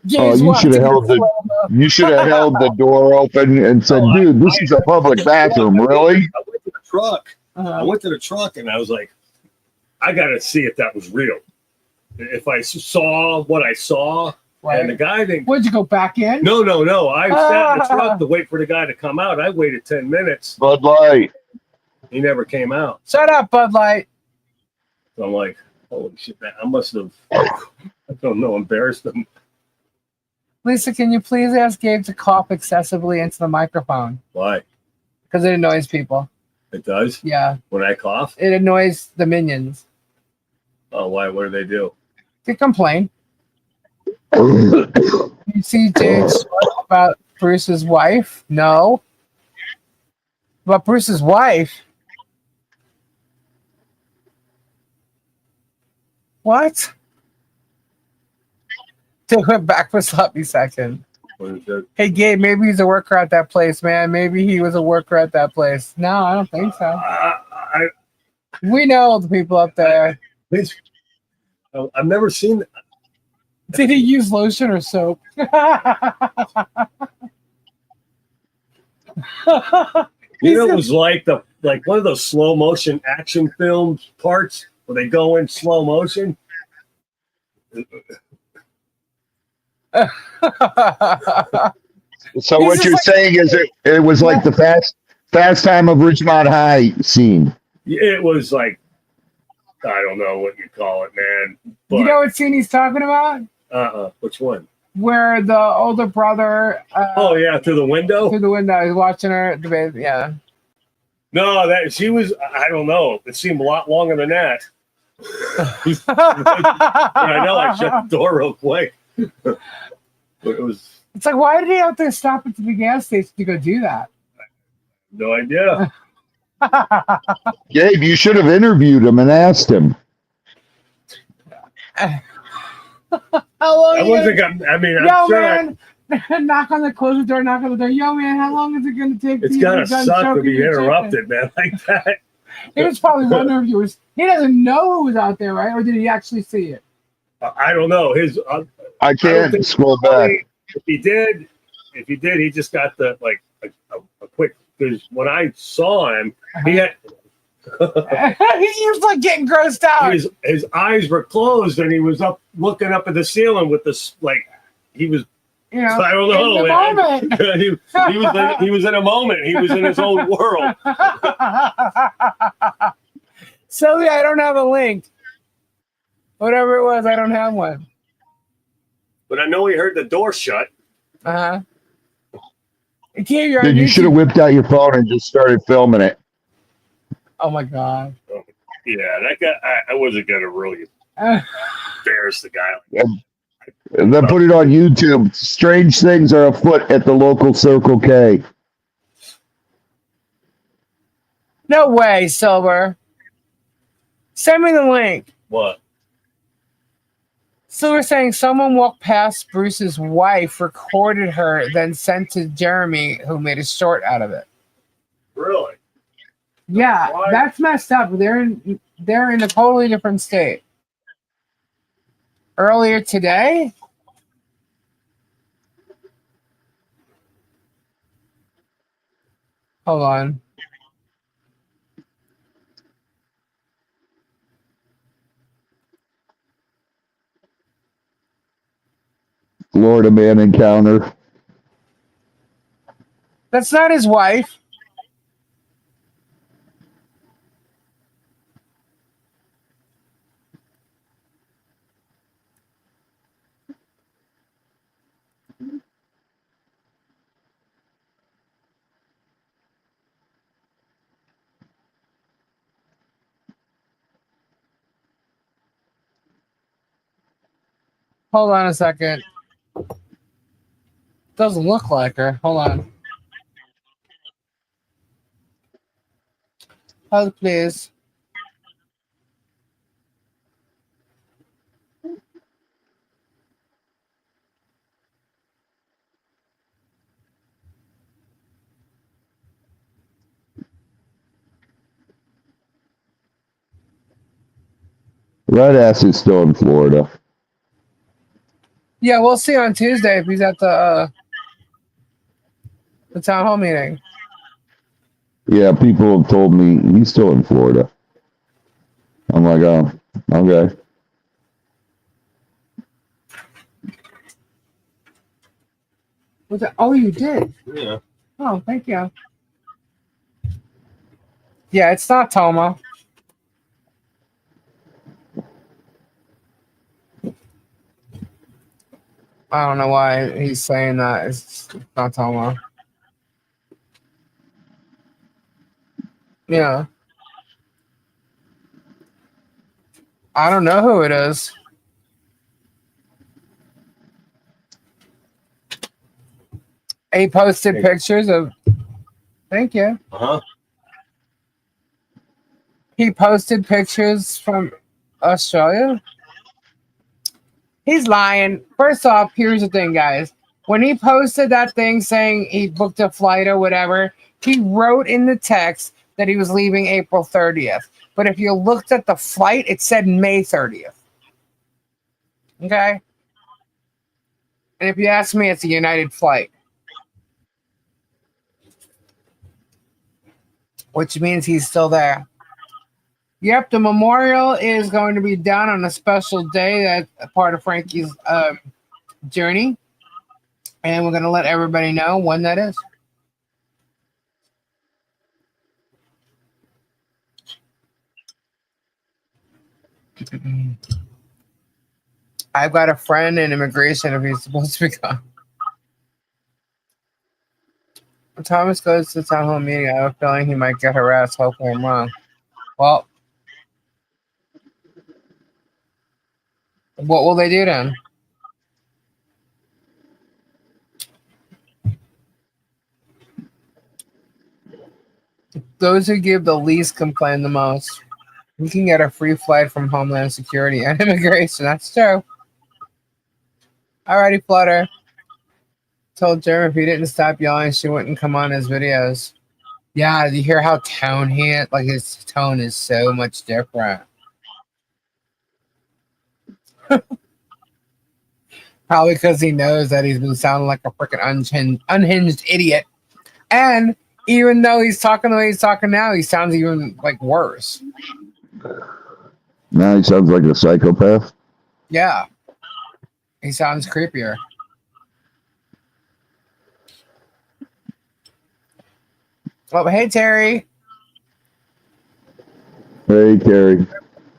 You should have held the door open and said, dude, this is a public bathroom, really? I went to the truck. I went to the truck and I was like, I got to see if that was real. If I saw what I saw, right. And the guy didn't. Would you go back in? No. I sat in the truck to wait for the guy to come out. I waited 10 minutes. Bud Light. He never came out. Shut up, Bud Light. So I'm like, Holy shit, man. I must have, I don't know, embarrassed them. Lisa, can you please ask Gabe to cough excessively into the microphone? Why? Because it annoys people. It does? Yeah. When I cough? It annoys the minions. Oh, why? What do they do? They complain. You see Jake's about Bruce's wife? No. About Bruce's wife? What? They went back for a sloppy second. What is it? Hey, Gabe, maybe he's a worker at that place, man. Maybe he was a worker at that place. No, I don't think so. We know the people up there. I've never seen that. Did he use lotion or soap? You know, it was like one of those slow motion action film parts where they go in slow motion. So what you're saying is it was like the fast time of Ridgemont High scene. It was like, I don't know what you call it, man. But, you know what scene he's talking about? Which one? Where the older brother. Oh yeah, through the window. Through the window, he's watching her. Yeah. No, that she was. I don't know. It seemed a lot longer than that. I know. I shut the door real quick. But it was. It's like, why did he have to stop at the gas station to go do that? No idea. Gabe, you should have interviewed him and asked him. How long? I wasn't gonna. I mean, I'm Yo, sure. man. Knock on the close the door. Knock on the door. Yo, man, how long is it going to take? It's gotta suck to be interrupted, man, like that. It was probably one of yours. He doesn't know who was out there, right? Or did he actually see it? I don't know. I can't scroll back. If he did, he just got the a quick. Because when I saw him, he had. He was like getting grossed out. His eyes were closed, and he was up looking up at the ceiling with this he was. You know, I don't know. in the moment. he was in a moment. He was in his own world. Sylvia, I don't have a link. Whatever it was, I don't have one. But I know he heard the door shut. Uh-huh. Dude, you should have whipped out your phone and just started filming it. Oh my god. Yeah, that guy. I wasn't gonna really embarrass the guy. And then put it on YouTube. Strange things are afoot at the local Circle K. No way, Silver. Send me the link. What? Silver saying someone walked past Bruce's wife, recorded her, then sent to Jeremy, who made a short out of it. Really? Yeah, Why? that's messed up. They're in a totally different state. Earlier today? Hold on. Florida man encounter. That's not his wife. Hold on a second. Doesn't look like her. Hold on. Hold, please. Red ass is still in Florida. Yeah, we'll see on Tuesday if he's at the town hall meeting. Yeah, people have told me he's still in Florida. I'm like, oh, okay. Was that? Oh, you did. Yeah. Oh, thank you. Yeah, it's not Toma. I don't know why he's saying that. It's not Tomo. Yeah. I don't know who it is. He posted pictures of. Thank you. He posted pictures from Australia. He's lying. First off, here's the thing, guys. When he posted that thing saying he booked a flight or whatever, he wrote in the text that he was leaving April 30th. But if you looked at the flight, it said May 30th. Okay? And if you ask me, it's a United flight. Which means he's still there. Yep, the memorial is going to be done on a special day. That's a part of Frankie's journey. And we're going to let everybody know when that is. I've got a friend in immigration if he's supposed to be gone. When Thomas goes to the town hall meeting, I have a feeling he might get harassed. Hopefully I'm wrong. Well, what will they do then? Those who give the least complain the most. You can get a free flight from Homeland Security and immigration. That's true. Alrighty, Flutter. Told Jeremy if he didn't stop yelling, she wouldn't come on his videos. Yeah, you hear how tone like his tone is so much different. Probably because he knows that he's been sounding like a freaking unhinged idiot. And even though he's talking the way he's talking now, he sounds even like worse. Now he sounds like a psychopath. Yeah. He sounds creepier. Oh, hey, Terry. Hey, Terry.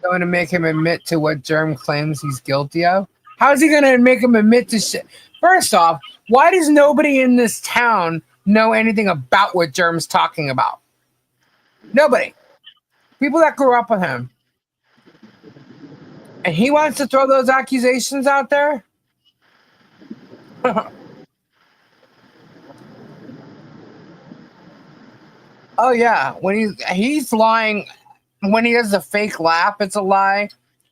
Going to make him admit to what Germ claims he's guilty of? How's he going to make him admit to shit? First off, why does nobody in this town know anything about what Germ's talking about? Nobody. People that grew up with him. And he wants to throw those accusations out there? Oh, yeah. When he's lying, when he does a fake laugh, it's a lie.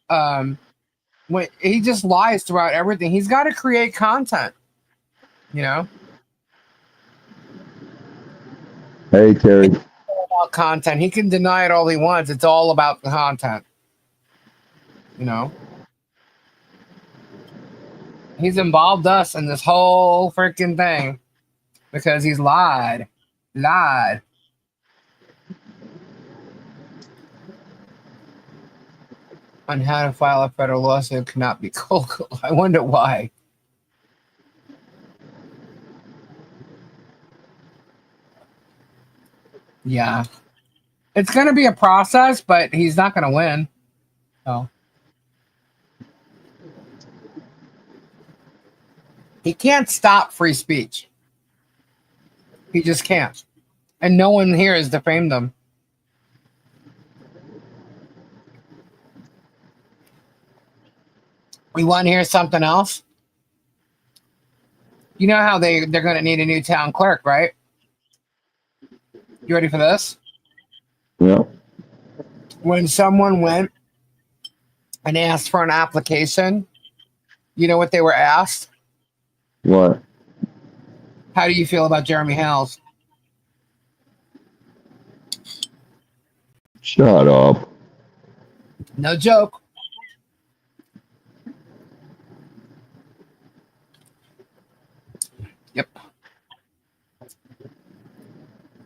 When he just lies throughout everything. He's got to create content, you know? Hey, Terry. It's all about content. He can deny it all he wants. It's all about the content, you know? He's involved us in this whole freaking thing because he's lied. On how to file a federal lawsuit cannot be cold. I wonder why. Yeah. It's going to be a process, but he's not going to win. So. He can't stop free speech. He just can't. And no one here has defamed them. We want to hear something else? You know how they're going to need a new town clerk, right? You ready for this? Yeah. When someone went and asked for an application, you know what they were asked? What? How do you feel about Jeremy Hales? Shut up. No joke. Yep.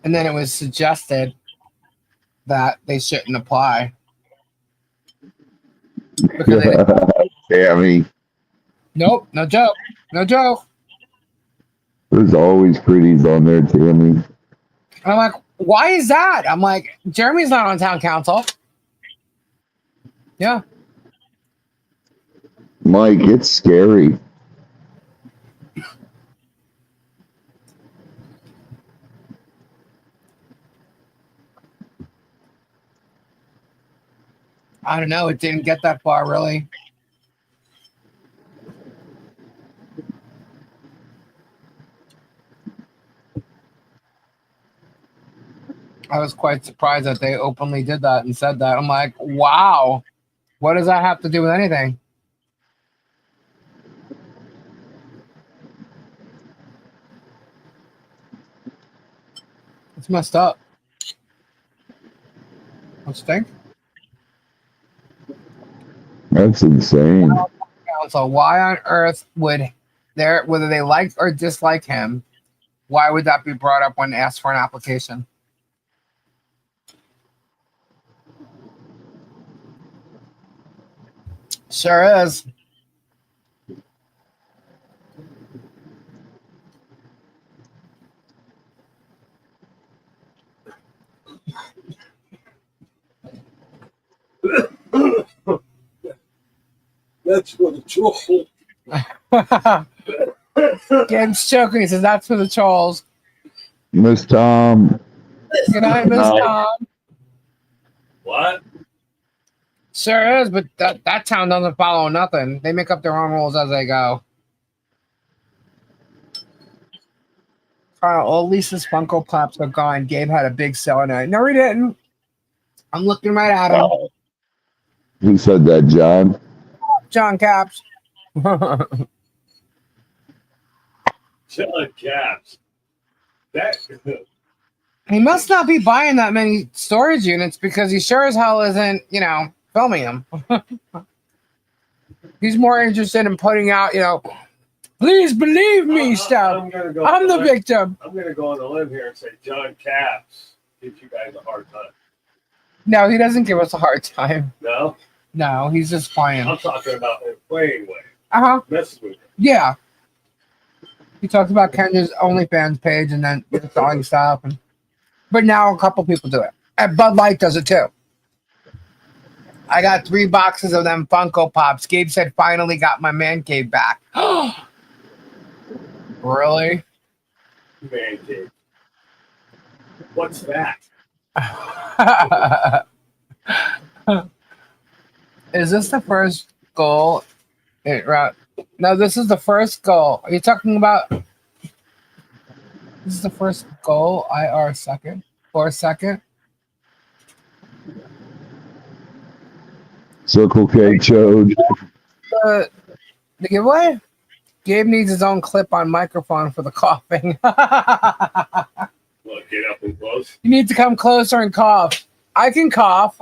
And then it was suggested that they shouldn't apply. Because Tammy. Nope, no joke. No joke. There's always pretties on there, Tammy. And I'm like, why is that? I'm like, Jeremy's not on town council. Yeah. Mike, it's scary. I don't know. It didn't get that far, really. I was quite surprised that they openly did that and said that. I'm like, wow, what does that have to do with anything? It's messed up. Don't you think? That's insane. So why on earth would whether they like or dislike him, why would that be brought up when asked for an application? Sure is. That's for the troll. Gabe's choking. He says that's for the trolls. Miss Tom. Good night, Miss Tom. What? Sure is, but that town doesn't follow nothing. They make up their own rules as they go. All Lisa's Funko Pops are gone. Gabe had a big sale night. No, he didn't. I'm looking right at him. Who said that, John? John Caps. John Caps. That. He must not be buying that many storage units because he sure as hell isn't, filming them. He's more interested in putting out, please believe me stuff. I'm the victim. I'm going to go on the limb here and say John Caps gives you guys a hard time. No, he doesn't give us a hard time. No? No, he's just playing. I'm talking about in a playing way. Uh-huh. Messing with him. Yeah. He talks about Kenya's OnlyFans page and then selling stuff. But now a couple people do it. And Bud Light does it too. I got 3 boxes of them Funko Pops. Gabe said, finally got my man cave back. Really? Man cave. What's that? Is this the first goal? No, this is the first goal. Are you talking about? This is the first goal. IR second. For a second. Circle K Chode. The giveaway? Gabe needs his own clip-on microphone for the coughing. Look, get up and close. You need to come closer and cough. I can cough.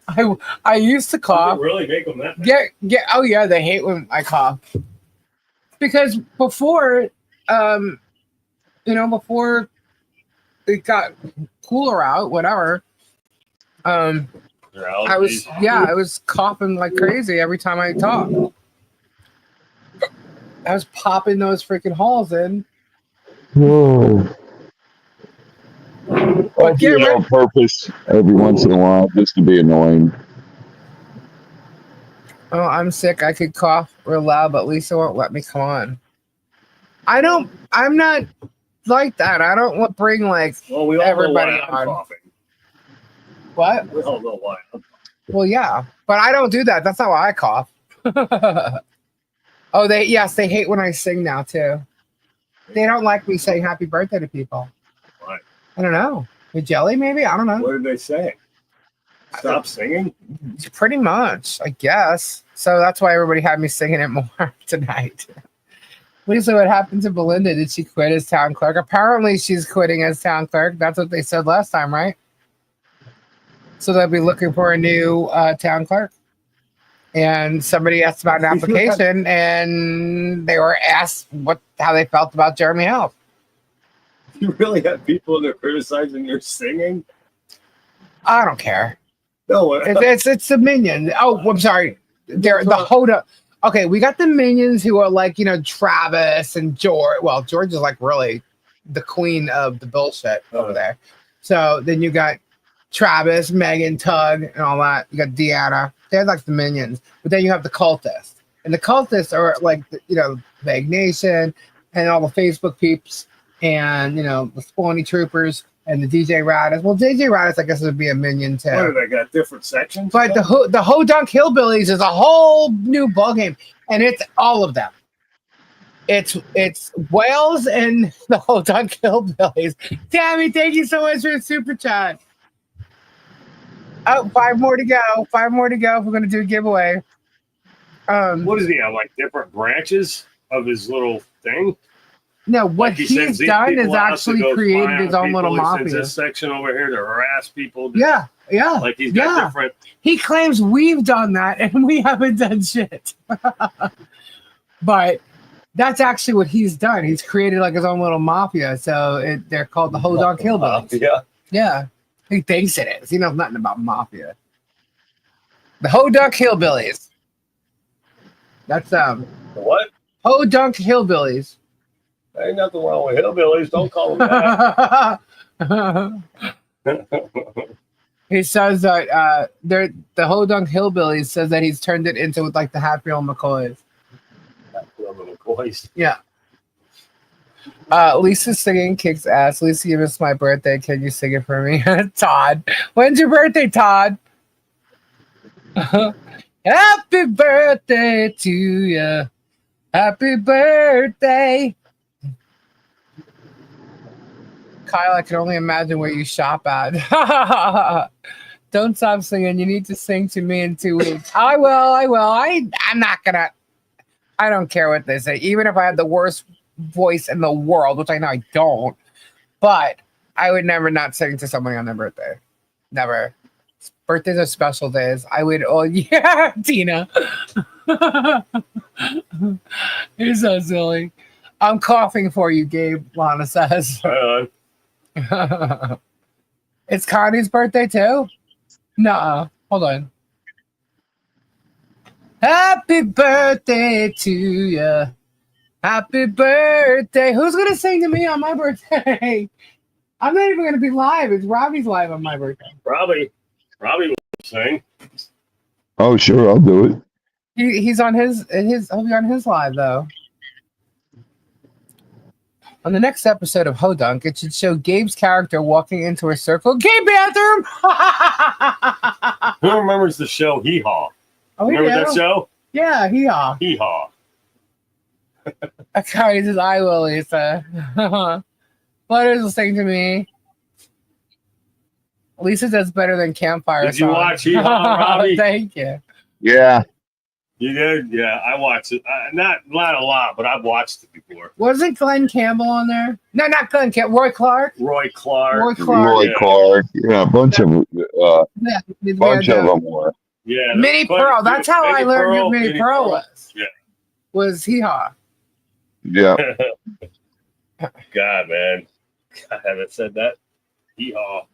I used to cough. Really make them that bad? Oh yeah, they hate when I cough. Because before, before it got cooler out, whatever. I was coughing like crazy every time I talked. I was popping those freaking holes in. Whoa. I do it on purpose every once in a while just to be annoying. Oh, I'm sick. I could cough real loud, but Lisa won't let me come on. I'm not like that. I don't bring everybody on. Coughing. What? We all know why. Well, yeah, but I don't do that. That's not why I cough. Oh, they hate when I sing now too. They don't like me saying happy birthday to people. Why? I don't know. With jelly, maybe? I don't know. What did they say? Stop singing? Pretty much, I guess. So that's why everybody had me singing it more tonight. Lisa, what happened to Belinda? Did she quit as town clerk? Apparently she's quitting as town clerk. That's what they said last time, right? So they'll be looking for a new town clerk. And somebody asked about an application, and they were asked how they felt about Jeremy Hales. You really have people that are criticizing your singing? I don't care. No, it's the minions. Oh, I'm sorry. They're the Hoda. Okay, we got the minions who are like, Travis and George. Well, George is like really the queen of the bullshit over there. So then you got Travis, Megan, Tug, and all that. You got Deanna. They're like the minions. But then you have the cultists. And the cultists are like, Vague Nation and all the Facebook peeps and, the Spawny Troopers. and the DJ Radis. Well, DJ Radis, I guess, would be a minion too. What, they got different sections? But the Hodunk Hillbillies is a whole new ballgame, and it's all of them. It's Wales and the Hodunk Hillbillies. Tammy, thank you so much for the super chat. Oh, 5 more to go. 5 more to go. If we're gonna do a giveaway. What does he have? Like different branches of his little thing? No, what Like he he's sends these done is people out to actually go created spy his on own little people. He sends mafia. this section over here to harass people. Yeah. Like he's got different. He claims we've done that and we haven't done shit. But that's actually what he's done. He's created like his own little mafia. So they're called the Hodunk Hillbillies. Yeah. Yeah. He thinks it is. He knows nothing about mafia. The Hodunk Hillbillies. That's What? Hodunk Hillbillies. Ain't nothing wrong with hillbillies. Don't call them that. He says that the Hodunk Hillbillies says that he's turned it into like the Hatfield McCoys. Yeah. Lisa's singing kicks ass. Lisa, you missed my birthday. Can you sing it for me? Todd. When's your birthday, Todd? Happy birthday to you. Happy birthday. Kyle, I can only imagine where you shop at. Don't stop singing. You need to sing to me in 2 weeks. I will. I'm not gonna. I don't care what they say. Even if I had the worst voice in the world, which I know I don't, but I would never not sing to somebody on their birthday. Never. Birthdays are special days. I would. Oh yeah, Tina. You're so silly. I'm coughing for you, Gabe. Lana says. It's Connie's birthday too? Nuh-uh. Hold on. Happy birthday to you. Happy birthday. Who's gonna sing to me on my birthday? I'm not even gonna be live. It's Robbie's live on my birthday. Robbie will sing. Oh, sure, I'll do it. He's on his he'll be on his live though. On the next episode of Hodunk, it should show Gabe's character walking into a circle. Gabe bathroom. Who remembers the show Hee Haw? Oh, Remember that show? Yeah, Hee Haw. Hee Haw. Okay, he says, I will, Lisa. Butters will sing to me. Lisa does better than Campfire. Did you watch Hee Haw, Robbie? Thank you. Yeah. You did? Yeah, I watched it. Not a lot, but I've watched it before. Wasn't Glenn Campbell on there? No, not Glenn Campbell. Roy Clark. Roy Clark. Roy Clark. Yeah, a bunch of them were. Yeah. Minnie Pearl. That's how I learned who Minnie Pearl was. Yeah. Was Hee Haw. Yeah. God, man. I haven't said that. Hee Haw.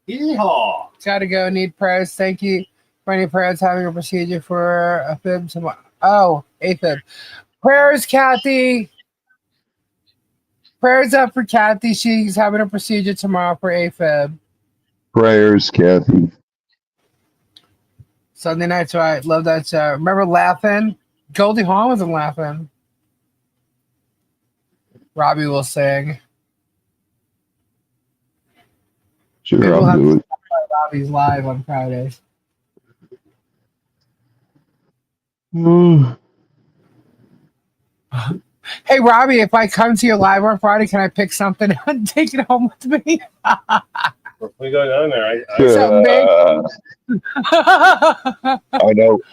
Hee Haw. Gotta go. Need prayers. Thank you. For any prayers, having a procedure for a fib tomorrow. Oh, AFib. Prayers, Kathy. Prayers up for Kathy. She's having a procedure tomorrow for AFib. Prayers, Kathy. Sunday night's right. Love that show. Remember Laughing? Goldie Hawn wasn't laughing. Robbie will sing. Sure, Maybe I'll we'll do it. Robbie's live on Fridays. Hey, Robbie, if I come to your live on Friday, can I pick something and take it home with me? If we go down there,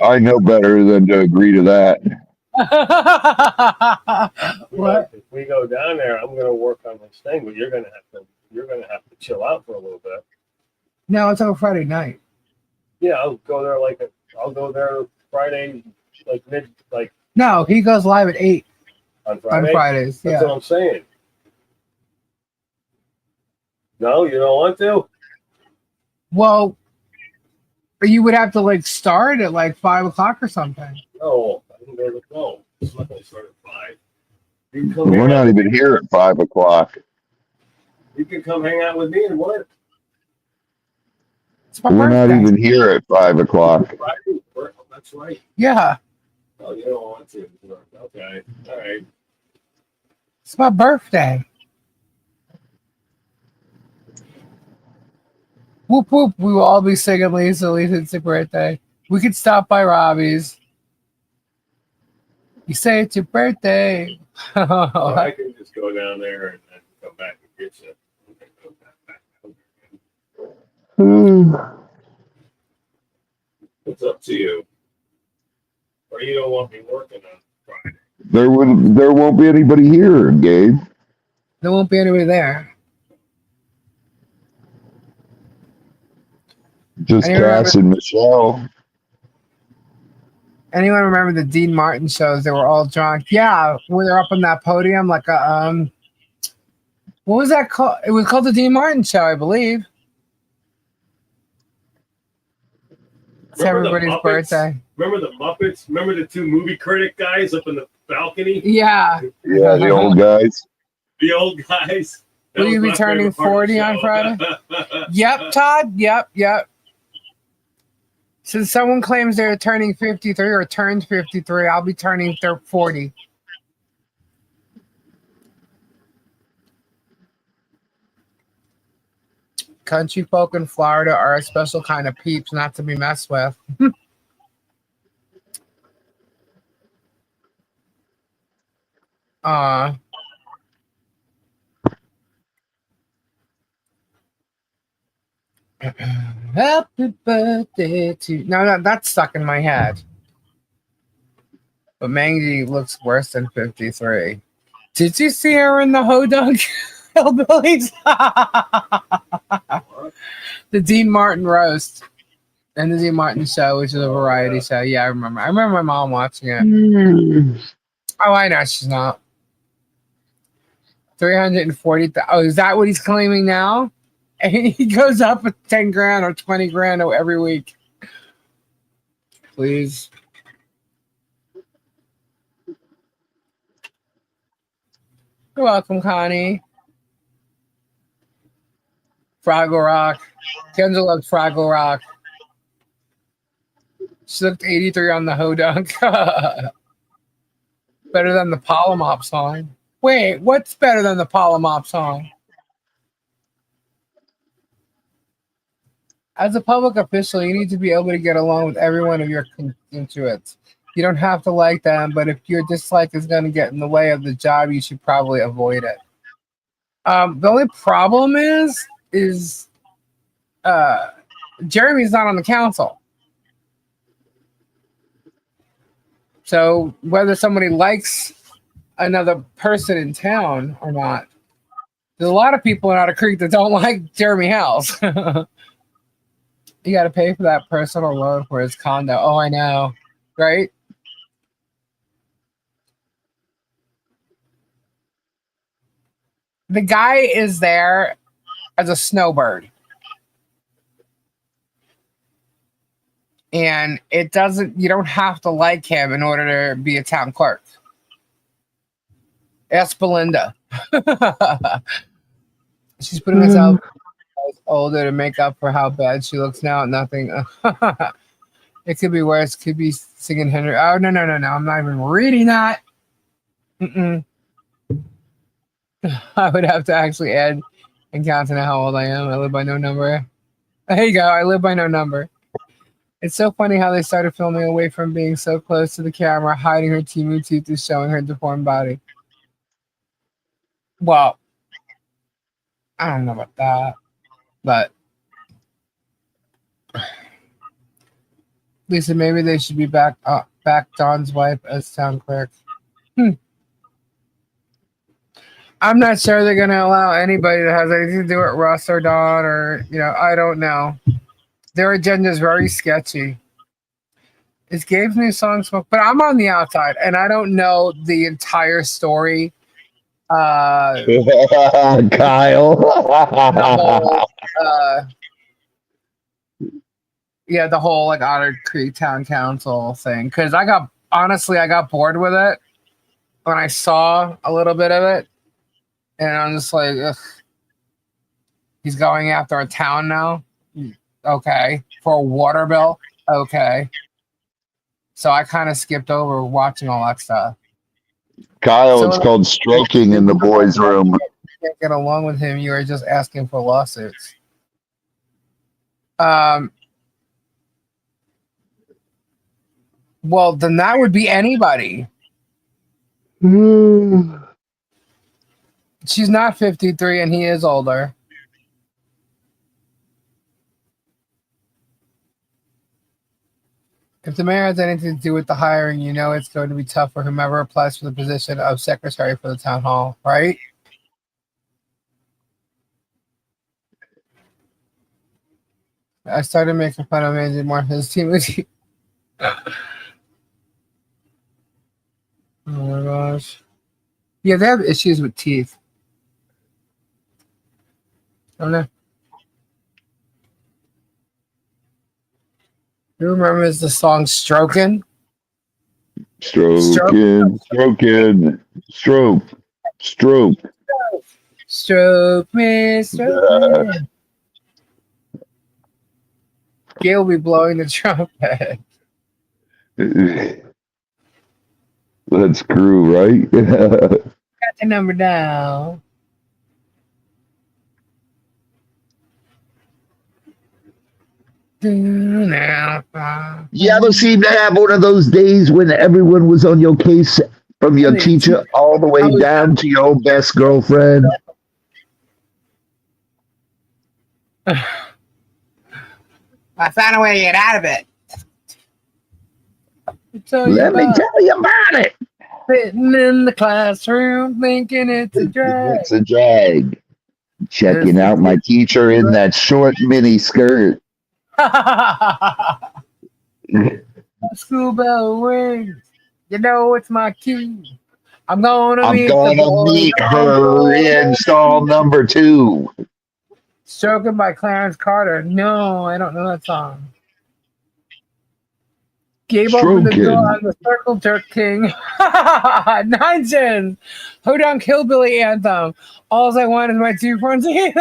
I know better than to agree to that. What? If we go down there, I'm going to work on this thing, but you're going to have to chill out for a little bit. No, it's on Friday night. Yeah, I'll go there Friday, No, he goes live at 8 on Friday. on Fridays. That's Yeah. what I'm saying. No, you don't want to? Well, you would have to start at 5 o'clock or something. No, I can go to go. It's not going to start at 5. You can come We're hang not out- even here at 5 o'clock. You can come hang out with me and what? It's my We're not birthday. even here at 5 o'clock. Friday? That's right. Yeah, Oh, you don't want to. Okay. All right. it's my birthday. Whoop whoop. We will all be singing Lisa. Lisa, it's your birthday. We could stop by Robbie's. You say it's your birthday. Or I can just go down there and then come back and get you. It's up to you. Or you don't want me working on Friday. There won't be anybody here, Gabe. There won't be anybody there. Just Cass and Michelle. Anyone remember the Dean Martin shows? They were all drunk. Yeah, when they're up on that podium, like what was that called? It was called the Dean Martin Show, I believe. It's everybody's birthday. Remember the Muppets? Remember the two movie critic guys up in the balcony? Yeah. Yeah, the old guys. The old guys. Will you be turning 40 on Friday? Yep, Todd. Yep. Since someone claims they're turning 53 or turned 53, I'll be turning 40. Country folk in Florida are a special kind of peeps not to be messed with. Happy birthday to... No, that's stuck in my head. But Mangy looks worse than 53. Did you see her in the Hodunk Hillbillies? The Dean Martin roast and the Dean Martin show, which is a variety show. Yeah, I remember. I remember my mom watching it. Oh, I know she's not. 340. Oh, is that what he's claiming now? And he goes up with 10 grand or 20 grand every week. Please. You're welcome, Connie. Fraggle Rock. Kendall loves Fraggle Rock. She looked 83 on the Hodunk. Better than the Polymop song. Wait, what's better than the Polymop song? As a public official, you need to be able to get along with every one of your constituents. You don't have to like them, but if your dislike is going to get in the way of the job, you should probably avoid it. The only problem is Jeremy's not on the council. So whether somebody likes another person in town or not, there's a lot of people in Otter Creek that don't like Jeremy Hales. You got to pay for that personal loan for his condo. Oh, I know, right? The guy is there as a snowbird. And you don't have to like him in order to be a town clerk. Ask Belinda. She's putting herself older to make up for how bad she looks now. Nothing. It could be worse. Could be singing Henry. Oh, no. I'm not even reading that. I would have to actually add and count to know how old I am. I live by no number. There you go. I live by no number. It's so funny how they started filming away from being so close to the camera, hiding her Timu teeth is showing her deformed body. Well, I don't know about that, but Lisa, maybe they should be back Don's wife as town clerk. I'm not sure they're going to allow anybody that has anything to do with Russ or Don or, I don't know. Their agenda is very sketchy. Is Gabe's new song smoke? But I'm on the outside, and I don't know the entire story. Kyle. The whole like Otter Creek Town Council thing. Because I got bored with it when I saw a little bit of it. And I'm just like, ugh. He's going after a town now? Okay. For a water bill? Okay. So I kind of skipped over watching all that stuff. Kyle, it's called stroking in the boys' room. If you can't get along with him, you are just asking for lawsuits. Well, then that would be anybody. She's not 53 and he is older. If the mayor has anything to do with the hiring, you know it's going to be tough for whomever applies for the position of secretary for the town hall, right? I started making fun of Andy Martha's team. Oh my gosh. Yeah, they have issues with teeth. I don't know. You remember the song Stroking? Stroke. Stroke me, stroke me. Gail will be blowing the trumpet. That's Crew, right? Got the number down. You ever seem to have one of those days when everyone was on your case from your teacher all the way down to your best girlfriend? I found a way to get out of it. Let me tell you about it. Sitting in the classroom thinking it's a drag. It's a drag. Checking out my teacher in that short mini skirt. School bell rings. You know it's my key. I'm gonna meet her in stall number 2. Stroking by Clarence Carter. No, I don't know that song. Gabe opened the door on the Circle Jerk King. 9 cents. Hoedown Hillbilly Anthem. All I want is my 2 front teeth.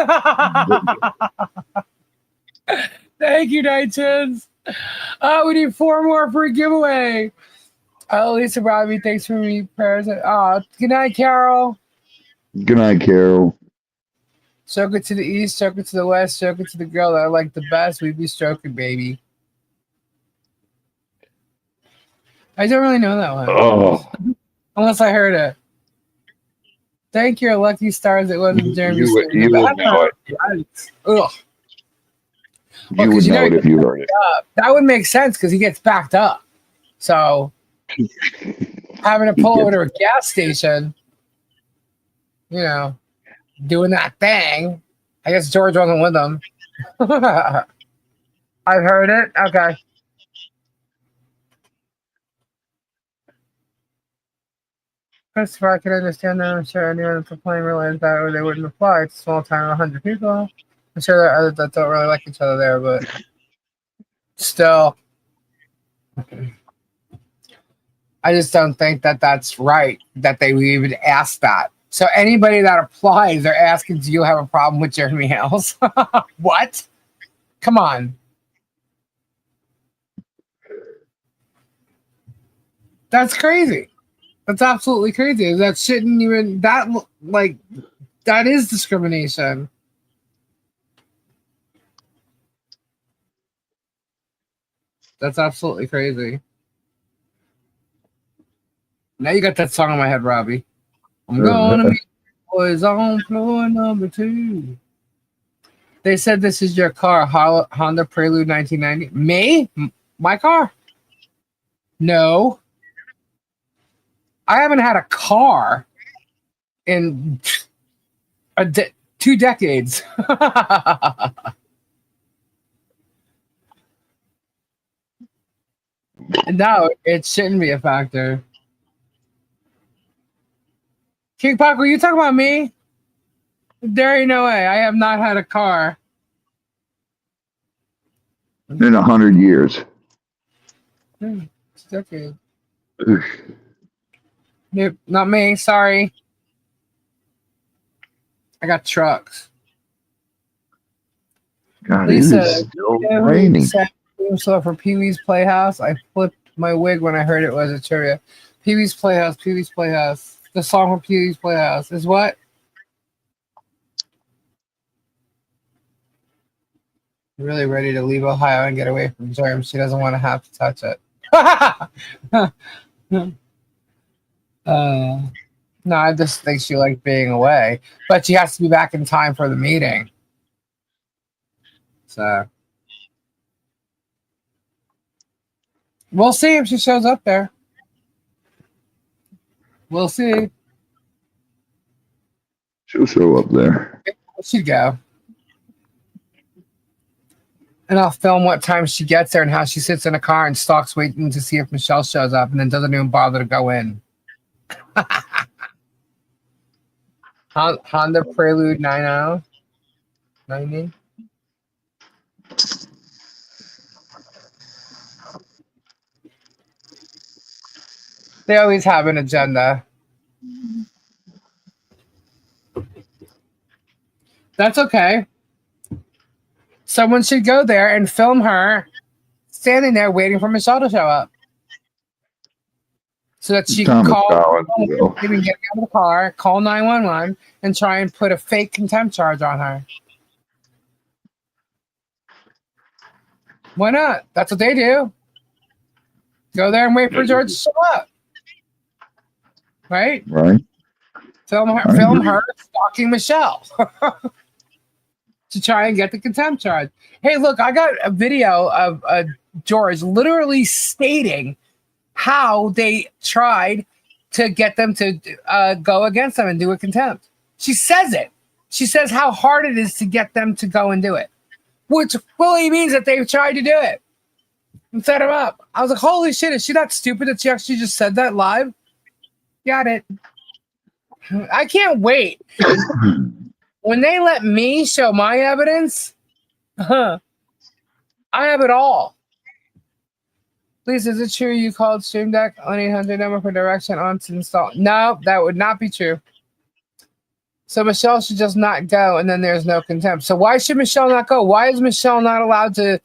Thank you, 9 cents. We need 4 more for a giveaway. Lisa Robbie, thanks for me prayers. Good night, Carol. Good night, Carol. Stroke it to the east, stroke it to the west, stroke it to the girl that I like the best. We be stroking, baby. I don't really know that one. Oh. Unless I heard it. Thank your lucky stars it wasn't Jeremy. You would know it. Ugh. You would know it if you heard it. That would make sense because he gets backed up. So having to pull over to a gas station, you know, doing that thing. I guess George wasn't with him. I've heard it. Okay. Christopher, I can understand that. I'm sure anyone that's playing realized that or they wouldn't apply. It's a small town, 100 people. I'm sure there are others that don't really like each other there, but still. I just don't think that that's right, that they would even ask that. So anybody that applies, they're asking, do you have a problem with Jeremy Hales? What? Come on. That's crazy. That's absolutely crazy. That shouldn't even, that is discrimination. That's absolutely crazy. Now you got that song in my head, Robbie. I'm gonna meet boys on floor number 2. They said this is your car, Honda Prelude 1990. Me? My car? No. I haven't had a car in 2 decades. No, it shouldn't be a factor. King Puck, were you talking about me? There ain't no way. I have not had a car in 100 years. It's decade. Nope, not me. Sorry. I got trucks. God, Lisa, it is still raining. So for Pee Wee's Playhouse, I flipped my wig when I heard it was a trivia. Pee Wee's Playhouse, Pee Wee's Playhouse. The song from Pee Wee's Playhouse is what? Really ready to leave Ohio and get away from germs. She doesn't want to have to touch it. No, I just think she likes being away, but she has to be back in time for the meeting. So we'll see if she shows up there. We'll see. She'll show up there. She'd go. And I'll film what time she gets there and how she sits in a car and stalks waiting to see if Michelle shows up and then doesn't even bother to go in. Honda Prelude 90. They always have an agenda. That's okay. Someone should go there and film her standing there waiting for Michelle to show up. So that she can call, even get out of the car, call 911, and try and put a fake contempt charge on her. Why not? That's what they do. Go there and wait for George to show up. Right? Right. Film her stalking Michelle to try and get the contempt charge. Hey, look, I got a video of George literally stating how they tried to get them to go against them and do a contempt. She says it. She says how hard it is to get them to go and do it, which really means that they've tried to do it and set him up. I was like, holy shit, is she that stupid that she actually just said that live? Got it. I can't wait. When they let me show my evidence, I have it all. Please, is it true you called Stream Deck on 800 number for direction on to install? No, that would not be true. So Michelle should just not go, and then there's no contempt. So why should Michelle not go? Why is Michelle not allowed to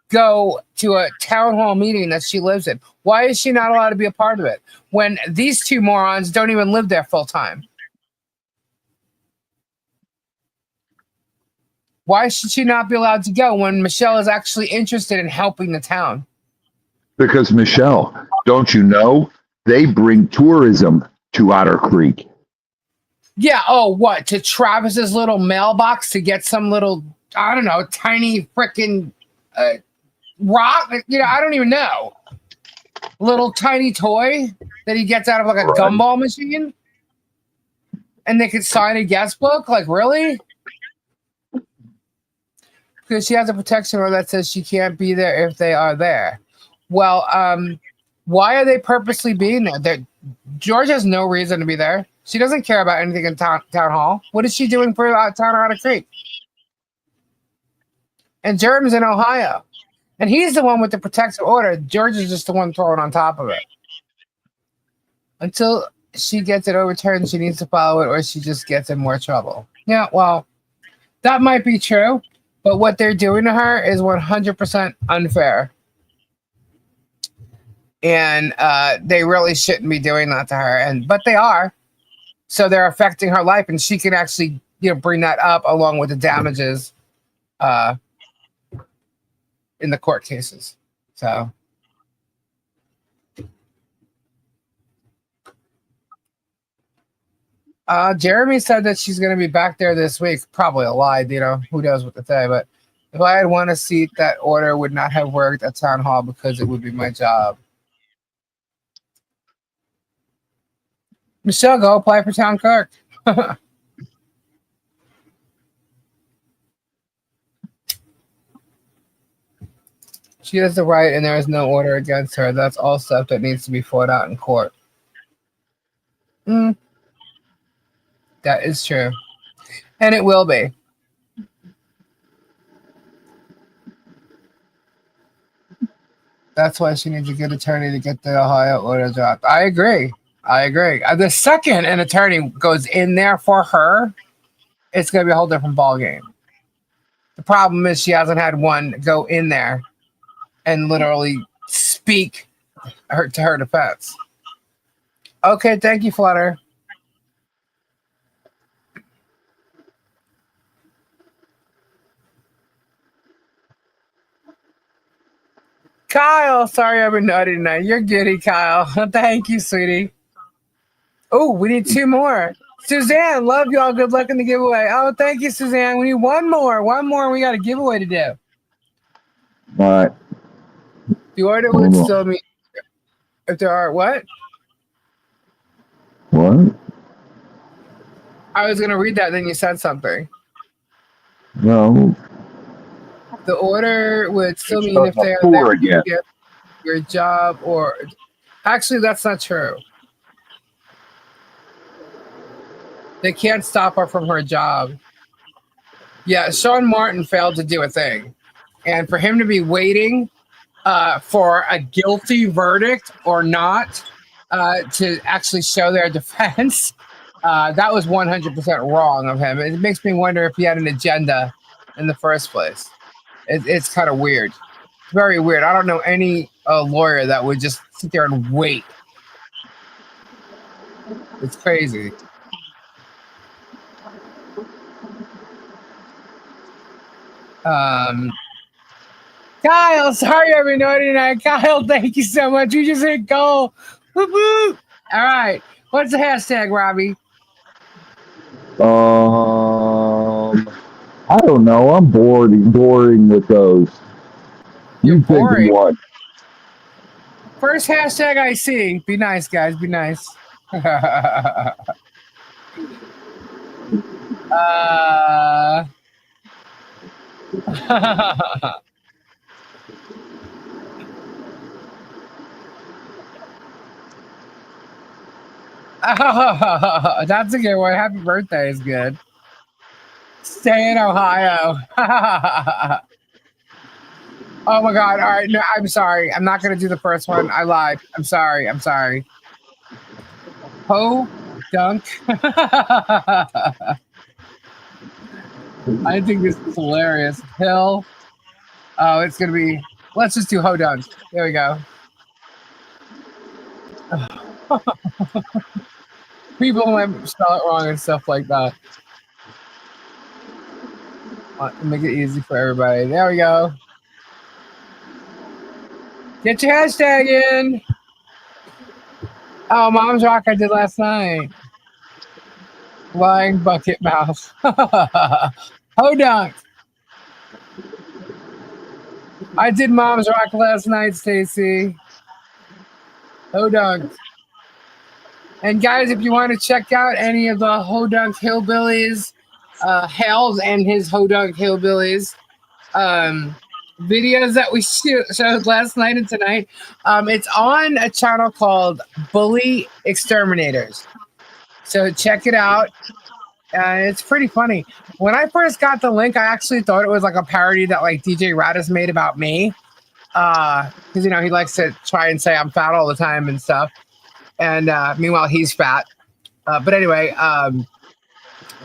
go to a town hall meeting that she lives in? Why is she not allowed to be a part of it when these two morons don't even live there full time? Why should she not be allowed to go when Michelle is actually interested in helping the town? Because Michelle, don't you know, they bring tourism to Otter Creek. Yeah. Oh, what? To Travis's little mailbox to get some little, I don't know, tiny freaking rock. You know, I don't even know. Little tiny toy that he gets out of like a gumball machine. And they could sign a guest book? Like, really? Because she has a protection order that says she can't be there if they are there. Well, why are they purposely being there? George has no reason to be there. She doesn't care about anything in town hall. What is she doing for town Otter Creek? And Jerem's in Ohio. And he's the one with the protective order. George is just the one thrown on top of it. Until she gets it overturned, she needs to follow it or she just gets in more trouble. Yeah, well, that might be true. But what they're doing to her is 100% unfair. And they really shouldn't be doing that to her. But they are. So they're affecting her life. And she can actually, bring that up along with the damages in the court cases. So. Jeremy said that she's going to be back there this week. Probably a lie, who knows what to say. But if I had won a seat, that order would not have worked at town hall because it would be my job. Michelle, go apply for town clerk. She has the right and there is no order against her. That's all stuff that needs to be fought out in court. That is true. And it will be. That's why she needs a good attorney to get the Ohio order dropped. I agree. The second an attorney goes in there for her, it's going to be a whole different ballgame. The problem is she hasn't had one go in there and literally speak to her defense. Okay, thank you, Flutter. Kyle, sorry I've been naughty tonight. You're goody, Kyle. Thank you, sweetie. Oh, we need 2 more. Suzanne, love y'all. Good luck in the giveaway. Oh, thank you, Suzanne. We need 1 more. 1 more. We got a giveaway to do. All right. The order would still be if there are what? What? I was gonna read that, then you said something. No. The order would still It's mean if they're four there again. to get your job or actually that's not true. They can't stop her from her job. Yeah, Sean Martin failed to do a thing. And for him to be waiting for a guilty verdict or not to actually show their defense, that was 100% wrong of him. It makes me wonder if he had an agenda in the first place. It's kind of weird. It's very weird. I don't know any lawyer that would just sit there and wait. It's crazy. Kyle, sorry I've been naughty tonight. Kyle, thank you so much. You just hit goal. Whoop, whoop. All right. What's the hashtag, Robbie? I don't know. I'm boring with those. You're You pick boring. one. First hashtag I see. Be nice, guys. Be nice. That's a good one. Happy birthday is good. Stay in Ohio. Oh my God. All right. No, I'm sorry. I'm not going to do the first one. I lied. I'm sorry. I'm sorry. Ho dunk. I think this is hilarious. Hill. Oh, it's going to be, let's just do ho dunk. There we go. People might spell it wrong and stuff like that. Make it easy for everybody. There we go. Get your hashtag in. Oh, Mom's Rock I did last night. Flying bucket mouse. Ho dunk. I did Mom's Rock last night, Stacy. Ho dunk. And guys, if you want to check out any of the Hodunk Hillbillies, Hales and his Hodunk Hillbillies videos that we showed last night and tonight, it's on a channel called Bully Exterminators. So check it out. It's pretty funny. When I first got the link, I actually thought it was like a parody that like DJ Radis made about me. Because, you know, he likes to try and say I'm fat all the time and stuff. And meanwhile, he's fat. But anyway,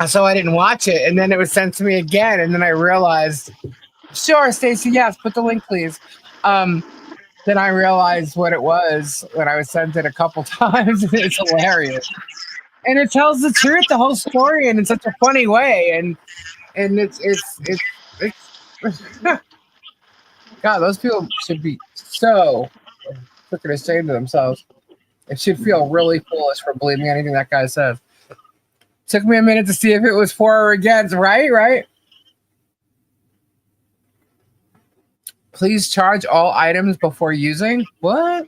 so I didn't watch it. And then it was sent to me again. And then I realized, sure, Stacy, yes, put the link, please. Then I realized what it was when I was sent it a couple times. It's hilarious. And it tells the truth, the whole story, and in such a funny way. And it's God, those people should be so freaking ashamed of themselves. It should feel really foolish for believing anything that guy says. Took me a minute to see if it was for or against, right? Please charge all items before using. What?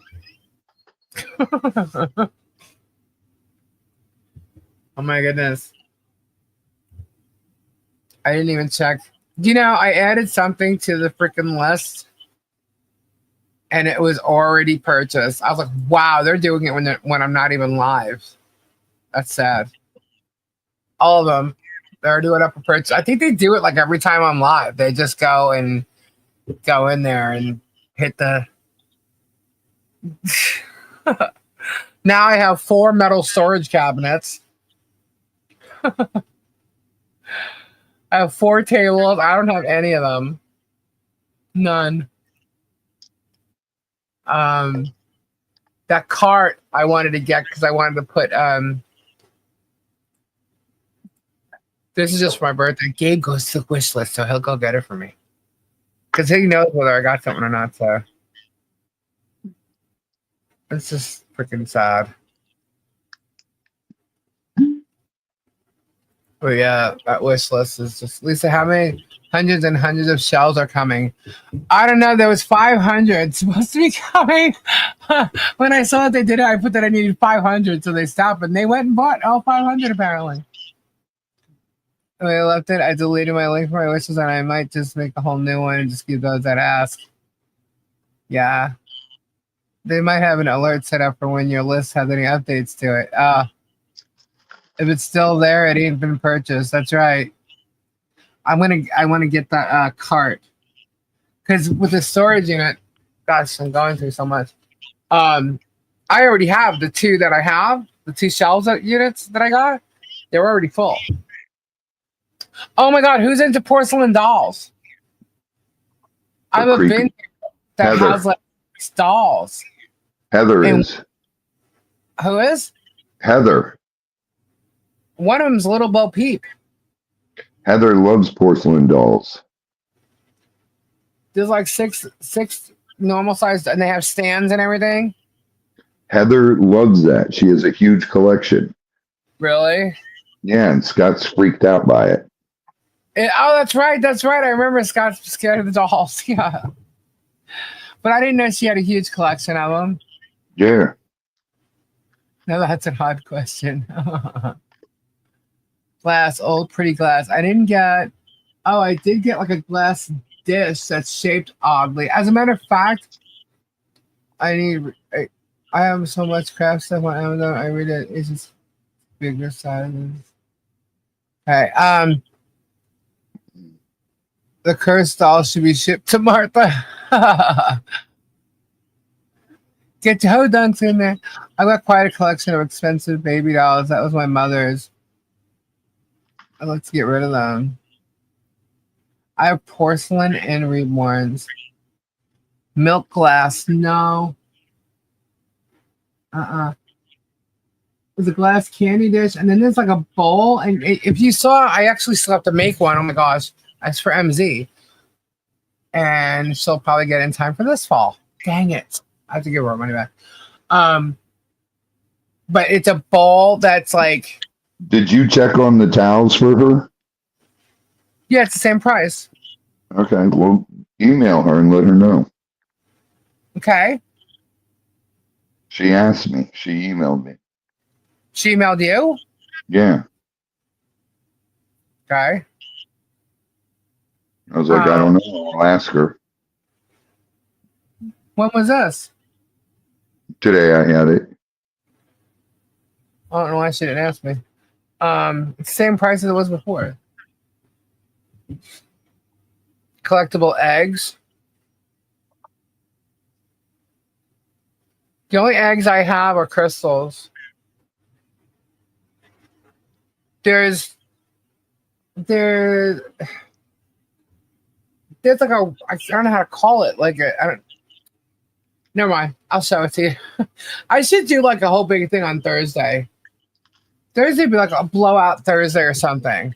Oh my goodness. I didn't even check. You know, I added something to the freaking list and it was already purchased. I was like, wow, they're doing it when I'm not even live. That's sad. All of them, they're doing it for purchase. I think they do it like every time I'm live. They just go in there and hit the. Now I have 4 metal storage cabinets. I have 4 tables. I don't have any of them. None. That cart I wanted to get because I wanted to put this is just for my birthday. Gabe goes to the wish list, so he'll go get it for me. Because he knows whether I got something or not, so It's just freaking sad. But yeah, that wish list is just, Lisa, how many hundreds and hundreds of shells are coming? I don't know. There was 500 supposed to be coming. When I saw that they did it, I put that I needed 500, so they stopped, and they went and bought all 500 apparently. When I left it, I deleted my link for my wishes, and I might just make a whole new one and just give those that ask. Yeah. They might have an alert set up for when your list has any updates to it. If it's still there, it ain't been purchased. That's right. I want to get that cart, because with the storage unit, gosh, I'm going through so much. I already have the two that I have, the two shelves units that I got. They're already full. Oh my God, who's into porcelain dolls? I have a bin that Heather. has like dolls. Heather And- is. Who is? Heather. One of them's Little Bo Peep. Heather loves porcelain dolls. There's like six normal sized, and they have stands and everything. Heather loves that. She has a huge collection. Really? Yeah, and Scott's freaked out by it. Oh, that's right. That's right. I remember Scott's scared of the dolls. Yeah. But I didn't know she had a huge collection of them. Yeah. No, that's an odd question. Glass, old pretty glass. I didn't get. Oh, I did get like a glass dish that's shaped oddly. As a matter of fact, I have so much craft stuff on Amazon. I read it. It's just bigger sizes. Okay. The cursed doll should be shipped to Martha. Get your hoe dunks in there. I've got quite a collection of expensive baby dolls. That was my mother's. I'd like to get rid of them. I have porcelain and reborns. Milk glass, no. There's a glass candy dish, and then there's like a bowl. And if you saw, I actually still have to make one. Oh my gosh. That's for MZ. And she'll probably get in time for this fall. Dang it. I have to give her money back. But it's a bowl that's like. Did you check on the towels for her? Yeah, it's the same price. Okay, well, email her and let her know. Okay. She asked me. She emailed me. She emailed you? Yeah. Okay. I was like, I don't know. I'll ask her. When was this? Today I had it. I don't know why she didn't ask me. It's the same price as it was before. Collectible eggs. The only eggs I have are crystals. There's like a, I don't know how to call it. Like I don't. Never mind. I'll show it to you. I should do like a whole big thing on Thursday. Thursday would be like a blowout Thursday or something.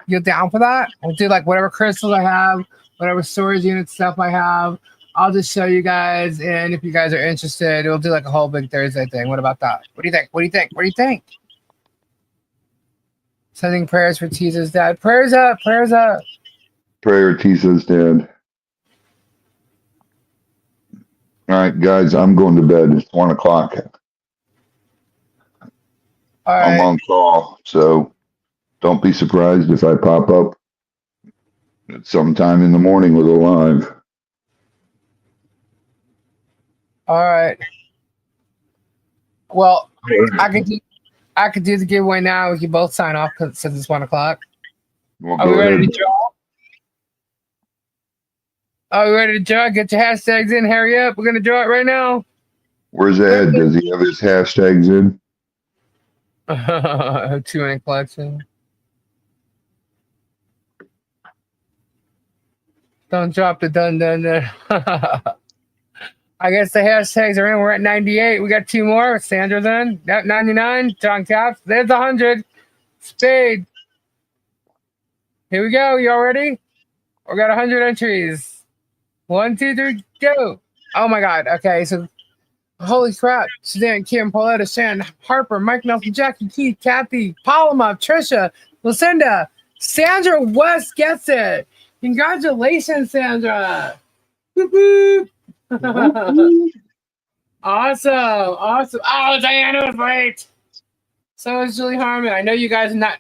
You down for that? I'll do like whatever crystals I have, whatever storage unit stuff I have. I'll just show you guys, and if you guys are interested, we'll do like a whole big Thursday thing. What about that? What do you think? What do you think? What do you think? Sending prayers for Teaser's dad. Prayers up. Prayers up. Prayer Tisa's dead. All right, guys, I'm going to bed. It's 1 o'clock. All right. I'm on call, so don't be surprised if I pop up at sometime in the morning with a live. All right. Well, I could do the giveaway now. We can both sign off since it's 1 o'clock. Well, Are we go ready ahead. to draw? Are we ready to draw? Get your hashtags in. Hurry up. We're going to draw it right now. Where's Ed? Does he have his hashtags in? Too many collection. Don't drop the dun. I guess the hashtags are in. We're at 98. We got 2 more. Sandra's in. At 99. John Caps. There's 100. Spade. Here we go. You all ready? We got 100 entries. 1, 2, 3, go. Oh my God. Okay, so Holy crap. Suzanne, Kim, Pauletta, Shan, Harper, Mike Nelson, Jackie, Keith, Kathy, Paloma, Trisha, Lucinda, Sandra West gets it. Congratulations, Sandra. Woo-hoo. Awesome. Awesome. Oh, Diana was late. So is Julie Harmon. I know you guys are not.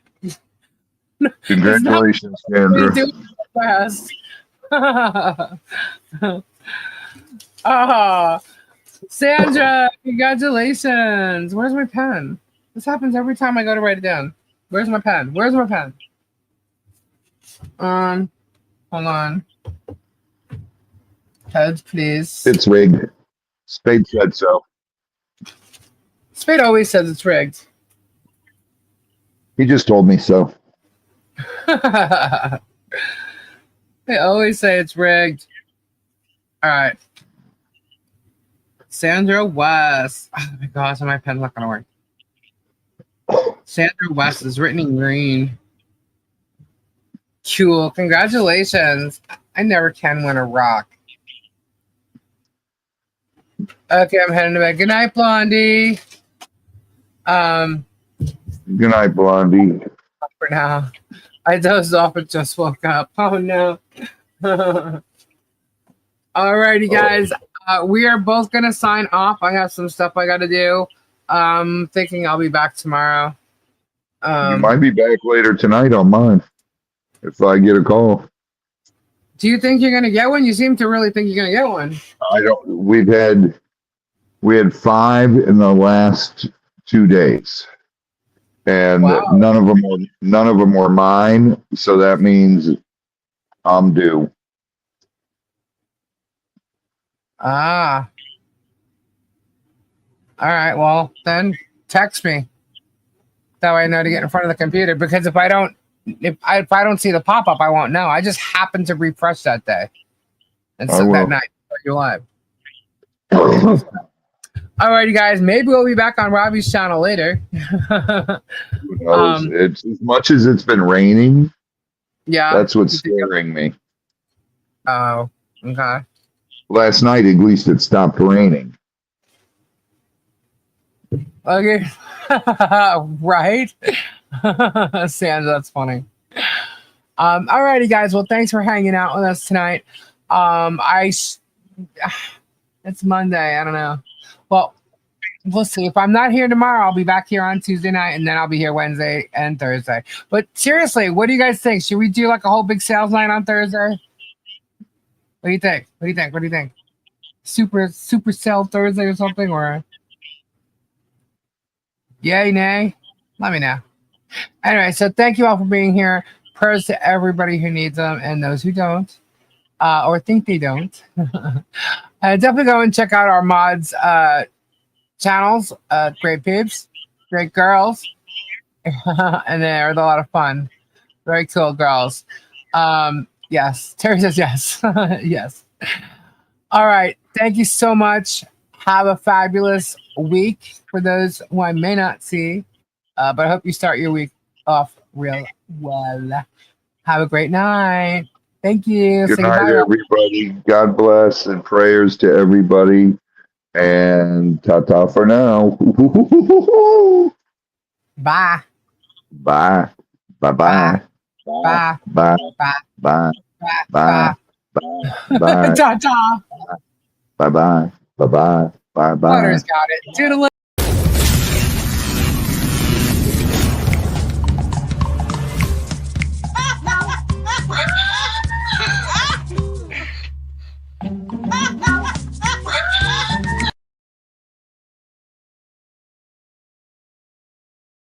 Congratulations, Sandra. Doing fast. Sandra, congratulations. Where's my pen? This happens every time I go to write it down. Where's my pen? Where's my pen? Hold on. Heads, please. It's rigged. Spade said so. Spade always says it's rigged. He just told me so. They always say it's rigged. All right. Sandra West. Oh my gosh, my pen's not gonna work. Sandra West is written in green. Cool. Congratulations. I never can win a rock. Okay, I'm heading to bed. Good night, Blondie. Good night, Blondie. For now. I dozed off and just woke up. Oh no. Alrighty, guys. We are both gonna sign off. I have some stuff I gotta do. Thinking I'll be back tomorrow. You might be back later tonight on mine if I get a call. Do you think you're gonna get one? You seem to really think you're gonna get one. I don't. We had 5 in the last 2 days, and Wow. none of them were mine. So that means I'm due. Ah. All right. Well, then text me. That way I know to get in front of the computer. Because if I don't see the pop up, I won't know. I just happened to refresh that day, and so that night you're live. All right, you guys. Maybe we'll be back on Robbie's channel later. Who knows? It's as much as it's been raining. Yeah, that's what's scaring me. Oh, okay. Last night, at least, it stopped raining. Okay. Right? Sam, that's funny. Alrighty, guys. Well, thanks for hanging out with us tonight. It's Monday. I don't know. Well, we'll see. If I'm not here tomorrow, I'll be back here on Tuesday night, and then I'll be here Wednesday and Thursday. But seriously, what do you guys think? Should we do like a whole big sales night on Thursday? What do you think? What do you think? What do you think? Super sale Thursday or something? Or yay, nay? Let me know. Anyway, so thank you all for being here. Prayers to everybody who needs them and those who don't, or think they don't. Definitely go and check out our mods channels. Great peeps, great girls, and they're a lot of fun. Very cool girls. Yes, Terry says yes. Yes. All right. Thank you so much. Have a fabulous week for those who I may not see. But I hope you start your week off real well. Have a great night. Thank you. Good Say night, goodbye. everybody. God bless and prayers to everybody. And ta-ta for now. Bye. Bye. Bye-bye. Bye. Bye. Bye. Bye. Bye. Bye. Bye. Ta-ta. Bye-bye. Bye-bye. Bye-bye. Butter's got it. Toodaloo.